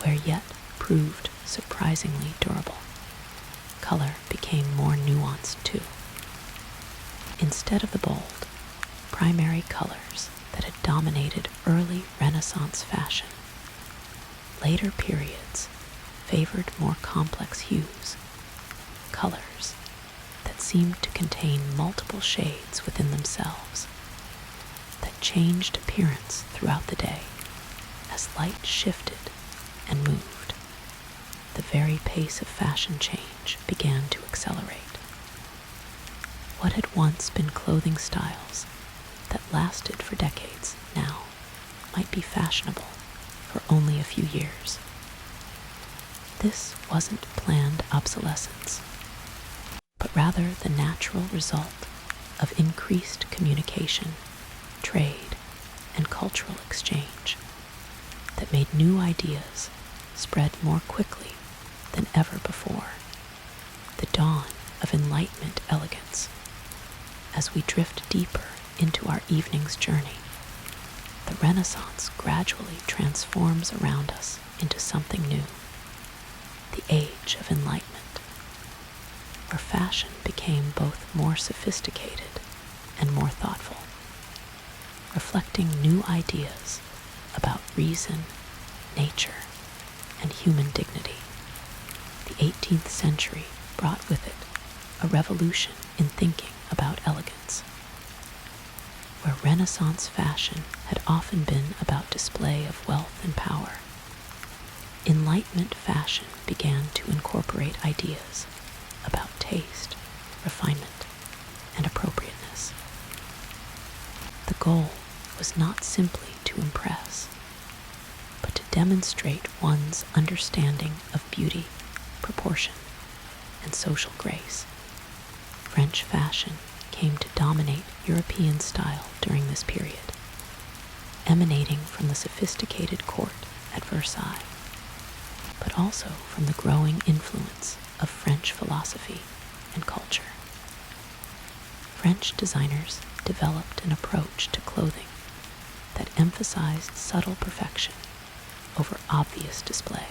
wear, yet proved surprisingly durable. Color became more nuanced too. Instead of the bold, primary colors that had dominated early Renaissance fashion, later periods favored more complex hues, colors that seemed to contain multiple shades within themselves, that changed appearance throughout the day as light shifted and moved. The very pace of fashion change began to accelerate. What had once been clothing styles that lasted for decades now might be fashionable for only a few years. This wasn't planned obsolescence, but rather the natural result of increased communication, trade, and cultural exchange that made new ideas spread more quickly than ever before. The dawn of Enlightenment elegance. As we drift deeper into our evening's journey, the Renaissance gradually transforms around us into something new. The Age of Enlightenment, where fashion became both more sophisticated and more thoughtful, reflecting new ideas about reason, nature, and human dignity. The 18th century brought with it a revolution in thinking about elegance. Where Renaissance fashion had often been about display of wealth and power, Enlightenment fashion began to incorporate ideas about taste, refinement, and appropriateness. The goal was not simply to impress, but to demonstrate one's understanding of beauty, proportion, and social grace. French fashion came to dominate European style during this period, emanating from the sophisticated court at Versailles, but also from the growing influence of French philosophy and culture. French designers developed an approach to clothing that emphasized subtle perfection over obvious display.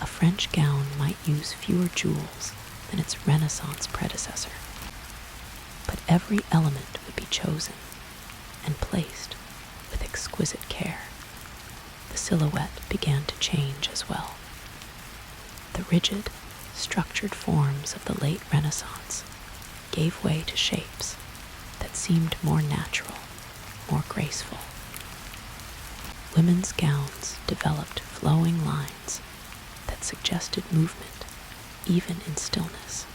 A French gown might use fewer jewels than its Renaissance predecessor. But every element would be chosen and placed with exquisite care. The silhouette began to change as well. The rigid, structured forms of the late Renaissance gave way to shapes that seemed more natural, more graceful. Women's gowns developed flowing lines that suggested movement even in stillness.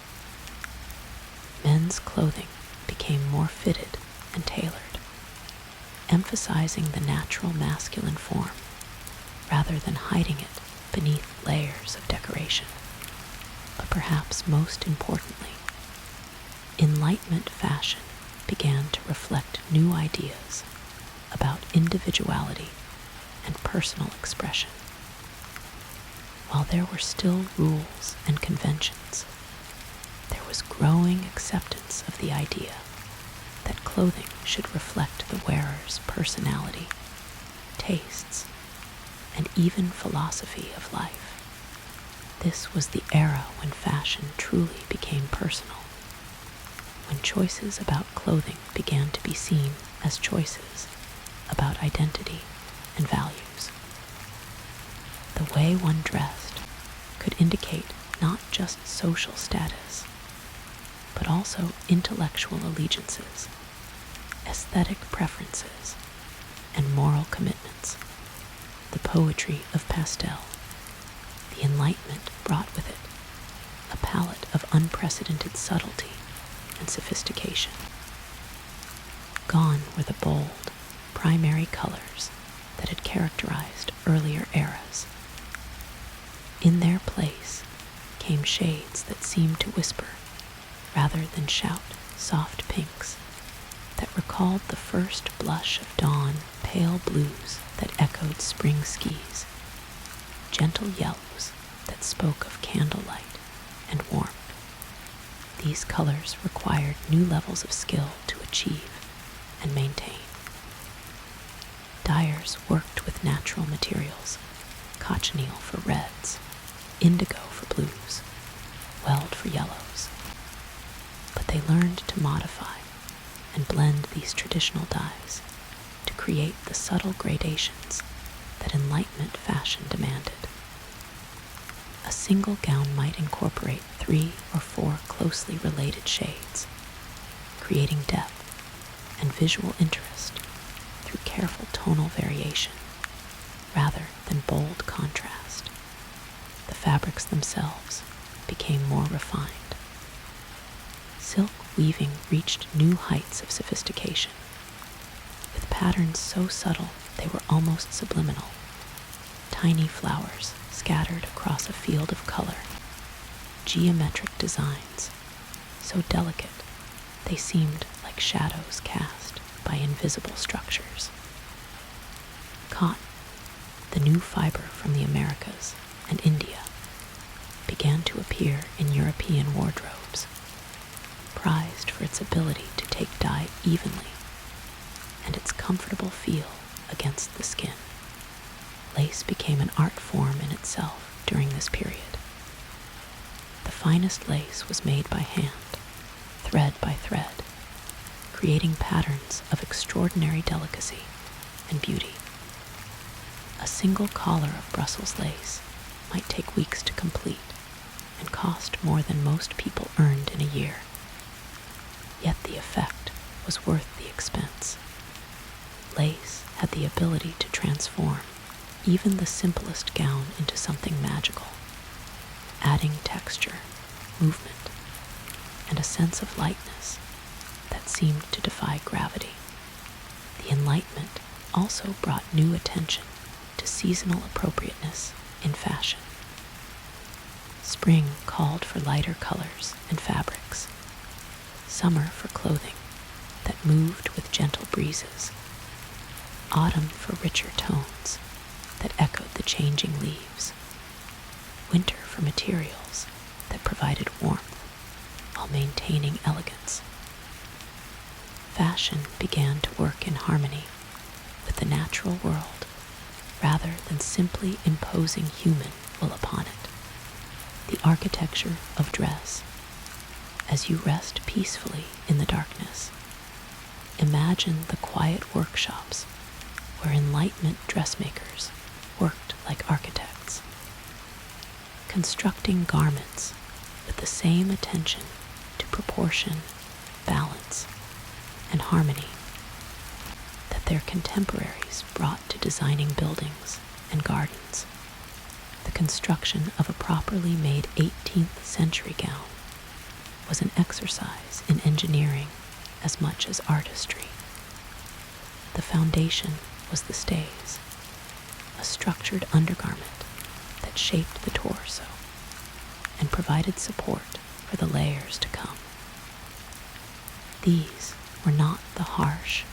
Men's clothing became more fitted and tailored, emphasizing the natural masculine form rather than hiding it beneath layers of decoration. But perhaps most importantly, Enlightenment fashion began to reflect new ideas about individuality and personal expression. While there were still rules and conventions, there was growing acceptance of the idea that clothing should reflect the wearer's personality, tastes, and even philosophy of life. This was the era when fashion truly became personal, when choices about clothing began to be seen as choices about identity and values. The way one dressed could indicate not just social status, but also intellectual allegiances, aesthetic preferences, and moral commitments. The poetry of pastel, the Enlightenment brought with it a palette of unprecedented subtlety and sophistication. Gone were the bold, primary colors that had characterized earlier eras. In their place came shades that seemed to whisper rather than shout, soft pinks that recalled the first blush of dawn, pale blues that echoed spring skis, gentle yellows that spoke of candlelight and warmth. These colors required new levels of skill to achieve and maintain. Dyers worked with natural materials, cochineal for reds, indigo for blues, weld for yellows. But they learned to modify and blend these traditional dyes to create the subtle gradations that Enlightenment fashion demanded. A single gown might incorporate 3 or 4 closely related shades, creating depth and visual interest through careful tonal variation rather than bold contrast. The fabrics themselves became more refined. Silk weaving reached new heights of sophistication, with patterns so subtle they were almost subliminal. Tiny flowers scattered across a field of color, geometric designs, so delicate they seemed like shadows cast by invisible structures. Cotton, the new fiber from the Americas and India, began to appear in European wardrobes, prized for its ability to take dye evenly and its comfortable feel against the skin. Lace became an art form in itself during this period. The finest lace was made by hand, thread by thread, creating patterns of extraordinary delicacy and beauty. A single collar of Brussels lace might take weeks to complete and cost more than most people earned in a year. Yet the effect was worth the expense. Lace had the ability to transform even the simplest gown into something magical, adding texture, movement, and a sense of lightness that seemed to defy gravity. The Enlightenment also brought new attention to seasonal appropriateness in fashion. Spring called for lighter colors and fabrics, summer for clothing that moved with gentle breezes, autumn for richer tones that echoed the changing leaves, winter for materials that provided warmth while maintaining elegance. Fashion began to work in harmony with the natural world rather than simply imposing human will upon it. The architecture of dress As you rest peacefully in the darkness, imagine the quiet workshops where Enlightenment dressmakers worked like architects, constructing garments with the same attention to proportion, balance, and harmony that their contemporaries brought to designing buildings and gardens. The construction of a properly made 18th century gown was an exercise in engineering as much as artistry. The foundation was the stays, a structured undergarment that shaped the torso and provided support for the layers to come. These were not the harsh,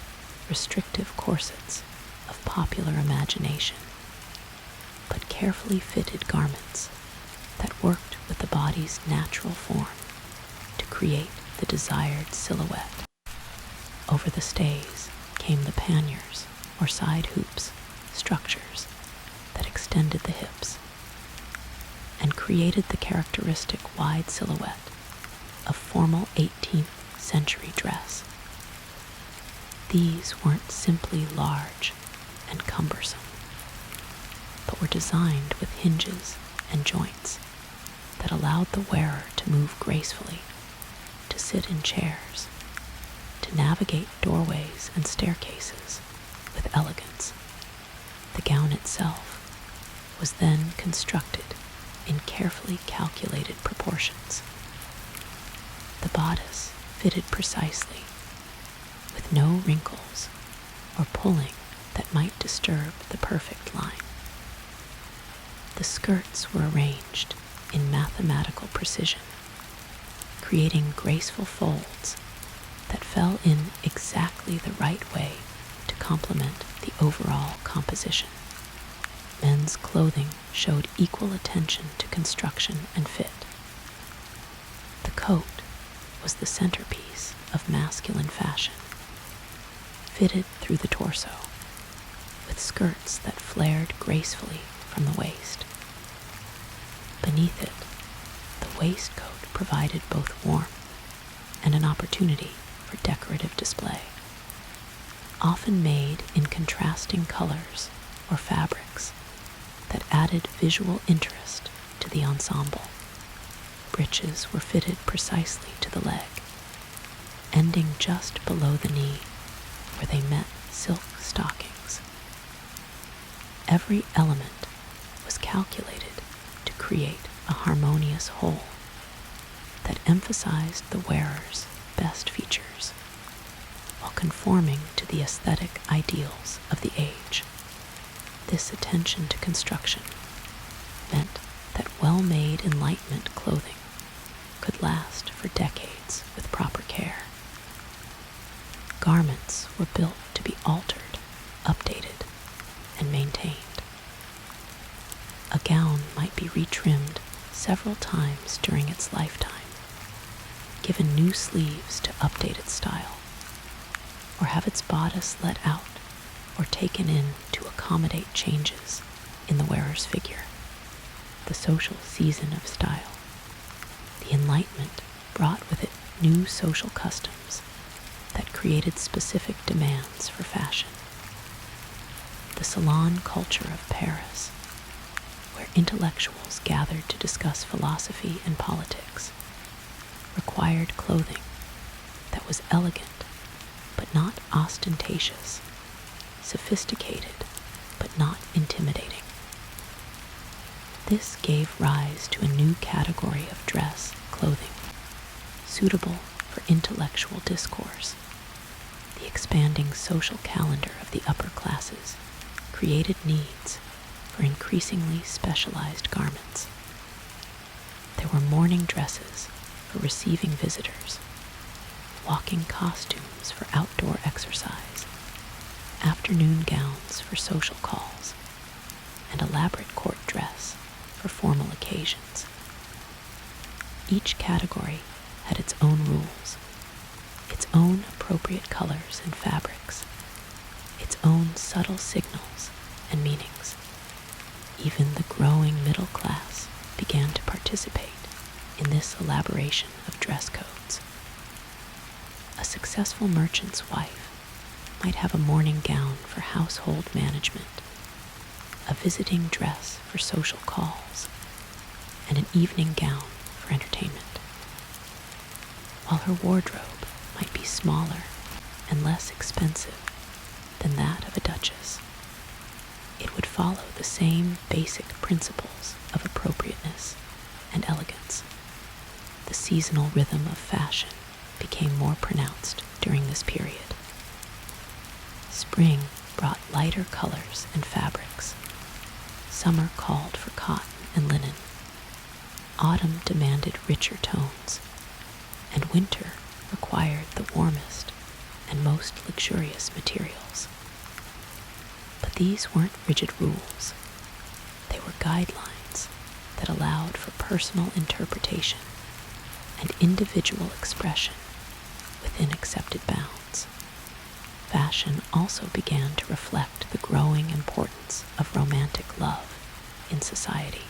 restrictive corsets of popular imagination, but carefully fitted garments that worked with the body's natural form to create the desired silhouette. Over the stays came the panniers, or side hoops, structures that extended the hips and created the characteristic wide silhouette of formal 18th century dress. These weren't simply large and cumbersome, but were designed with hinges and joints that allowed the wearer to move gracefully, to sit in chairs, to navigate doorways and staircases with elegance. The gown itself was then constructed in carefully calculated proportions. The bodice fitted precisely, with no wrinkles or pulling that might disturb the perfect line. The skirts were arranged in mathematical precision, creating graceful folds that fell in exactly the right way to complement the overall composition. Men's clothing showed equal attention to construction and fit. The coat was the centerpiece of masculine fashion, fitted through the torso, with skirts that flared gracefully from the waist. Beneath it, the waistcoat provided both warmth and an opportunity for decorative display. Often made in contrasting colors or fabrics that added visual interest to the ensemble. Breeches were fitted precisely to the leg, ending just below the knee where they met silk stockings. Every element was calculated to create a harmonious whole that emphasized the wearer's best features while conforming to the aesthetic ideals of the age. This attention to construction meant that well-made Enlightenment clothing could last for decades with proper care. Garments were built to be altered, updated, and maintained. A gown might be retrimmed several times during its lifetime, given new sleeves to update its style, or have its bodice let out or taken in to accommodate changes in the wearer's figure. The social season of style. The Enlightenment brought with it new social customs that created specific demands for fashion. The salon culture of Paris, where intellectuals gathered to discuss philosophy and politics, required clothing that was elegant but not ostentatious, sophisticated but not intimidating. This gave rise to a new category of dress clothing, suitable for intellectual discourse. The expanding social calendar of the upper classes created needs for increasingly specialized garments. There were morning dresses for receiving visitors, walking costumes for outdoor exercise, afternoon gowns for social calls, and elaborate court dress for formal occasions. Each category had its own rules, its own appropriate colors and fabrics, its own subtle signals and meanings. Even the growing middle class began to participate in this elaboration of dress codes. A successful merchant's wife might have a morning gown for household management, a visiting dress for social calls, and an evening gown for entertainment. While her wardrobe might be smaller and less expensive than that of a duchess, it would follow the same basic principles of appropriateness and elegance. The seasonal rhythm of fashion became more pronounced during this period. Spring brought lighter colors and fabrics. Summer called for cotton and linen. Autumn demanded richer tones, and winter required the warmest and most luxurious materials. But these weren't rigid rules. They were guidelines that allowed for personal interpretation and individual expression within accepted bounds. Fashion also began to reflect the growing importance of romantic love in society.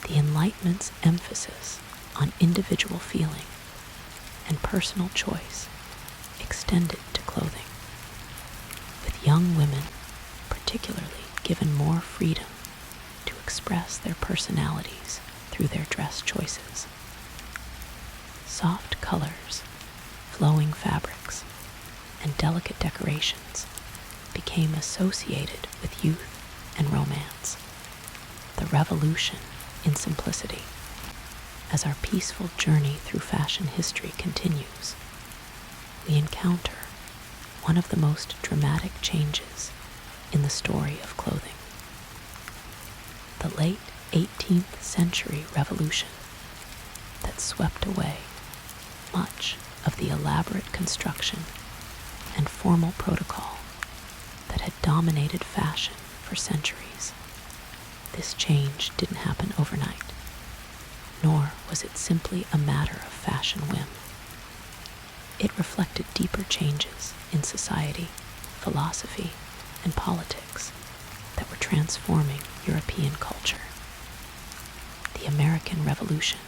The Enlightenment's emphasis on individual feeling and personal choice extended to clothing, with young women particularly given more freedom to express their personalities through their dress choices. Soft colors, flowing fabrics, and delicate decorations became associated with youth and romance, the revolution in simplicity. As our peaceful journey through fashion history continues, we encounter one of the most dramatic changes in the story of clothing. The late 18th century revolution that swept away much of the elaborate construction and formal protocol that had dominated fashion for centuries. This change didn't happen overnight, nor was it simply a matter of fashion whim. It reflected deeper changes in society, philosophy, and politics that were transforming European culture. The American Revolution,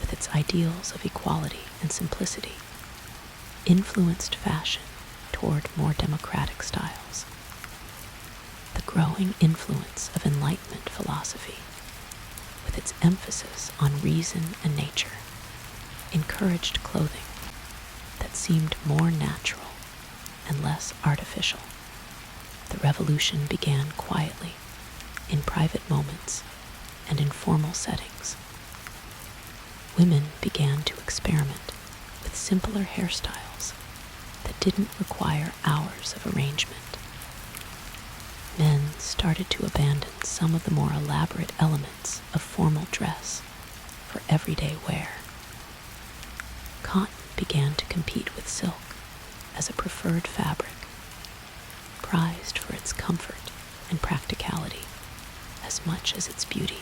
with its ideals of equality and simplicity, influenced fashion toward more democratic styles. The growing influence of Enlightenment philosophy, with its emphasis on reason and nature, encouraged clothing that seemed more natural and less artificial. The revolution began quietly, in private moments and in formal settings. Women began to experiment with simpler hairstyles that didn't require hours of arrangement. Men started to abandon some of the more elaborate elements of formal dress for everyday wear. Cotton began to compete with silk as a preferred fabric, prized for its comfort and practicality as much as its beauty.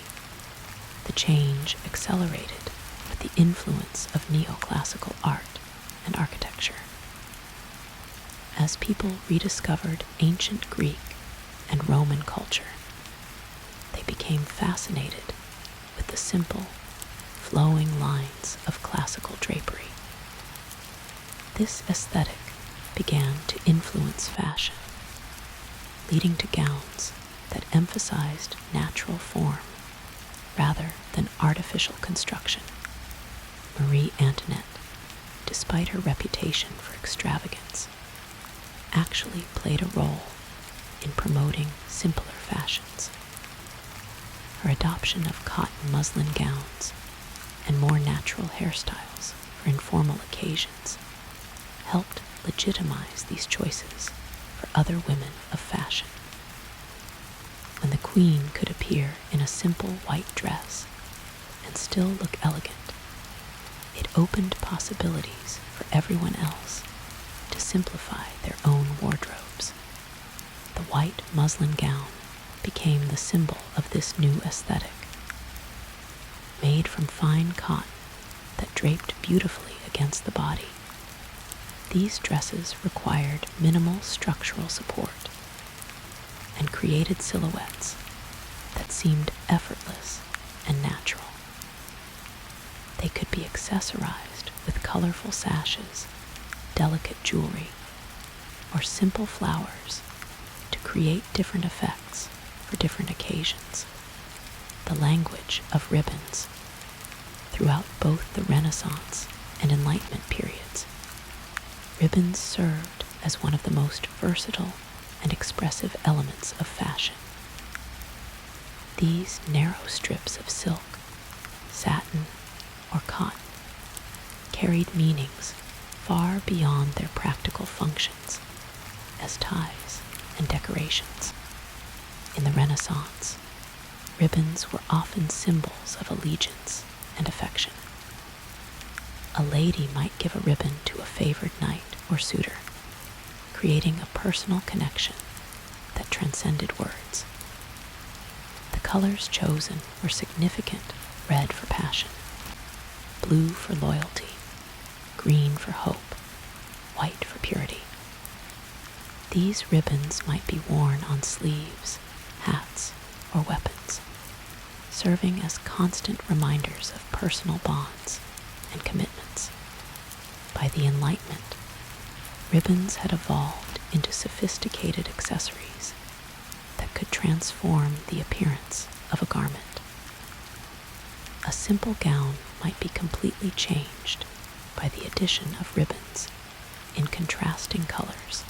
The change accelerated with the influence of neoclassical art and architecture. As people rediscovered ancient Greek and Roman culture, they became fascinated with the simple, flowing lines of classical drapery. This aesthetic began to influence fashion, leading to gowns that emphasized natural form rather than artificial construction. Marie Antoinette, despite her reputation for extravagance, actually played a role in promoting simpler fashions. Her adoption of cotton muslin gowns and more natural hairstyles for informal occasions helped legitimize these choices for other women of fashion. When the queen could appear in a simple white dress and still look elegant, it opened possibilities for everyone else to simplify their own wardrobes. The white muslin gown became the symbol of this new aesthetic. Made from fine cotton that draped beautifully against the body, these dresses required minimal structural support and created silhouettes that seemed effortless and natural. They could be accessorized with colorful sashes, delicate jewelry, or simple flowers to create different effects for different occasions. The language of ribbons. Throughout both the Renaissance and Enlightenment periods, ribbons served as one of the most versatile and expressive elements of fashion. These narrow strips of silk, satin, or cotton carried meanings far beyond their practical functions as ties and decorations. In the Renaissance, ribbons were often symbols of allegiance and affection. A lady might give a ribbon to a favored knight or suitor, creating a personal connection that transcended words. The colors chosen were significant: red for passion, blue for loyalty, green for hope, white for purity. These ribbons might be worn on sleeves, hats, or weapons, serving as constant reminders of personal bonds and commitments. By the Enlightenment, ribbons had evolved into sophisticated accessories that could transform the appearance of a garment. A simple gown might be completely changed by the addition of ribbons in contrasting colors,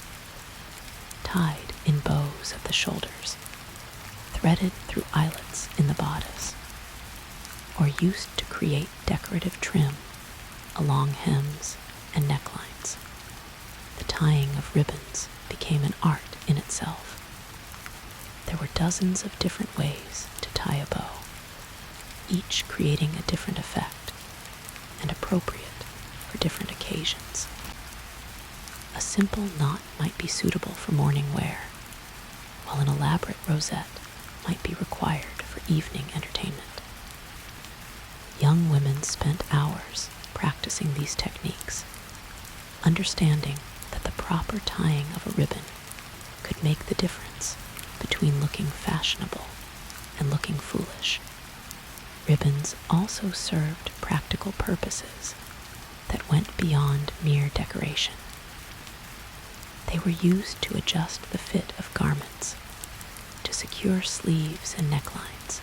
tied in bows at the shoulders, threaded through eyelets in the bodice, or used to create decorative trim along hems and necklines. The tying of ribbons became an art in itself. There were dozens of different ways to tie a bow, each creating a different effect and appropriate for different occasions. A simple knot might be suitable for morning wear, while an elaborate rosette might be required for evening entertainment. Young women spent hours practicing these techniques, understanding that the proper tying of a ribbon could make the difference between looking fashionable and looking foolish. Ribbons also served practical purposes that went beyond mere decoration. They were used to adjust the fit of garments, to secure sleeves and necklines,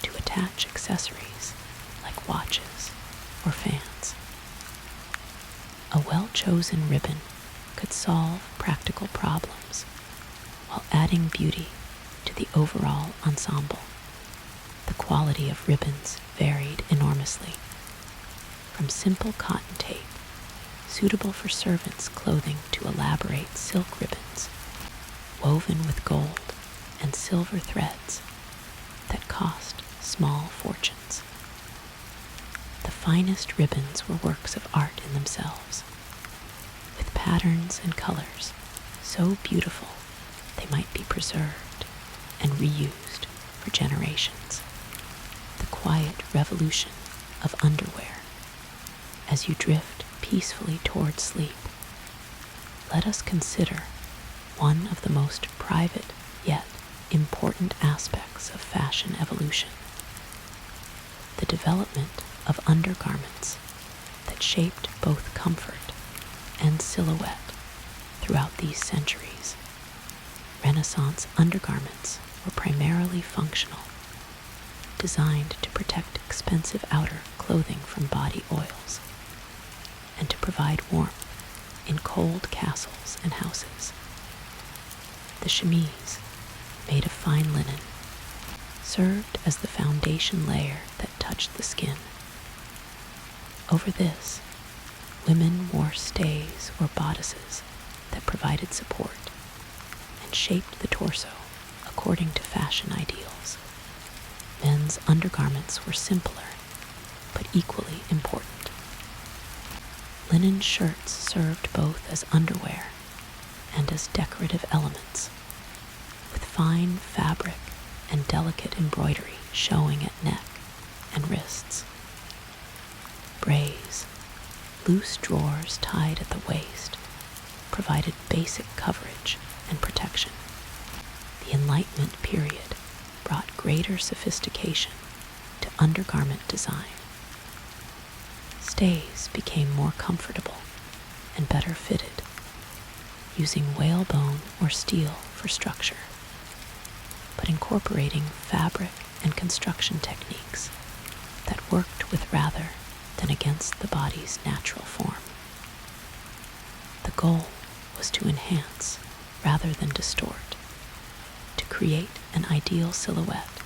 to attach accessories like watches or fans. A well-chosen ribbon could solve practical problems while adding beauty to the overall ensemble. The quality of ribbons varied enormously, from simple cotton tape, suitable for servants' clothing, to elaborate silk ribbons, woven with gold and silver threads that cost small fortunes. The finest ribbons were works of art in themselves, with patterns and colors so beautiful they might be preserved and reused for generations. The quiet revolution of underwear. As you drift peacefully toward sleep, let us consider one of the most private yet important aspects of fashion evolution: the development of undergarments that shaped both comfort and silhouette throughout these centuries. Renaissance undergarments were primarily functional, designed to protect expensive outer clothing from body oils and to provide warmth in cold castles and houses. The chemise, made of fine linen, served as the foundation layer that touched the skin. Over this, women wore stays or bodices that provided support and shaped the torso according to fashion ideals. Men's undergarments were simpler, but equally important. Linen shirts served both as underwear and as decorative elements, with fine fabric and delicate embroidery showing at neck and wrists. Brays, loose drawers tied at the waist, provided basic coverage and protection. The Enlightenment period brought greater sophistication to undergarment design. stays became more comfortable and better fitted, using whalebone or steel for structure, but incorporating fabric and construction techniques that worked with rather than against the body's natural form. The goal was to enhance rather than distort, to create an ideal silhouette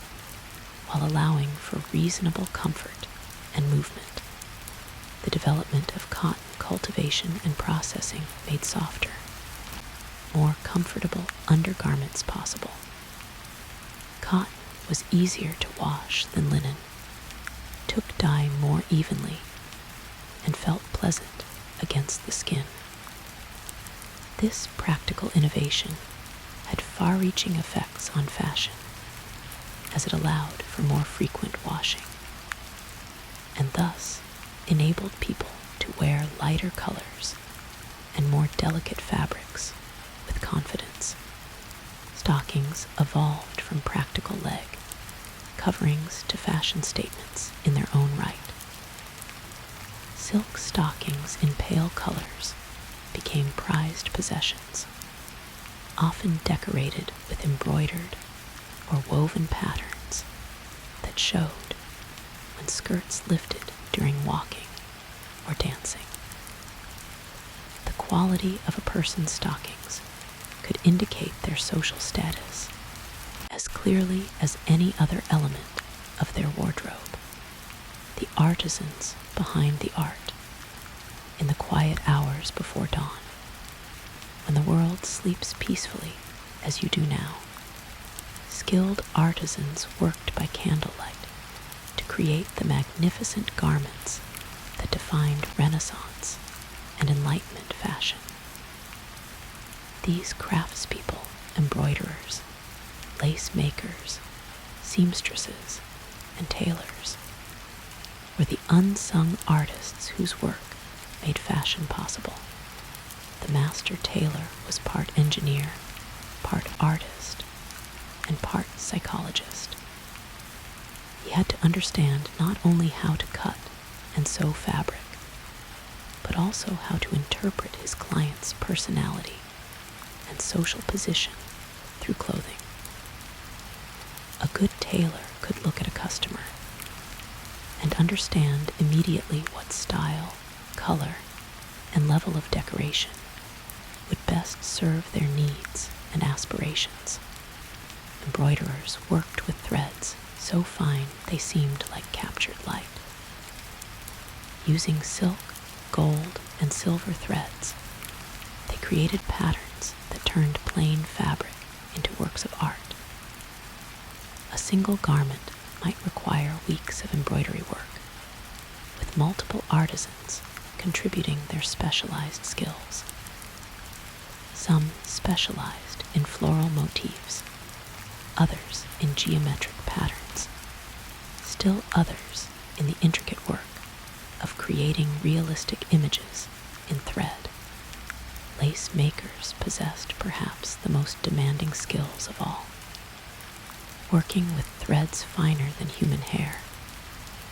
while allowing for reasonable comfort and movement. The development of cotton cultivation and processing made softer, more comfortable undergarments possible. Cotton was easier to wash than linen, took dye more evenly, and felt pleasant against the skin. This practical innovation had far-reaching effects on fashion, as it allowed for more frequent washing, and thus enabled people to wear lighter colors and more delicate fabrics with confidence. Stockings evolved from practical leg coverings to fashion statements in their own right. Silk stockings in pale colors became prized possessions, often decorated with embroidered or woven patterns that showed when skirts lifted during walking or dancing. The quality of a person's stockings could indicate their social status as clearly as any other element of their wardrobe. The artisans behind the art, in the quiet hours before dawn, when the world sleeps peacefully as you do now, skilled artisans worked by candlelight to create the magnificent garments that defined Renaissance and Enlightenment fashion. These craftspeople, embroiderers, lace makers, seamstresses, and tailors were the unsung artists whose work made fashion possible. The master tailor was part engineer, part artist, and part psychologist. He had to understand not only how to cut and sew fabric, but also how to interpret his client's personality and social position through clothing. A good tailor could look at a customer and understand immediately what style, color, and level of decoration would best serve their needs and aspirations. Embroiderers worked with threads so fine they seemed like captured light. Using silk, gold, and silver threads, they created patterns that turned plain fabric into works of art. A single garment might require weeks of embroidery work, with multiple artisans contributing their specialized skills. Some specialized in floral motifs, others in geometric patterns, still others in the intricate work of creating realistic images in thread. Lace makers possessed perhaps the most demanding skills of all. Working with threads finer than human hair,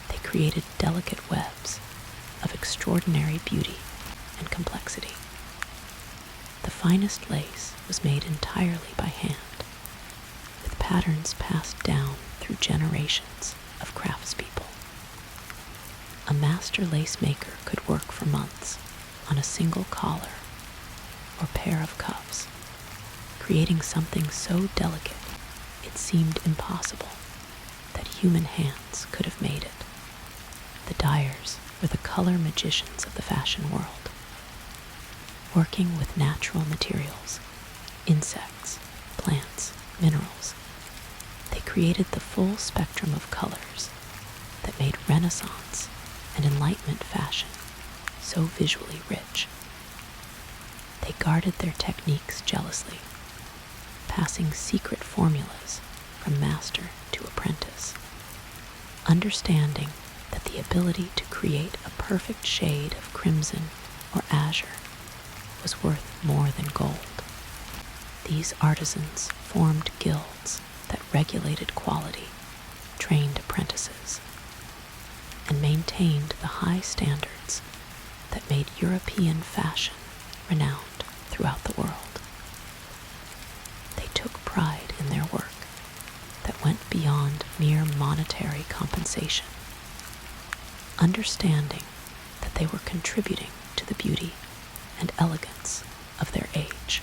they created delicate webs of extraordinary beauty and complexity. The finest lace was made entirely by hand, with patterns passed down through generations of craftspeople. A master lace maker could work for months on a single collar or pair of cuffs, creating something so delicate it seemed impossible that human hands could have made it. The dyers were the color magicians of the fashion world, working with natural materials, insects, plants, minerals. They created the full spectrum of colors that made Renaissance and Enlightenment fashion so visually rich. They guarded their techniques jealously, passing secret formulas from master to apprentice, understanding that the ability to create a perfect shade of crimson or azure was worth more than gold. These artisans formed guilds that regulated quality, trained apprentices. and maintained the high standards that made European fashion renowned throughout the world. They took pride in their work that went beyond mere monetary compensation, understanding that they were contributing to the beauty and elegance of their age,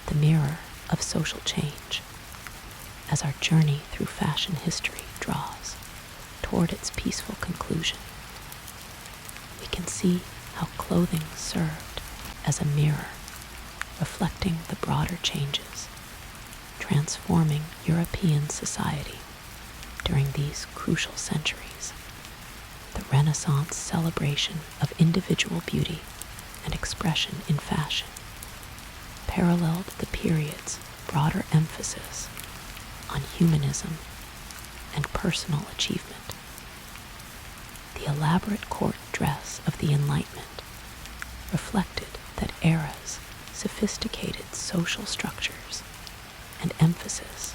the mirror of social change. As our journey through fashion history draws toward its peaceful conclusion, we can see how clothing served as a mirror reflecting the broader changes transforming European society during these crucial centuries. The Renaissance celebration of individual beauty and expression in fashion paralleled the period's broader emphasis on humanism and personal achievement. The elaborate court dress of the Enlightenment reflected that era's sophisticated social structures and emphasis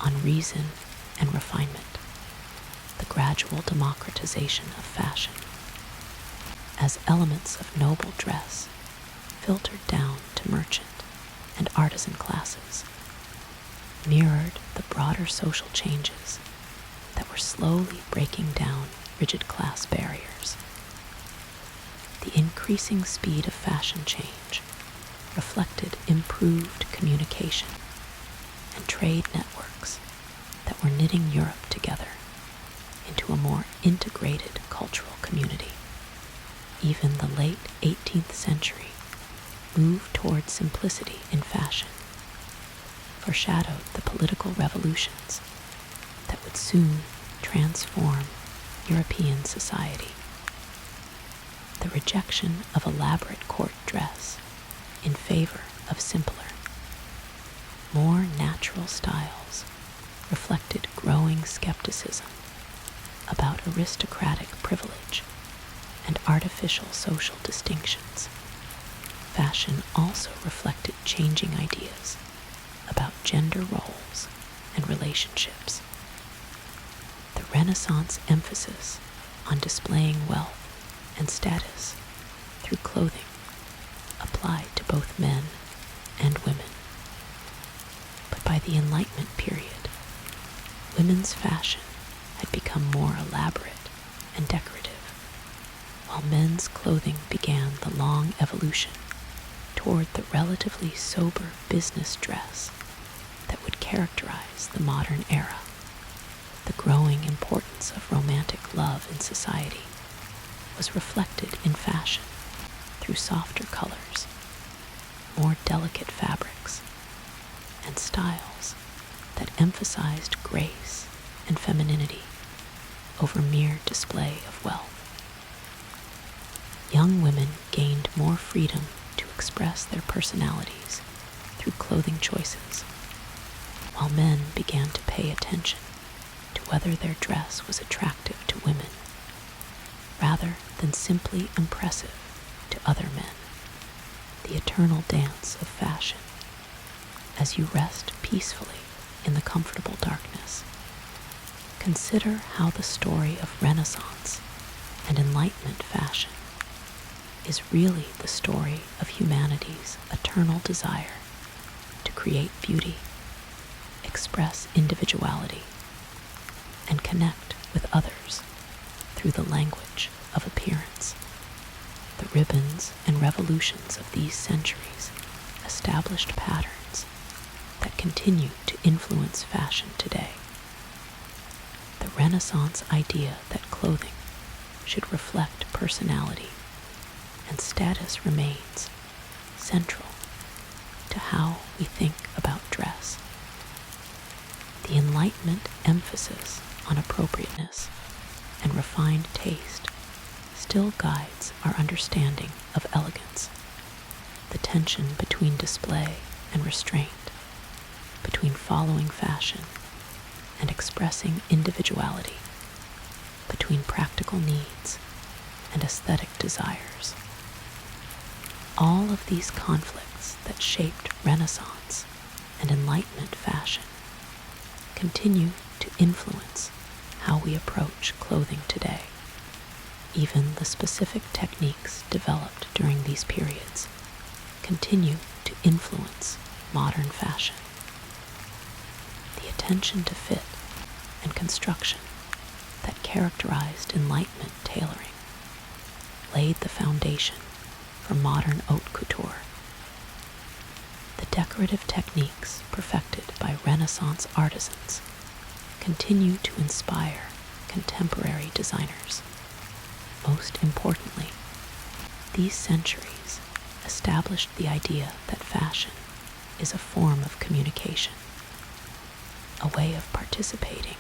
on reason and refinement, the gradual democratization of fashion, as elements of noble dress filtered down to merchant and artisan classes, mirrored the broader social changes that were slowly breaking down rigid class barriers. The increasing speed of fashion change reflected improved communication and trade networks that were knitting Europe together into a more integrated cultural community. Even the late 18th century moved toward simplicity in fashion, foreshadowed the political revolutions that would soon transform European society. The rejection of elaborate court dress in favor of simpler, more natural styles reflected growing skepticism about aristocratic privilege and artificial social distinctions. Fashion also reflected changing ideas about gender roles and relationships. The Renaissance emphasis on displaying wealth and status through clothing applied to both men and women. But by the Enlightenment period, women's fashion had become more elaborate and decorative, while men's clothing began the long evolution toward the relatively sober business dress that would characterize the modern era. The growing importance of romantic love in society was reflected in fashion through softer colors, more delicate fabrics, and styles that emphasized grace and femininity over mere display of wealth. Young women gained more freedom to express their personalities through clothing choices, while men began to pay attention to whether their dress was attractive to women, rather than simply impressive to other men. The eternal dance of fashion. As you rest peacefully in the comfortable darkness, consider how the story of Renaissance and Enlightenment fashion is really the story of humanity's eternal desire to create beauty, express individuality, and connect with others through the language of appearance. The ribbons and revolutions of these centuries established patterns that continue to influence fashion today. The Renaissance idea that clothing should reflect personality and status remains central to how we think about dress. The Enlightenment emphasis on appropriateness and refined taste still guides our understanding of elegance, the tension between display and restraint, between following fashion and expressing individuality, between practical needs and aesthetic desires. All of these conflicts that shaped Renaissance and Enlightenment fashion continue to influence how we approach clothing today. Even the specific techniques developed during these periods continue to influence modern fashion. The attention to fit and construction that characterized Enlightenment tailoring laid the foundation for modern haute couture. The decorative techniques perfected by Renaissance artisans continue to inspire contemporary designers. Most importantly, these centuries established the idea that fashion is a form of communication, a way of participating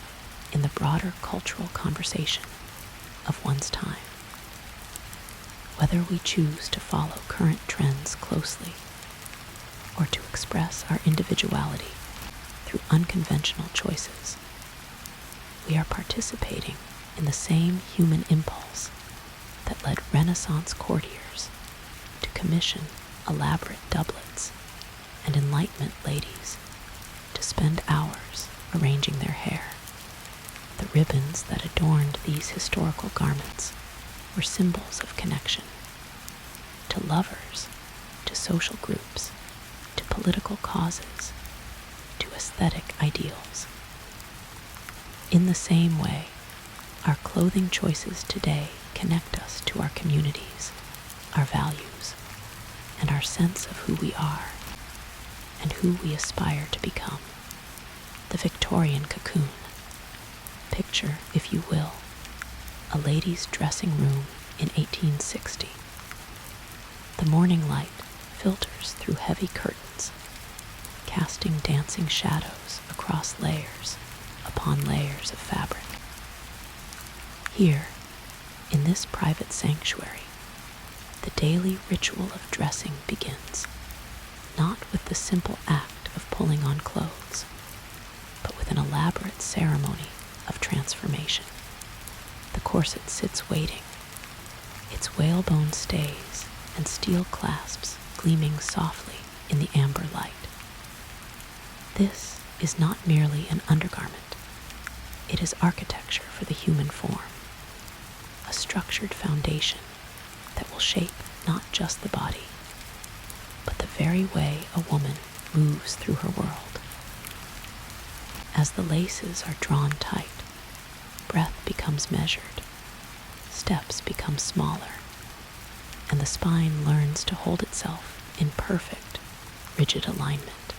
in the broader cultural conversation of one's time. Whether we choose to follow current trends closely or to express our individuality through unconventional choices, we are participating in the same human impulse that led Renaissance courtiers to commission elaborate doublets and Enlightenment ladies to spend hours arranging their hair. The ribbons that adorned these historical garments were symbols of connection to lovers, to social groups, to political causes, to aesthetic ideals. In the same way, our clothing choices today connect us to our communities, our values, and our sense of who we are and who we aspire to become. The Victorian cocoon. Picture, if you will, a lady's dressing room in 1860. The morning light filters through heavy curtains, casting dancing shadows across layers upon layers of fabric. Here, in this private sanctuary, the daily ritual of dressing begins, not with the simple act of pulling on clothes, but with an elaborate ceremony of transformation. The corset sits waiting, its whalebone stays and steel clasps gleaming softly in the amber light. This is not merely an undergarment. It is architecture for the human form, a structured foundation that will shape not just the body, but the very way a woman moves through her world. As the laces are drawn tight, breath becomes measured, steps become smaller, and the spine learns to hold itself in perfect, rigid alignment.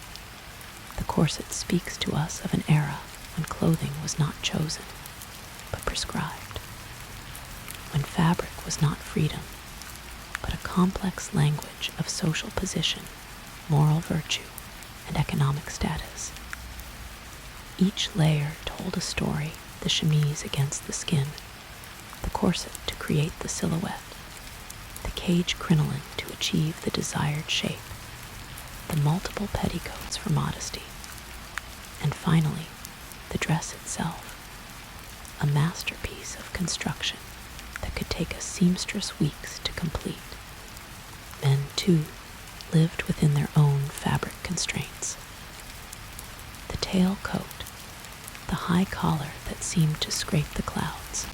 The corset speaks to us of an era when clothing was not chosen, but prescribed, when fabric was not freedom, but a complex language of social position, moral virtue, and economic status. Each layer told a story, the chemise against the skin, the corset to create the silhouette, the cage crinoline to achieve the desired shape, the multiple petticoats for modesty, and finally, the dress itself, a masterpiece of construction that could take a seamstress weeks to complete. Men, too, lived within their own fabric constraints. The tail coat, the high collar that seemed to scrape the clouds,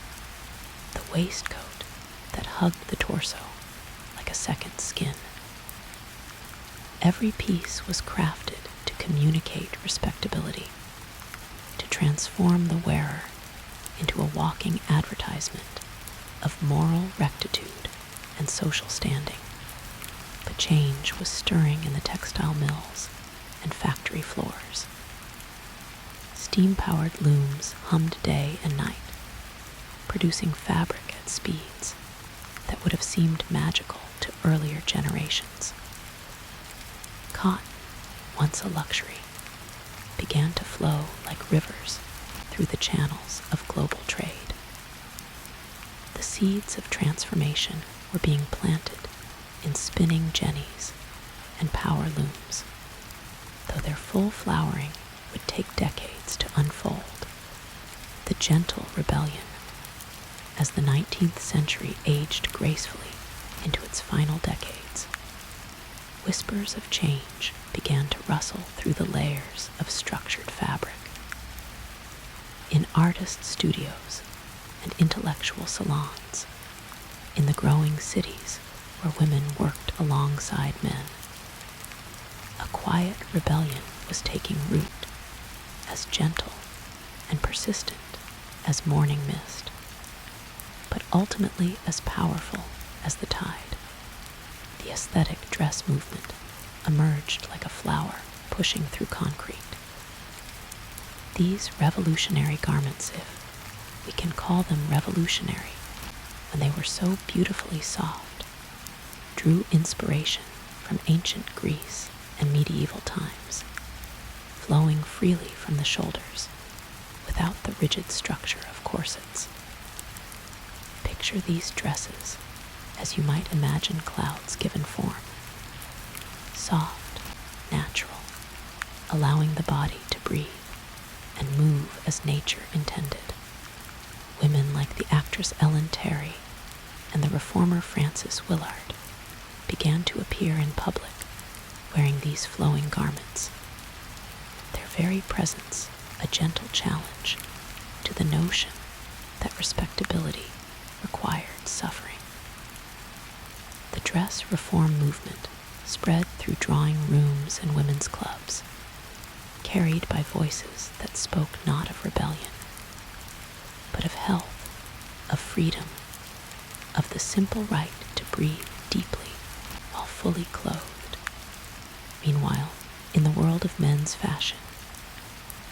the waistcoat that hugged the torso like a second skin. Every piece was crafted to communicate respectability, to transform the wearer into a walking advertisement of moral rectitude and social standing. But change was stirring in the textile mills and factory floors. Steam-powered looms hummed day and night, producing fabric at speeds that would have seemed magical to earlier generations. Cotton, once a luxury, began to flow like rivers through the channels of global trade. The seeds of transformation were being planted in spinning jennies and power looms, though their full flowering would take decades to unfold. The gentle rebellion, as the 19th century aged gracefully into its final decades, whispers of change began to rustle through the layers of structured fabric. In artist studios and intellectual salons, in the growing cities where women worked alongside men. A quiet rebellion was taking root, as gentle and persistent as morning mist, but ultimately as powerful as the tide. The aesthetic dress movement emerged like a flower pushing through concrete. These revolutionary garments, if we can call them revolutionary, when they were so beautifully soft, drew inspiration from ancient Greece and medieval times, flowing freely from the shoulders without the rigid structure of corsets. Picture these dresses as you might imagine clouds given form. Soft, natural, allowing the body to breathe and move as nature intended. Women like the actress Ellen Terry and the reformer Frances Willard began to appear in public wearing these flowing garments, their very presence a gentle challenge to the notion that respectability required suffering. The dress reform movement spread through drawing rooms and women's clubs, carried by voices that spoke not of rebellion, but of health, of freedom, of the simple right to breathe deeply while fully clothed. Meanwhile, in the world of men's fashion,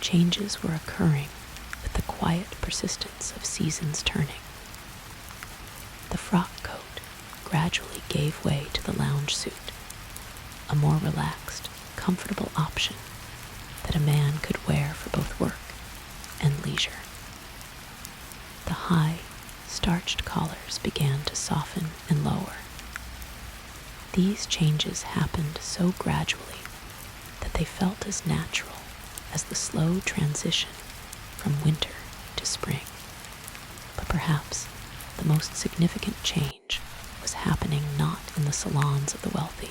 changes were occurring with the quiet persistence of seasons turning. The frock coat gradually gave way to the lounge suit, a more relaxed, comfortable option that a man could wear for both work and leisure. The high, starched collars began to soften and lower. These changes happened so gradually that they felt as natural as the slow transition from winter to spring. But perhaps the most significant change was happening not in the salons of the wealthy,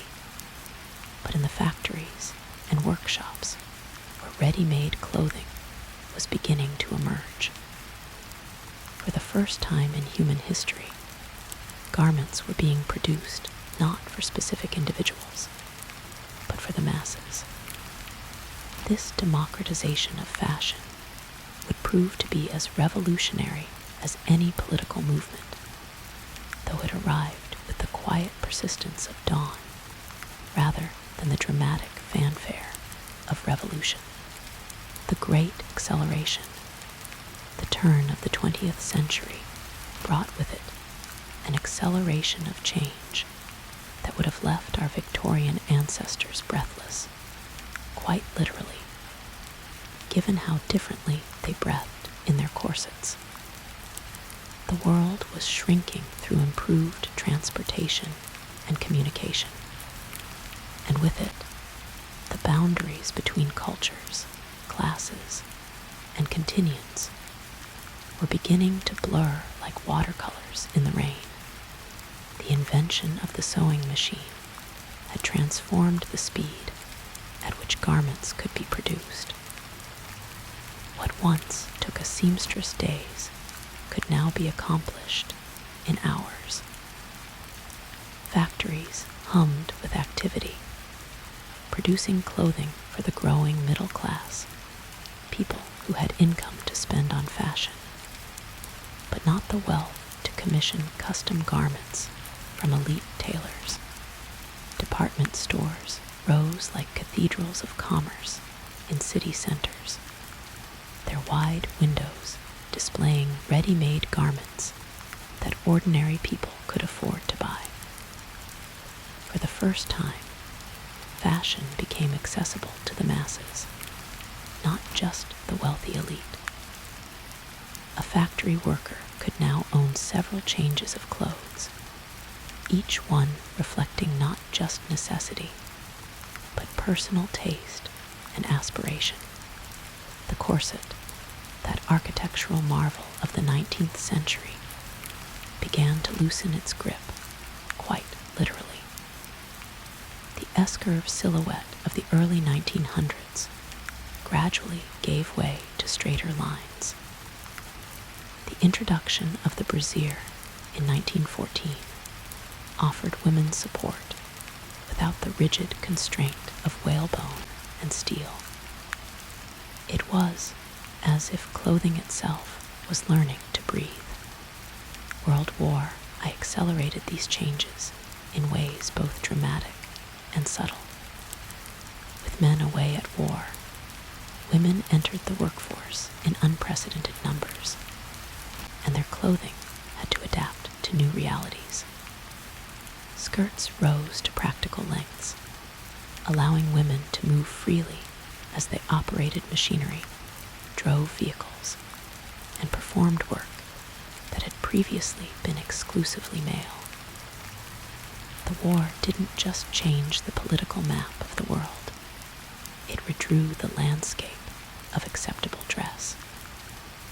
but in the factories and workshops where ready-made clothing was beginning to emerge. For the first time in human history, garments were being produced not for specific individuals, but for the masses. This democratization of fashion would prove to be as revolutionary as any political movement, though it arrived with the quiet persistence of dawn rather than the dramatic fanfare of revolution. The Great Acceleration, the turn of the 20th century, brought with it an acceleration of change that would have left our Victorian ancestors breathless, quite literally, given how differently they breathed in their corsets. The world was shrinking through improved transportation and communication, and with it, the boundaries between cultures, classes, and continents were beginning to blur like watercolors in the rain. The invention of the sewing machine had transformed the speed at which garments could be produced. What once took a seamstress days could now be accomplished in hours. Factories hummed with activity, producing clothing for the growing middle class, people who had income to spend on fashion, but not the wealth to commission custom garments from elite tailors. Department stores rose like cathedrals of commerce in city centers, their wide windows displaying ready-made garments that ordinary people could afford to buy. For the first time, fashion became accessible to the masses, not just the wealthy elite. A factory worker could now own several changes of clothes, each one reflecting not just necessity, but personal taste and aspiration. The corset, that architectural marvel of the 19th century, began to loosen its grip, quite literally. The escarve silhouette of the early 1900s gradually gave way to straighter lines. The introduction of the brassiere in 1914 offered women support without the rigid constraint of whalebone and steel. It was as if clothing itself was learning to breathe. World War I accelerated these changes in ways both dramatic and subtle. With men away at war, women entered the workforce in unprecedented numbers, and their clothing had to adapt to new realities. Skirts rose to practical lengths, allowing women to move freely as they operated machinery, drove vehicles, and performed work that had previously been exclusively male. The war didn't just change the political map of the world, it redrew the landscape of acceptable dress.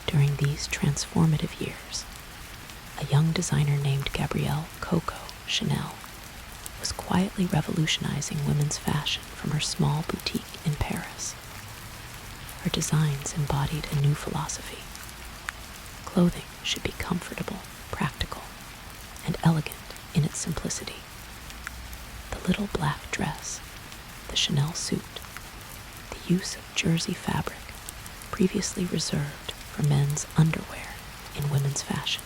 During these transformative years, a young designer named Gabrielle Coco Chanel was quietly revolutionizing women's fashion from her small boutique in Paris. Her designs embodied a new philosophy. Clothing should be comfortable, practical, and elegant in its simplicity. The little black dress, the Chanel suit, the use of jersey fabric previously reserved for men's underwear in women's fashion.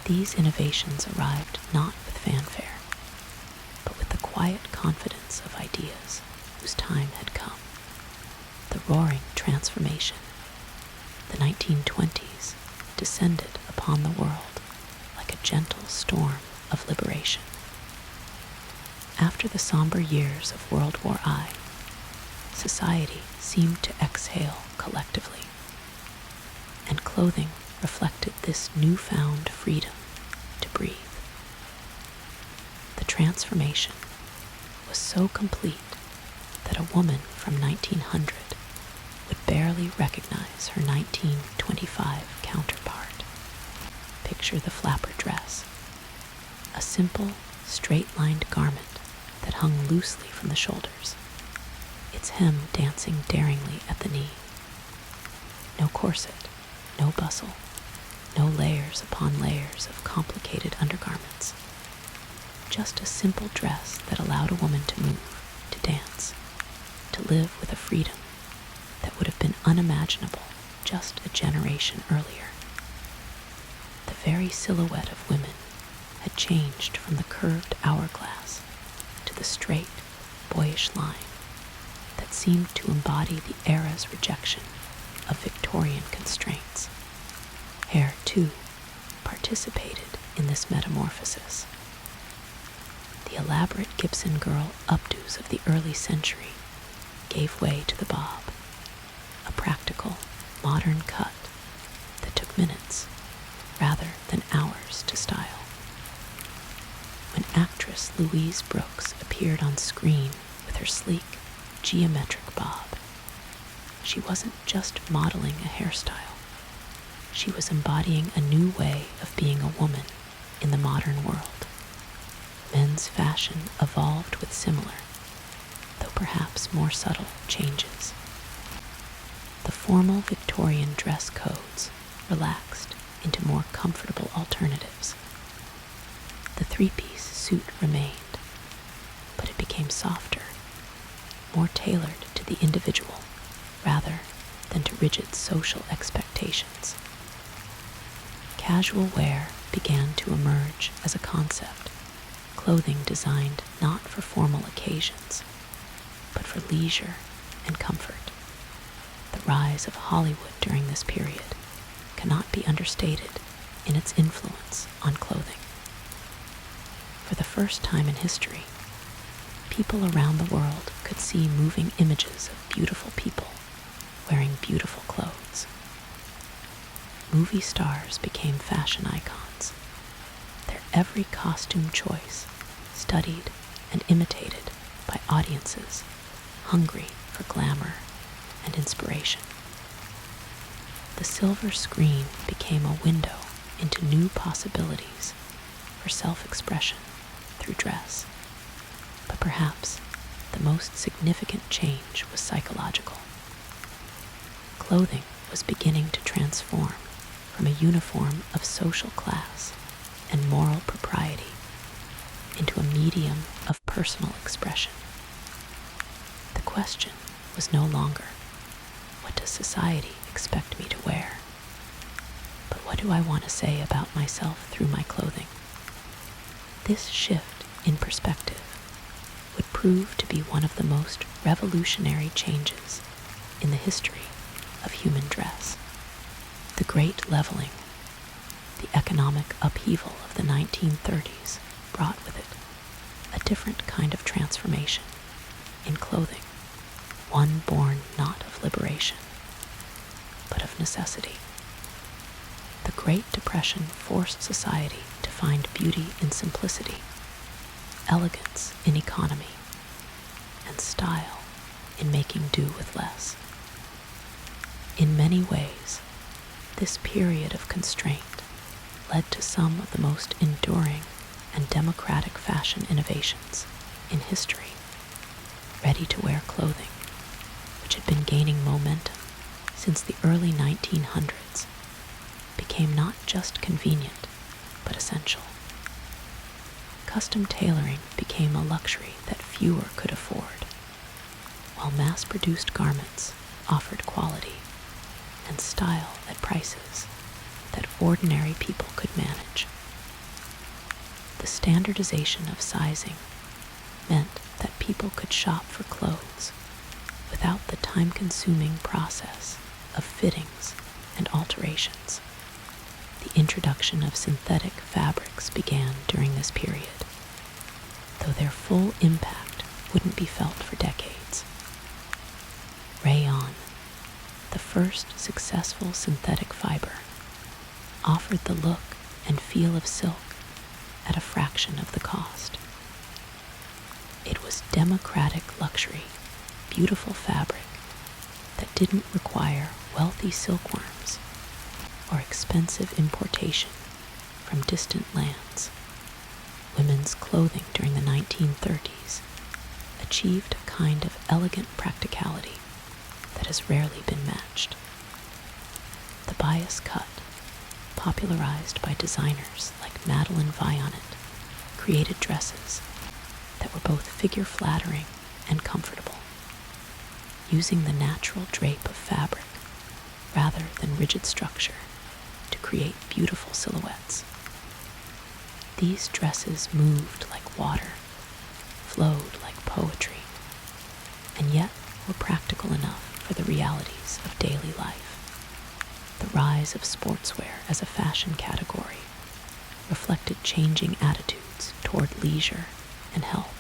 These innovations arrived not with fanfare, but with the quiet confidence of ideas whose time had come. The roaring transformation, the 1920s, descended upon the world like a gentle storm of liberation. After the somber years of World War I, society seemed to exhale collectively, and clothing reflected this newfound freedom to breathe. The transformation was so complete that a woman from 1900 would barely recognize her 1925 counterpart. Picture the flapper dress, a simple, straight-lined garment that hung loosely from the shoulders, its hem dancing daringly at the knee. No corset, no bustle, no layers upon layers of complicated undergarments. Just a simple dress that allowed a woman to move, to dance, to live with a freedom that would have been unimaginable just a generation earlier. The very silhouette of women had changed from the curved hourglass to the straight, boyish line that seemed to embody the era's rejection of Victorian constraints. Hair, too, participated in this metamorphosis. The elaborate Gibson girl updos of the early century gave way to the bob, a practical, modern cut that took minutes rather than hours to style. When actress Louise Brooks appeared on screen with her sleek, geometric bob, she wasn't just modeling a hairstyle. She was embodying a new way of being a woman in the modern world. Men's fashion evolved with similar, though perhaps more subtle, changes. The formal Victorian dress codes relaxed into more comfortable alternatives. The three-piece suit remained, but it became softer, more tailored to the individual rather than to rigid social expectations. Casual wear began to emerge as a concept, clothing designed not for formal occasions, but for leisure and comfort. The rise of Hollywood during this period cannot be understated in its influence on clothing. For the first time in history, people around the world could see moving images of beautiful people wearing beautiful clothes. Movie stars became fashion icons, their every costume choice studied and imitated by audiences hungry for glamour and inspiration. The silver screen became a window into new possibilities for self-expression through dress. But perhaps the most significant change was psychological. Clothing was beginning to transform from a uniform of social class and moral propriety into a medium of personal expression. The question was no longer, what does society expect me to wear? But what do I want to say about myself through my clothing? This shift in perspective would prove to be one of the most revolutionary changes in the history of human dress. The Great Leveling, the economic upheaval of the 1930s, brought with it a different kind of transformation in clothing, one born not of liberation, but of necessity. The Great Depression forced society to find beauty in simplicity, elegance in economy, and style in making do with less. In many ways, this period of constraint led to some of the most enduring and democratic fashion innovations in history. Ready-to-wear clothing, which had been gaining momentum since the early 1900s, became not just convenient, but essential. Custom tailoring became a luxury that fewer could afford, while mass-produced garments offered quality and style at prices that ordinary people could manage. The standardization of sizing meant that people could shop for clothes without the time-consuming process of fittings and alterations. The introduction of synthetic fabrics began during this period, though their full impact wouldn't be felt for decades. Rayon, the first successful synthetic fiber, offered the look and feel of silk at a fraction of the cost. It was democratic luxury, beautiful fabric that didn't require wealthy silkworms or expensive importation from distant lands. Women's clothing during the 1930s achieved a kind of elegant practicality that has rarely been matched. The bias cut, popularized by designers like Madeline Viannet, created dresses that were both figure-flattering and comfortable, using the natural drape of fabric rather than rigid structure to create beautiful silhouettes. These dresses moved like water, flowed like poetry, and yet were practical enough for the realities of daily life. The rise of sportswear as a fashion category reflected changing attitudes toward leisure and health.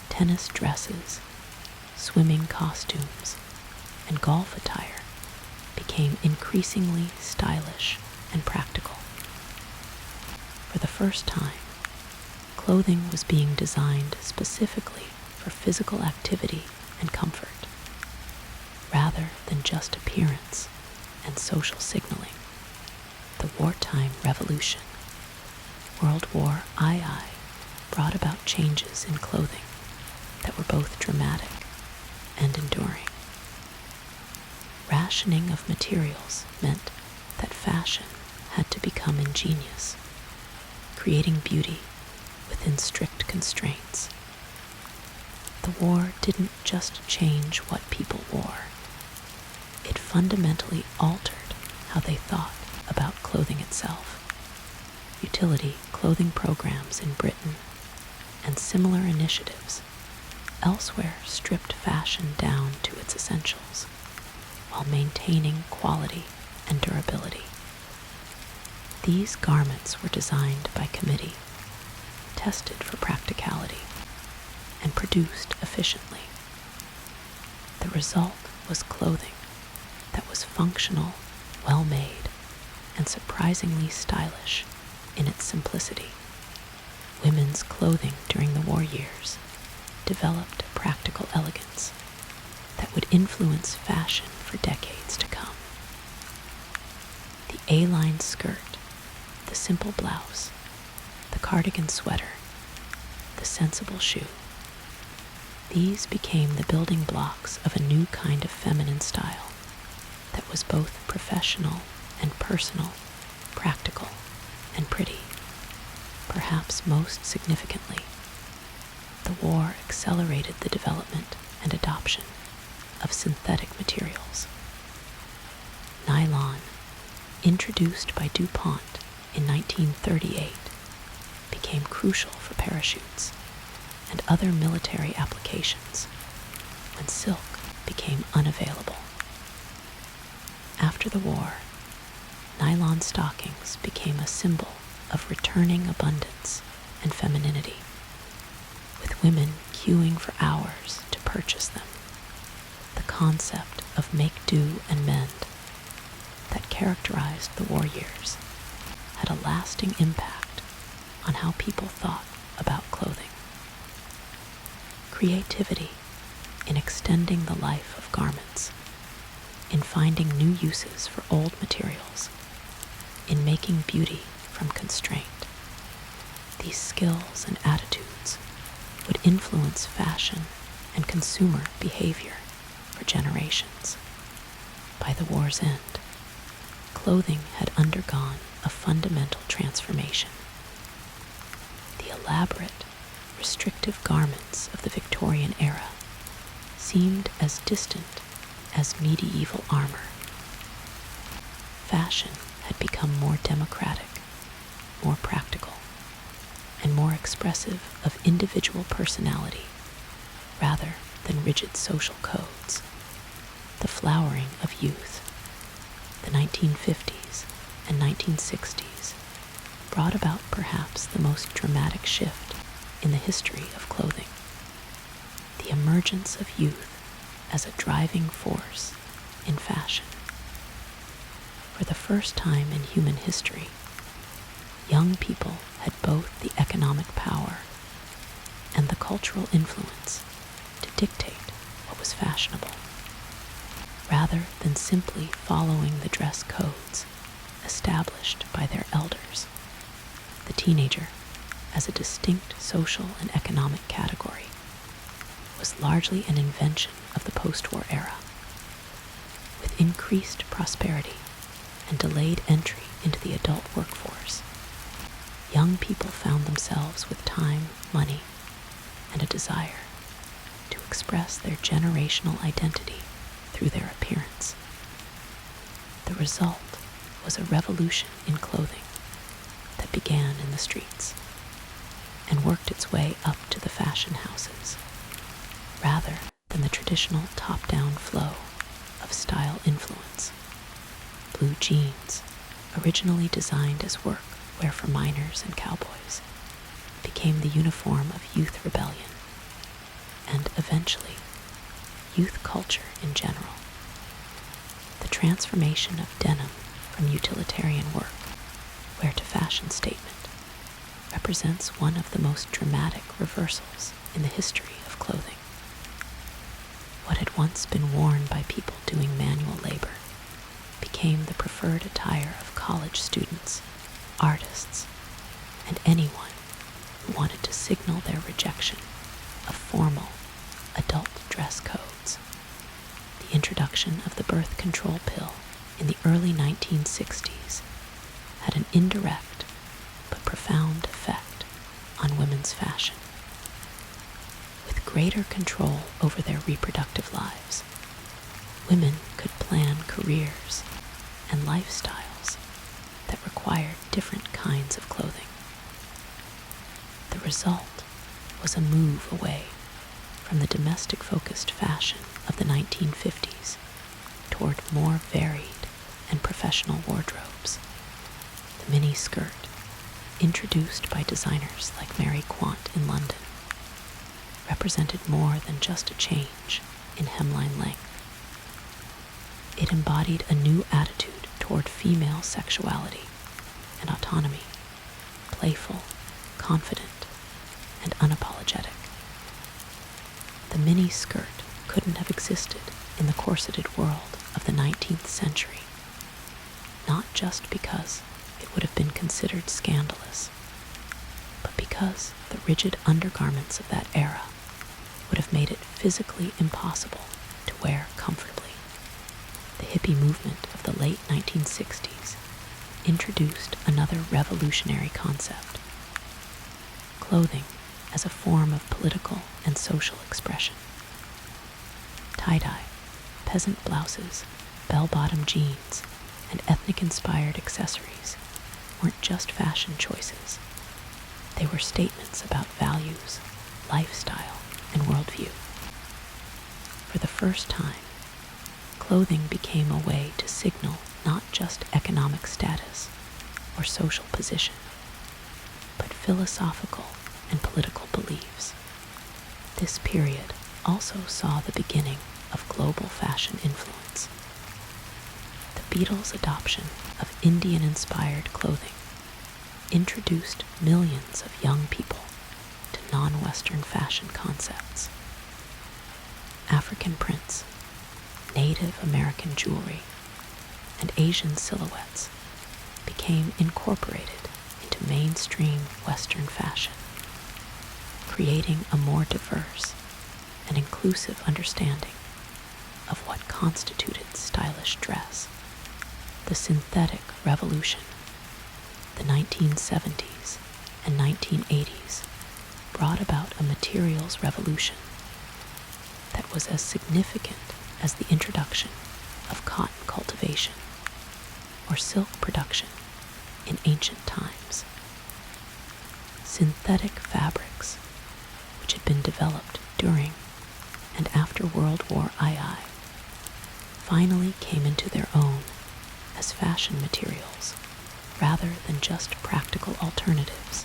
Tennis dresses, swimming costumes, and golf attire became increasingly stylish and practical. For the first time, clothing was being designed specifically for physical activity and comfort, rather than just appearance and social signaling. The wartime revolution, World War II, brought about changes in clothing that were both dramatic and enduring. Rationing of materials meant that fashion had to become ingenious, creating beauty within strict constraints. The war didn't just change what people wore. It fundamentally altered how they thought about clothing itself. Utility clothing programs in Britain and similar initiatives elsewhere stripped fashion down to its essentials while maintaining quality and durability. These garments were designed by committee, tested for practicality, and produced efficiently. The result was clothing that was functional, well-made, and surprisingly stylish in its simplicity. Women's clothing during the war years developed a practical elegance that would influence fashion for decades to come. The A-line skirt, the simple blouse, the cardigan sweater, the sensible shoe. These became the building blocks of a new kind of feminine style that was both professional and personal, practical, and pretty. Perhaps most significantly, the war accelerated the development and adoption of synthetic materials. Nylon, introduced by DuPont in 1938, became crucial for parachutes and other military applications when silk became unavailable. After the war, nylon stockings became a symbol of returning abundance and femininity, with women queuing for hours to purchase them. The concept of make do and mend that characterized the war years had a lasting impact on how people thought about clothing. Creativity in extending the life of garments, in finding new uses for old materials, in making beauty from constraint. These skills and attitudes would influence fashion and consumer behavior for generations. By the war's end, clothing had undergone a fundamental transformation. The elaborate, restrictive garments of the Victorian era seemed as distant as medieval armor. Fashion had become more democratic, more practical, and more expressive of individual personality rather than rigid social codes. The flowering of youth, the 1950s and 1960s, brought about perhaps the most dramatic shift in the history of clothing. The emergence of youth as a driving force in fashion. For the first time in human history, young people had both the economic power and the cultural influence to dictate what was fashionable, rather than simply following the dress codes established by their elders. The teenager, as a distinct social and economic category, was largely an invention of the post-war era. With increased prosperity and delayed entry into the adult workforce, young people found themselves with time, money, and a desire to express their generational identity through their appearance. The result was a revolution in clothing that began in the streets and worked its way up to the fashion houses, rather than the traditional top-down flow of style influence. Blue jeans, originally designed as workwear for miners and cowboys, became the uniform of youth rebellion, and eventually, youth culture in general. The transformation of denim from utilitarian workwear to fashion statement represents one of the most dramatic reversals in the history of clothing. What had once been worn by people doing manual labor became the preferred attire of college students, artists, and anyone who wanted to signal their rejection of formal, adult dress codes. The introduction of the birth control pill in the early 1960s had an indirect but profound effect on women's fashion. With greater control over their reproductive lives, women could plan careers and lifestyles that required different kinds of clothing. The result was a move away from the domestic-focused fashion of the 1950s toward more varied and professional wardrobes. The mini skirt, introduced by designers like Mary Quant in London, represented more than just a change in hemline length. It embodied a new attitude toward female sexuality and autonomy, playful, confident, and unapologetic. The mini skirt couldn't have existed in the corseted world of the 19th century, not just because it would have been considered scandalous, but because the rigid undergarments of that era would have made it physically impossible to wear comfortably. The hippie movement of of the late 1960s introduced another revolutionary concept: clothing as a form of political and social expression. Tie-dye, peasant blouses, bell-bottom jeans, and ethnic-inspired accessories weren't just fashion choices. They were statements about values, lifestyle, and worldview. For the first time, clothing became a way to signal not just economic status or social position, but philosophical and political beliefs. This period also saw the beginning of global fashion influence. The Beatles' adoption of Indian-inspired clothing introduced millions of young people to non-Western fashion concepts. African prints, Native American jewelry, and Asian silhouettes became incorporated into mainstream Western fashion, creating a more diverse and inclusive understanding of what constituted stylish dress. The synthetic revolution, the 1970s and 1980s, brought about a materials revolution that was as significant as the introduction of cotton cultivation or silk production in ancient times. Synthetic fabrics, which had been developed during and after World War II, finally came into their own as fashion materials rather than just practical alternatives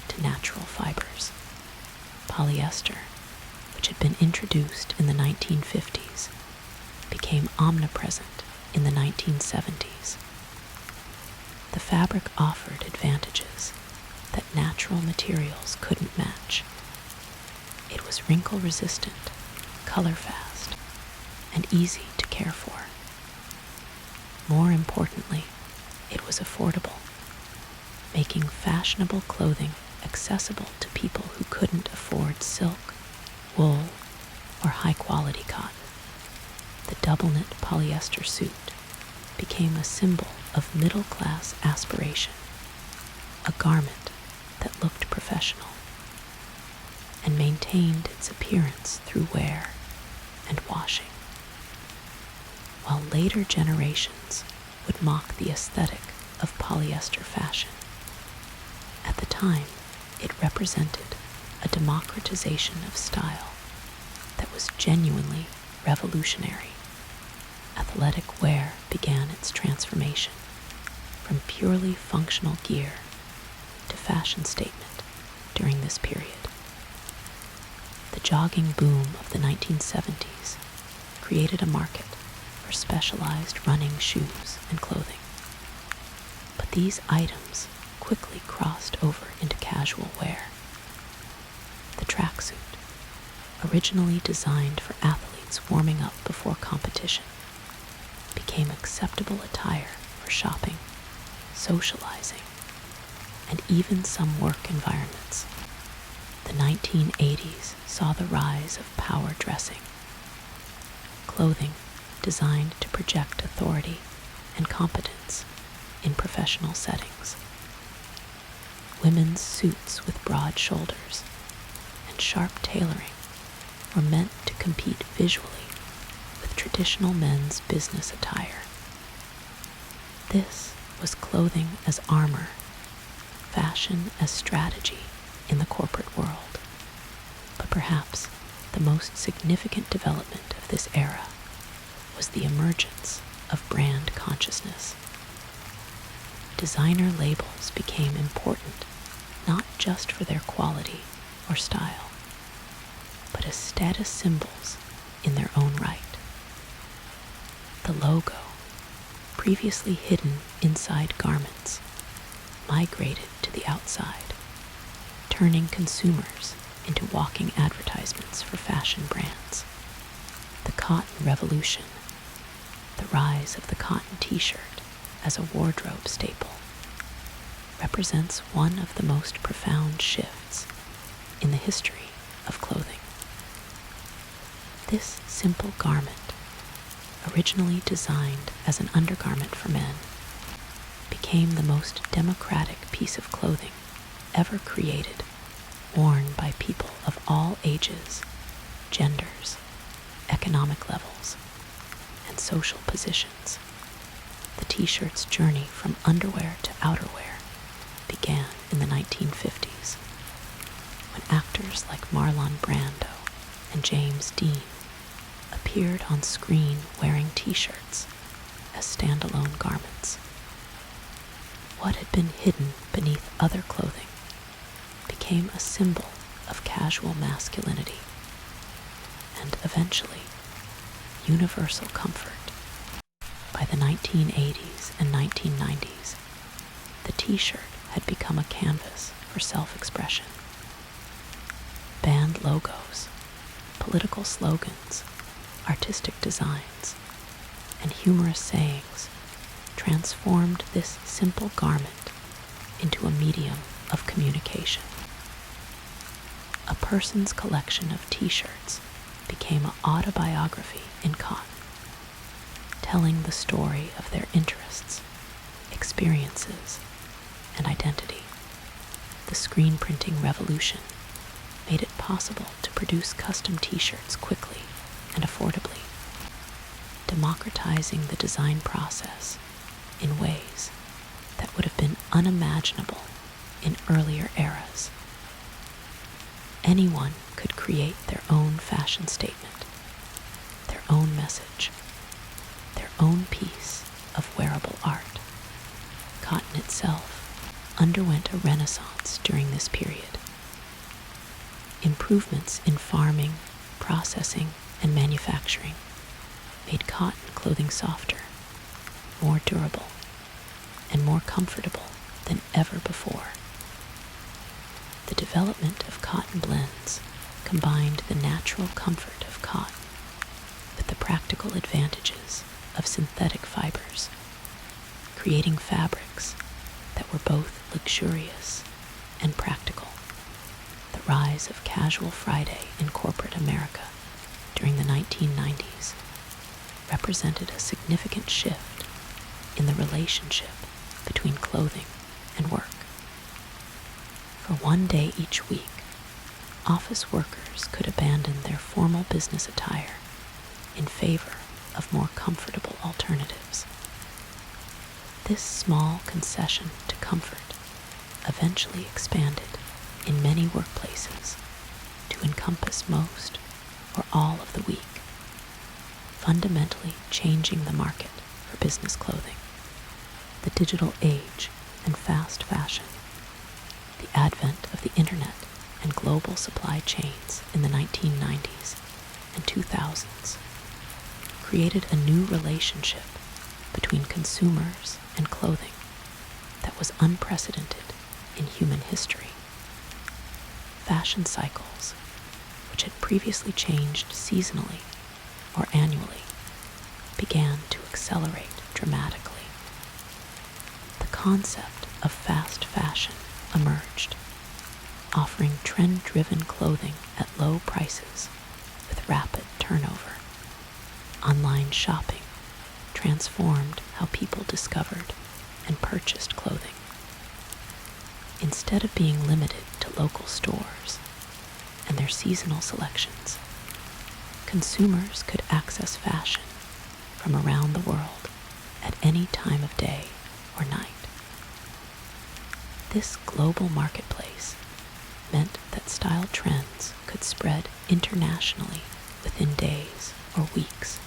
to natural fibers. Polyester, which had been introduced in the 1950s, became omnipresent in the 1970s. The fabric offered advantages that natural materials couldn't match. It was wrinkle-resistant, color-fast, and easy to care for. More importantly, it was affordable, making fashionable clothing accessible to people who couldn't afford silk, wool, or high-quality cotton. The double-knit polyester suit became a symbol of middle-class aspiration, a garment that looked professional and maintained its appearance through wear and washing. While later generations would mock the aesthetic of polyester fashion, at the time it represented a democratization of style that was genuinely revolutionary. Athletic wear began its transformation from purely functional gear to fashion statement during this period. The jogging boom of the 1970s created a market for specialized running shoes and clothing. But these items quickly crossed over into casual wear. The tracksuit, originally designed for athletes warming up before competition, became acceptable attire for shopping, socializing, and even some work environments. The 1980s saw the rise of power dressing, clothing designed to project authority and competence in professional settings. Women's suits with broad shoulders and sharp tailoring were meant to compete visually with traditional men's business attire. This was clothing as armor, fashion as strategy in the corporate world. But perhaps the most significant development of this era was the emergence of brand consciousness. Designer labels became important not just for their quality or style, but as status symbols in their own right. The logo, previously hidden inside garments, migrated to the outside, turning consumers into walking advertisements for fashion brands. The cotton revolution, the rise of the cotton t-shirt as a wardrobe staple, represents one of the most profound shifts in the history of clothing. This simple garment, originally designed as an undergarment for men, became the most democratic piece of clothing ever created, worn by people of all ages, genders, economic levels, and social positions. The t-shirt's journey from underwear to outerwear began in the 1950s, when actors like Marlon Brando and James Dean appeared on screen wearing t-shirts as standalone garments. What had been hidden beneath other clothing became a symbol of casual masculinity and eventually universal comfort. By the 1980s and 1990s, the t-shirt had become a canvas for self-expression. Band logos, political slogans, artistic designs, and humorous sayings transformed this simple garment into a medium of communication. A person's collection of t-shirts became an autobiography in cotton, telling the story of their interests, experiences, and identity. The screen printing revolution made it possible to produce custom t-shirts quickly and affordably, democratizing the design process in ways that would have been unimaginable in earlier eras. Anyone could create their own fashion statement, their own message, their own piece of wearable art. Cotton itself underwent a renaissance during this period. Improvements in farming, processing, and manufacturing made cotton clothing softer, more durable, and more comfortable than ever before. The development of cotton blends combined the natural comfort of cotton with the practical advantages of synthetic fibers, creating fabrics that were both luxurious and practical. The rise of casual Friday in corporate America during the 1990s represented a significant shift in the relationship between clothing and work. For one day each week, office workers could abandon their formal business attire in favor of more comfortable alternatives. This small concession to comfort eventually expanded in many workplaces to encompass most or all of the week, fundamentally changing the market for business clothing. The digital age and fast fashion, the advent of the internet and global supply chains in the 1990s and 2000s created a new relationship between consumers and clothing that was unprecedented in human history. Fashion cycles, which had previously changed seasonally or annually, began to accelerate dramatically. The concept of fast fashion emerged, offering trend-driven clothing at low prices with rapid turnover. Online shopping transformed how people discovered and purchased clothing. Instead of being limited to local stores and their seasonal selections, consumers could access fashion from around the world at any time of day or night. This global marketplace meant that style trends could spread internationally within days or weeks,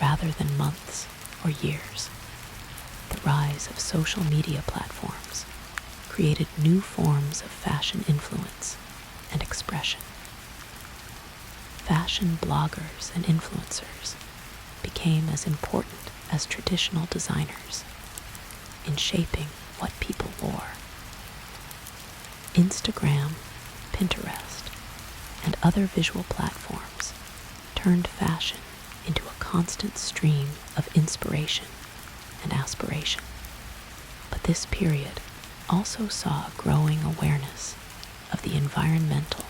rather than months or years. The rise of social media platforms created new forms of fashion influence and expression. Fashion bloggers and influencers became as important as traditional designers in shaping what people wore. Instagram, Pinterest, and other visual platforms turned fashion into a constant stream of inspiration and aspiration. But this period also saw a growing awareness of the environmental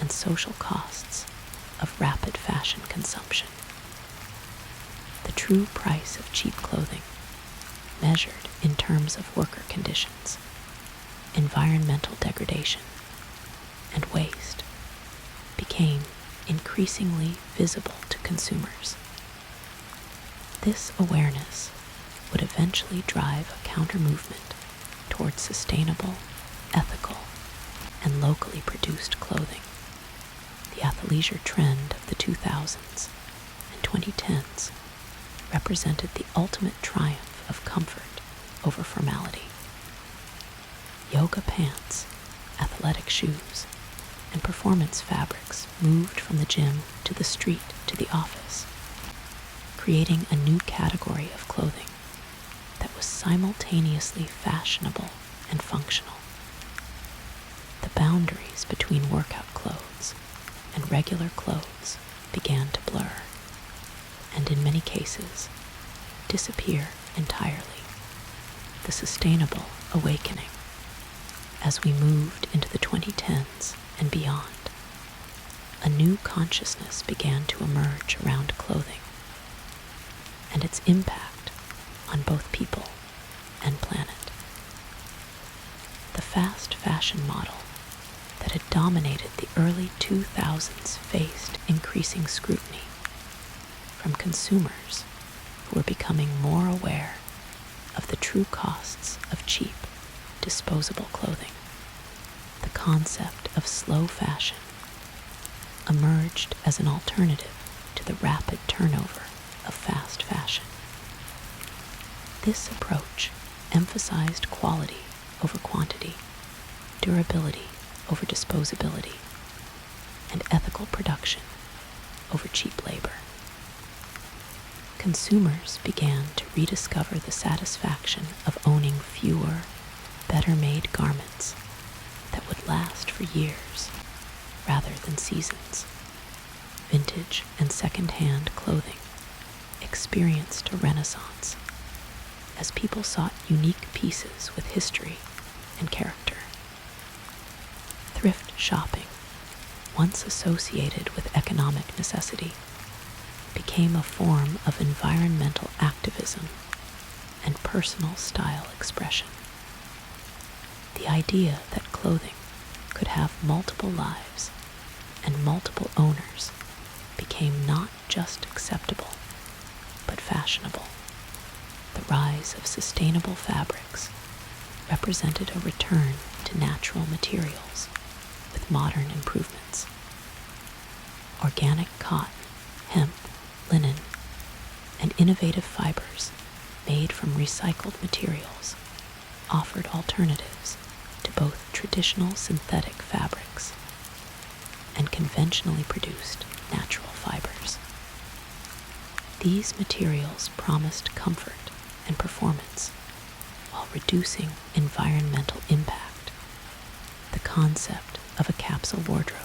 and social costs of rapid fashion consumption. The true price of cheap clothing, measured in terms of worker conditions, environmental degradation, and waste, became increasingly visible to consumers. This awareness would eventually drive a counter-movement towards sustainable, ethical, and locally produced clothing. The athleisure trend of the 2000s and 2010s represented the ultimate triumph of comfort over formality. Yoga pants, athletic shoes, and performance fabrics moved from the gym to the street to the office, creating a new category of clothing that was simultaneously fashionable and functional. The boundaries between workout clothes and regular clothes began to blur, and in many cases, disappear entirely. The sustainable awakening, as we moved into the 2010s and beyond, a new consciousness began to emerge around clothing and its impact on both people and planet. The fast fashion model that had dominated the early 2000s faced increasing scrutiny from consumers who were becoming more aware of the true costs of cheap, disposable clothing. The concept of slow fashion emerged as an alternative to the rapid turnover of fast fashion. This approach emphasized quality over quantity, durability over disposability, and ethical production over cheap labor. Consumers began to rediscover the satisfaction of owning fewer, better-made garments that would last for years rather than seasons. Vintage and second-hand clothing experienced a renaissance as people sought unique pieces with history and character. Thrift shopping, once associated with economic necessity, became a form of environmental activism and personal style expression. The idea that clothing could have multiple lives and multiple owners became not just acceptable, but fashionable. The rise of sustainable fabrics represented a return to natural materials with modern improvements. Organic cotton, hemp, linen, and innovative fibers made from recycled materials offered alternatives to both traditional synthetic fabrics and conventionally produced natural fibers. These materials promised comfort and performance while reducing environmental impact. The concept of a capsule wardrobe,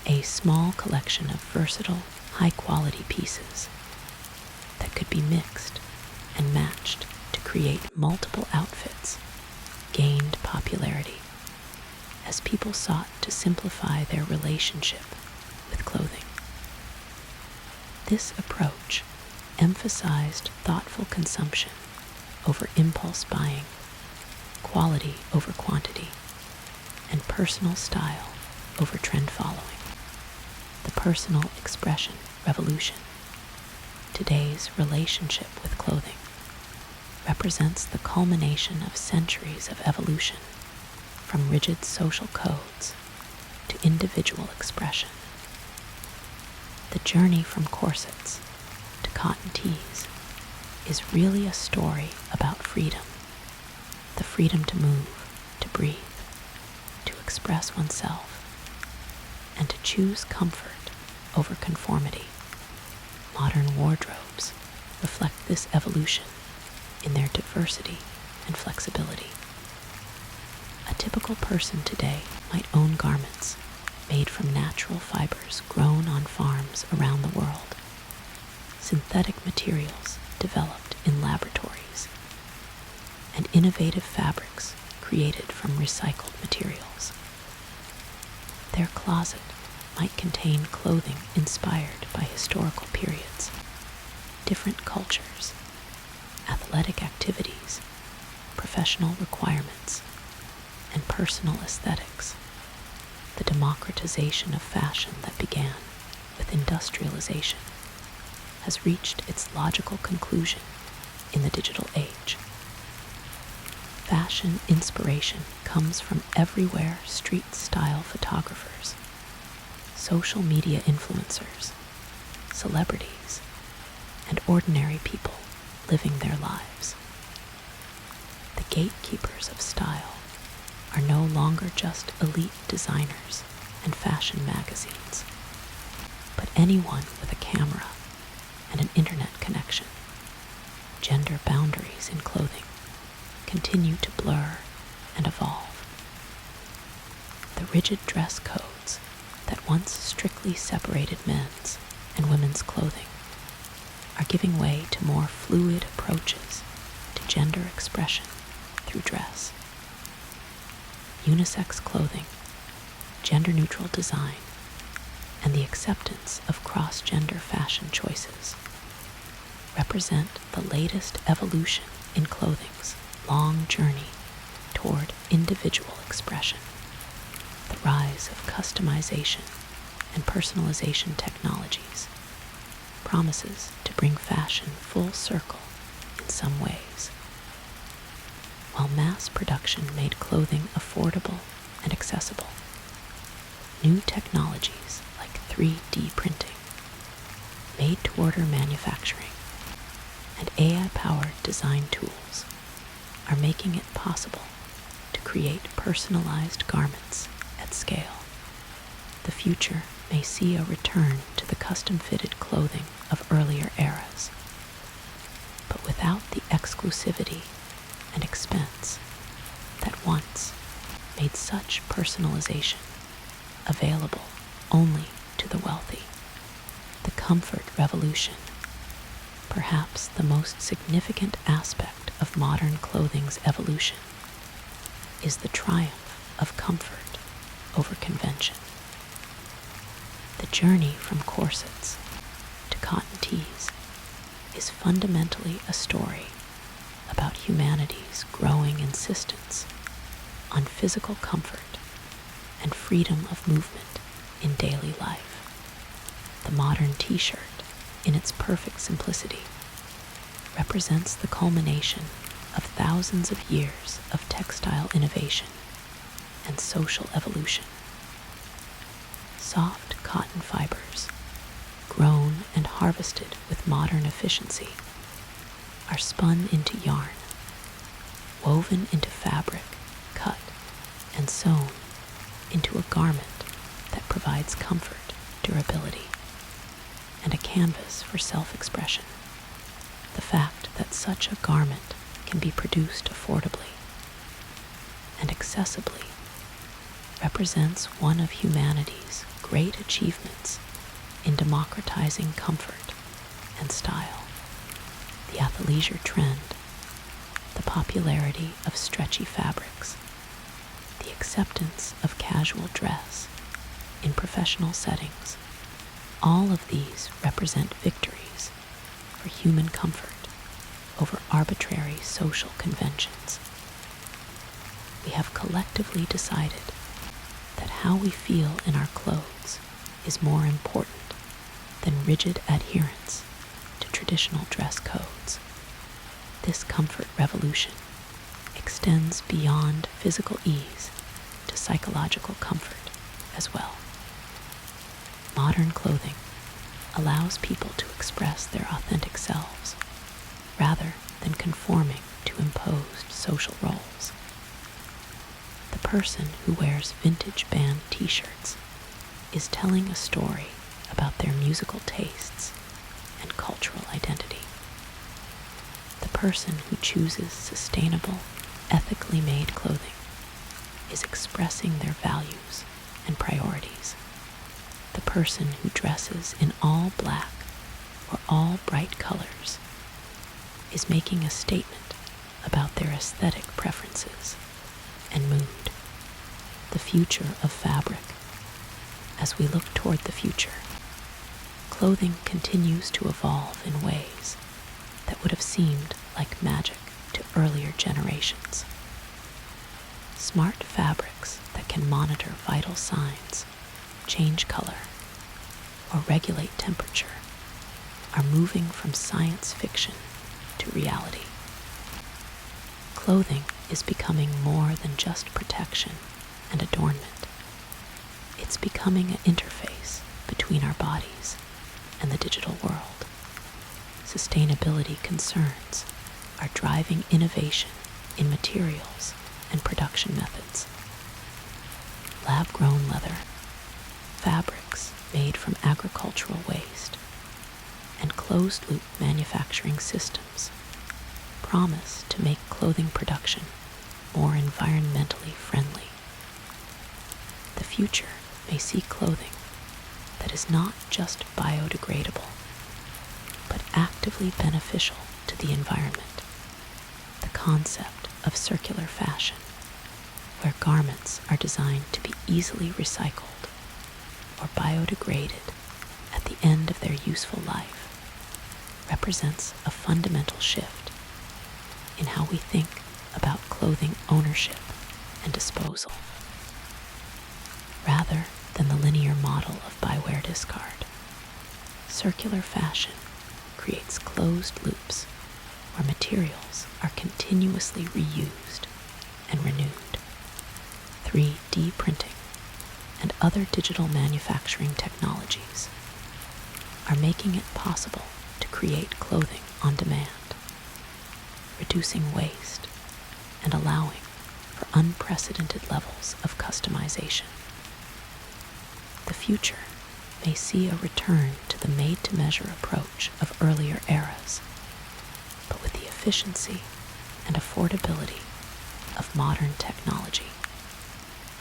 a small collection of versatile, high-quality pieces that could be mixed and matched to create multiple outfits, gained popularity as people sought to simplify their relationship with clothing. This approach emphasized thoughtful consumption over impulse buying, quality over quantity, and personal style over trend following. The personal expression revolution, today's relationship with clothing, represents the culmination of centuries of evolution, from rigid social codes to individual expression. The journey from corsets to cotton tees is really a story about freedom, the freedom to move, to breathe, to express oneself, and to choose comfort over conformity. Modern wardrobes reflect this evolution in their diversity and flexibility. A typical person today might own garments made from natural fibers grown on farms around the world, synthetic materials developed in laboratories, and innovative fabrics created from recycled materials. Their closet might contain clothing inspired by historical periods, different cultures, athletic activities, professional requirements, and personal aesthetics. The democratization of fashion that began with industrialization has reached its logical conclusion in the digital age. Fashion inspiration comes from everywhere street-style photographers, social media influencers, celebrities, and ordinary people living their lives. The gatekeepers of style are no longer just elite designers and fashion magazines, but anyone with a camera and an internet connection. Gender boundaries in clothing continue to blur and evolve. The rigid dress codes that once strictly separated men's and women's clothing are giving way to more fluid approaches to gender expression through dress. Unisex clothing, gender-neutral design, and the acceptance of cross-gender fashion choices represent the latest evolution in clothing's long journey toward individual expression. The rise of customization and personalization technologies promises to bring fashion full circle in some ways. While mass production made clothing affordable and accessible, new technologies like 3D printing, made-to-order manufacturing, and AI-powered design tools are making it possible to create personalized garments at scale. The future may see a return to the custom-fitted clothing of earlier eras, but without the exclusivity and expense that once made such personalization available only to the wealthy. The comfort revolution, perhaps the most significant aspect of modern clothing's evolution, is the triumph of comfort over convention. The journey from corsets to cotton tees is fundamentally a story about humanity's growing insistence on physical comfort and freedom of movement in daily life. The modern t-shirt, in its perfect simplicity, represents the culmination of thousands of years of textile innovation and social evolution. Soft cotton fibers, grown and harvested with modern efficiency, are spun into yarn, woven into fabric, cut and sewn into a garment that provides comfort, durability, and a canvas for self-expression. The fact that such a garment can be produced affordably and accessibly represents one of humanity's great achievements in democratizing comfort and style. The athleisure trend, the popularity of stretchy fabrics, the acceptance of casual dress in professional settings, all of these represent victories for human comfort over arbitrary social conventions. We have collectively decided that how we feel in our clothes is more important than rigid adherence to traditional dress codes. This comfort revolution extends beyond physical ease to psychological comfort as well. Modern clothing allows people to express their authentic selves rather than conforming to imposed social roles. The person who wears vintage band t-shirts is telling a story about their musical tastes and cultural identity. The person who chooses sustainable, ethically made clothing is expressing their values and priorities. The person who dresses in all black or all bright colors is making a statement about their aesthetic preferences and mood. The future of fabric. As we look toward the future, clothing continues to evolve in ways that would have seemed like magic to earlier generations. Smart fabrics that can monitor vital signs, change color, or regulate temperature are moving from science fiction to reality. Clothing is becoming more than just protection and adornment. It's becoming an interface between our bodies and the digital world. Sustainability concerns are driving innovation in materials and production methods. Lab-grown leather, fabrics made from agricultural waste, and closed-loop manufacturing systems promise to make clothing production more environmentally friendly. The future may see clothing that is not just biodegradable, but actively beneficial to the environment. The concept of circular fashion, where garments are designed to be easily recycled or biodegraded at the end of their useful life, represents a fundamental shift in how we think about clothing ownership and disposal. Rather than the linear model of buy, wear, discard, circular fashion creates closed loops where materials are continuously reused and renewed. 3D printing and other digital manufacturing technologies are making it possible to create clothing on demand, reducing waste and allowing for unprecedented levels of customization. The future may see a return to the made-to-measure approach of earlier eras, but with the efficiency and affordability of modern technology.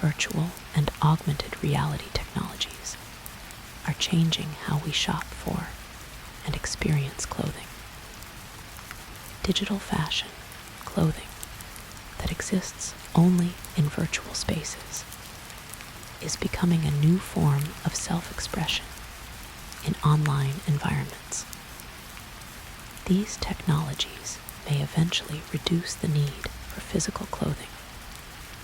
Virtual and augmented reality technologies are changing how we shop for and experience clothing. Digital fashion, clothing that exists only in virtual spaces, is becoming a new form of self-expression in online environments. These technologies may eventually reduce the need for physical clothing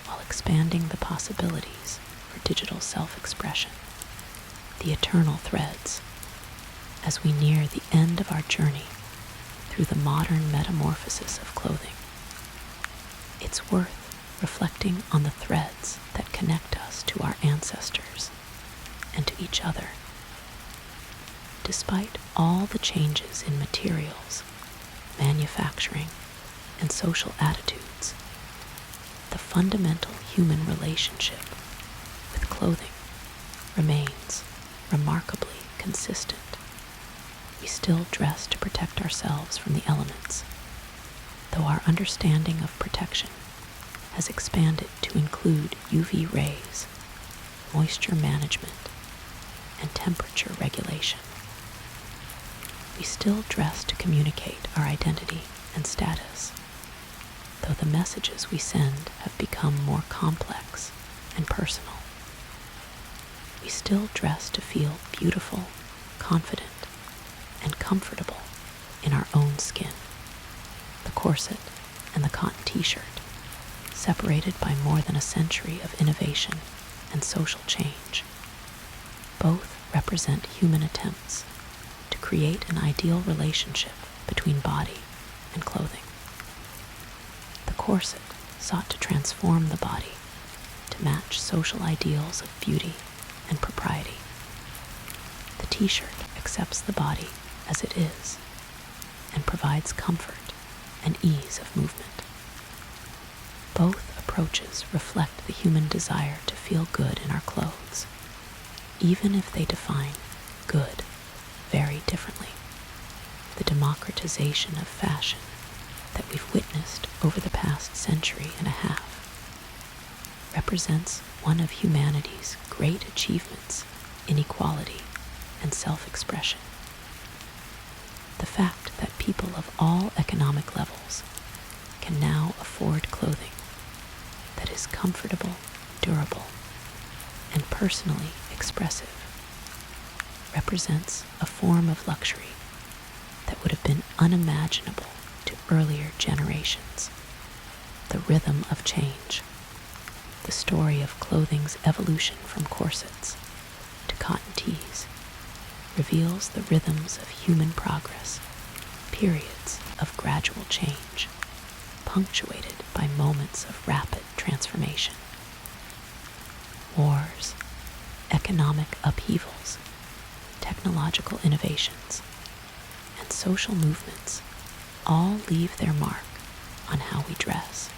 while expanding the possibilities for digital self-expression, the eternal threads, as we near the end of our journey through the modern metamorphosis of clothing. It's worth reflecting on the threads that connect us to our ancestors and to each other. Despite all the changes in materials, manufacturing, and social attitudes, the fundamental human relationship with clothing remains remarkably consistent. We still dress to protect ourselves from the elements, though our understanding of protection has expanded to include UV rays, moisture management, and temperature regulation. We still dress to communicate our identity and status, though the messages we send have become more complex and personal. We still dress to feel beautiful, confident, and comfortable in our own skin. The corset and the cotton t-shirt, separated by more than a century of innovation and social change, both represent human attempts to create an ideal relationship between body and clothing. The corset sought to transform the body to match social ideals of beauty and propriety. The t-shirt accepts the body as it is and provides comfort and ease of movement. Both approaches reflect the human desire to feel good in our clothes, even if they define good very differently. The democratization of fashion that we've witnessed over the past century and a half represents one of humanity's great achievements in equality and self-expression. The fact that people of all economic levels can now afford clothing that is comfortable, durable, and personally expressive represents a form of luxury that would have been unimaginable to earlier generations. The rhythm of change, the story of clothing's evolution from corsets to cotton tees, reveals the rhythms of human progress, periods of gradual change, punctuated by moments of rapid transformation. Wars, economic upheavals, technological innovations, and social movements all leave their mark on how we dress,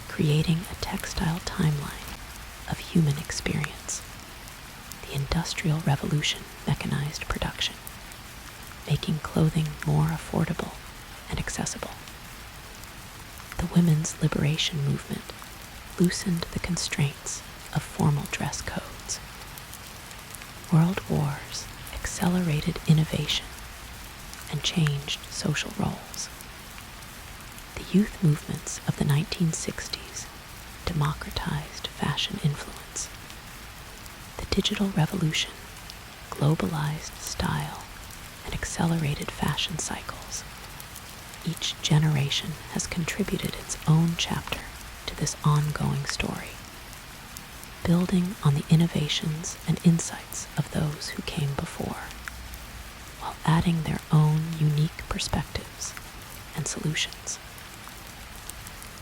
creating a textile timeline of human experience. The Industrial Revolution mechanized production, making clothing more affordable and accessible. The women's liberation movement loosened the constraints of formal dress codes. World wars accelerated innovation and changed social roles. The youth movements of the 1960s democratized fashion influence. The digital revolution globalized style and accelerated fashion cycles. Each generation has contributed its own chapter to this ongoing story, building on the innovations and insights of those who came before, while adding their own unique perspectives and solutions.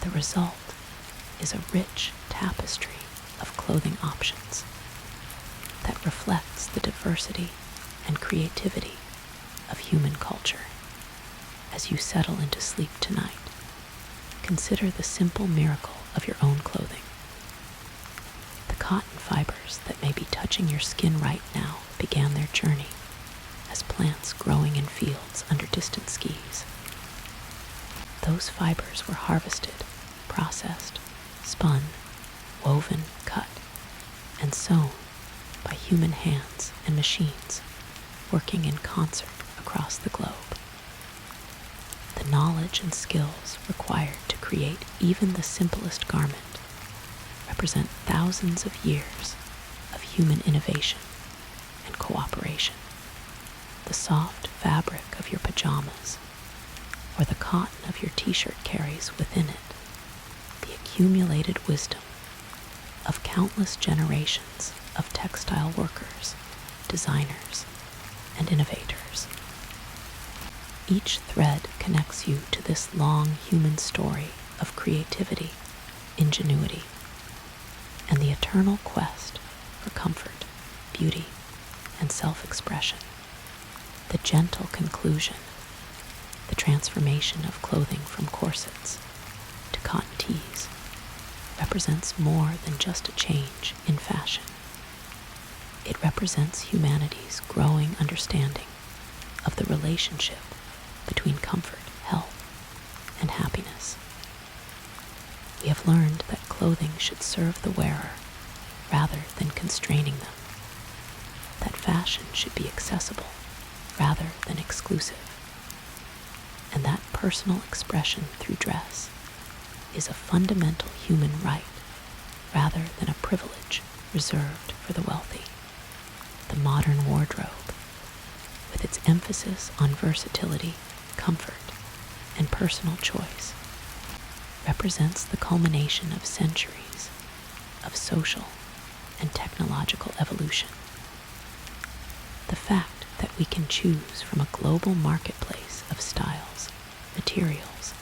The result is a rich tapestry of clothing options that reflects the diversity and creativity of human culture. As you settle into sleep tonight, consider the simple miracle of your own clothing. The cotton fibers that may be touching your skin right now began their journey as plants growing in fields under distant skies. Those fibers were harvested, processed, spun, woven, cut, and sewn by human hands and machines working in concert across the globe. The knowledge and skills required to create even the simplest garment represent thousands of years of human innovation and cooperation. The soft fabric of your pajamas or the cotton of your t-shirt carries within it the accumulated wisdom of countless generations of textile workers, designers, and innovators. Each thread connects you to this long human story of creativity, ingenuity, and the eternal quest for comfort, beauty, and self-expression. The gentle conclusion, the transformation of clothing from corsets to cotton tees, represents more than just a change in fashion. It represents humanity's growing understanding of the relationship between comfort, health, and happiness. We have learned that clothing should serve the wearer rather than constraining them, that fashion should be accessible rather than exclusive, and that personal expression through dress is a fundamental human right rather than a privilege reserved for the wealthy. The modern wardrobe, with its emphasis on versatility, comfort, and personal choice, represents the culmination of centuries of social and technological evolution. The fact that we can choose from a global marketplace of styles, materials,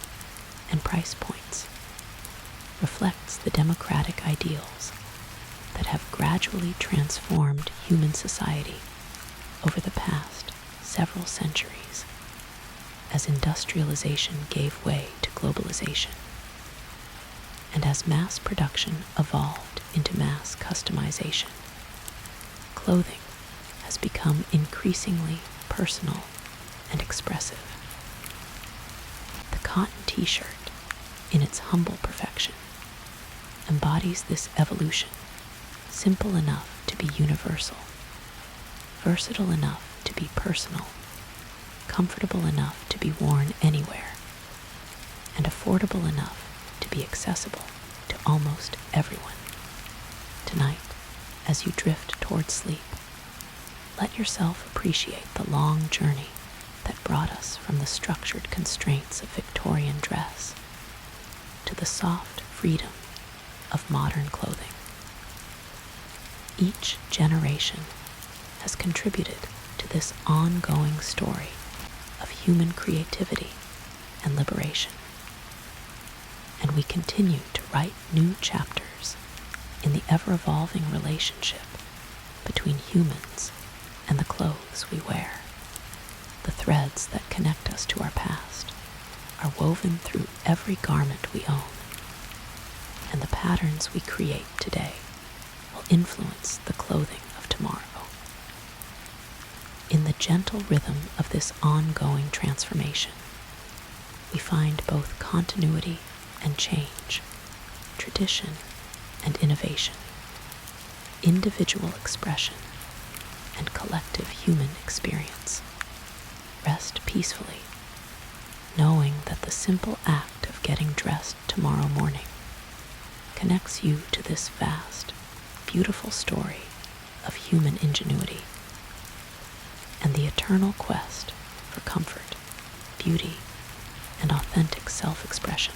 and price points reflects the democratic ideals that have gradually transformed human society over the past several centuries as industrialization gave way to globalization and as mass production evolved into mass customization. Clothing has become increasingly personal and expressive. The cotton t-shirt, in its humble perfection, embodies this evolution, simple enough to be universal, versatile enough to be personal, comfortable enough to be worn anywhere, and affordable enough to be accessible to almost everyone. Tonight, as you drift toward sleep, Let yourself appreciate the long journey that brought us from the structured constraints of Victorian dress to the soft freedom of modern clothing. Each generation has contributed to this ongoing story of human creativity and liberation, and we continue to write new chapters in the ever-evolving relationship between humans and the clothes we wear. The threads that connect us to our past are woven through every garment we own, and the patterns we create today will influence the clothing of tomorrow. In the gentle rhythm of this ongoing transformation, we find both continuity and change, tradition and innovation, individual expression and collective human experience. Rest peacefully, knowing that the simple act of getting dressed tomorrow morning connects you to this vast, beautiful story of human ingenuity and the eternal quest for comfort, beauty, and authentic self-expression.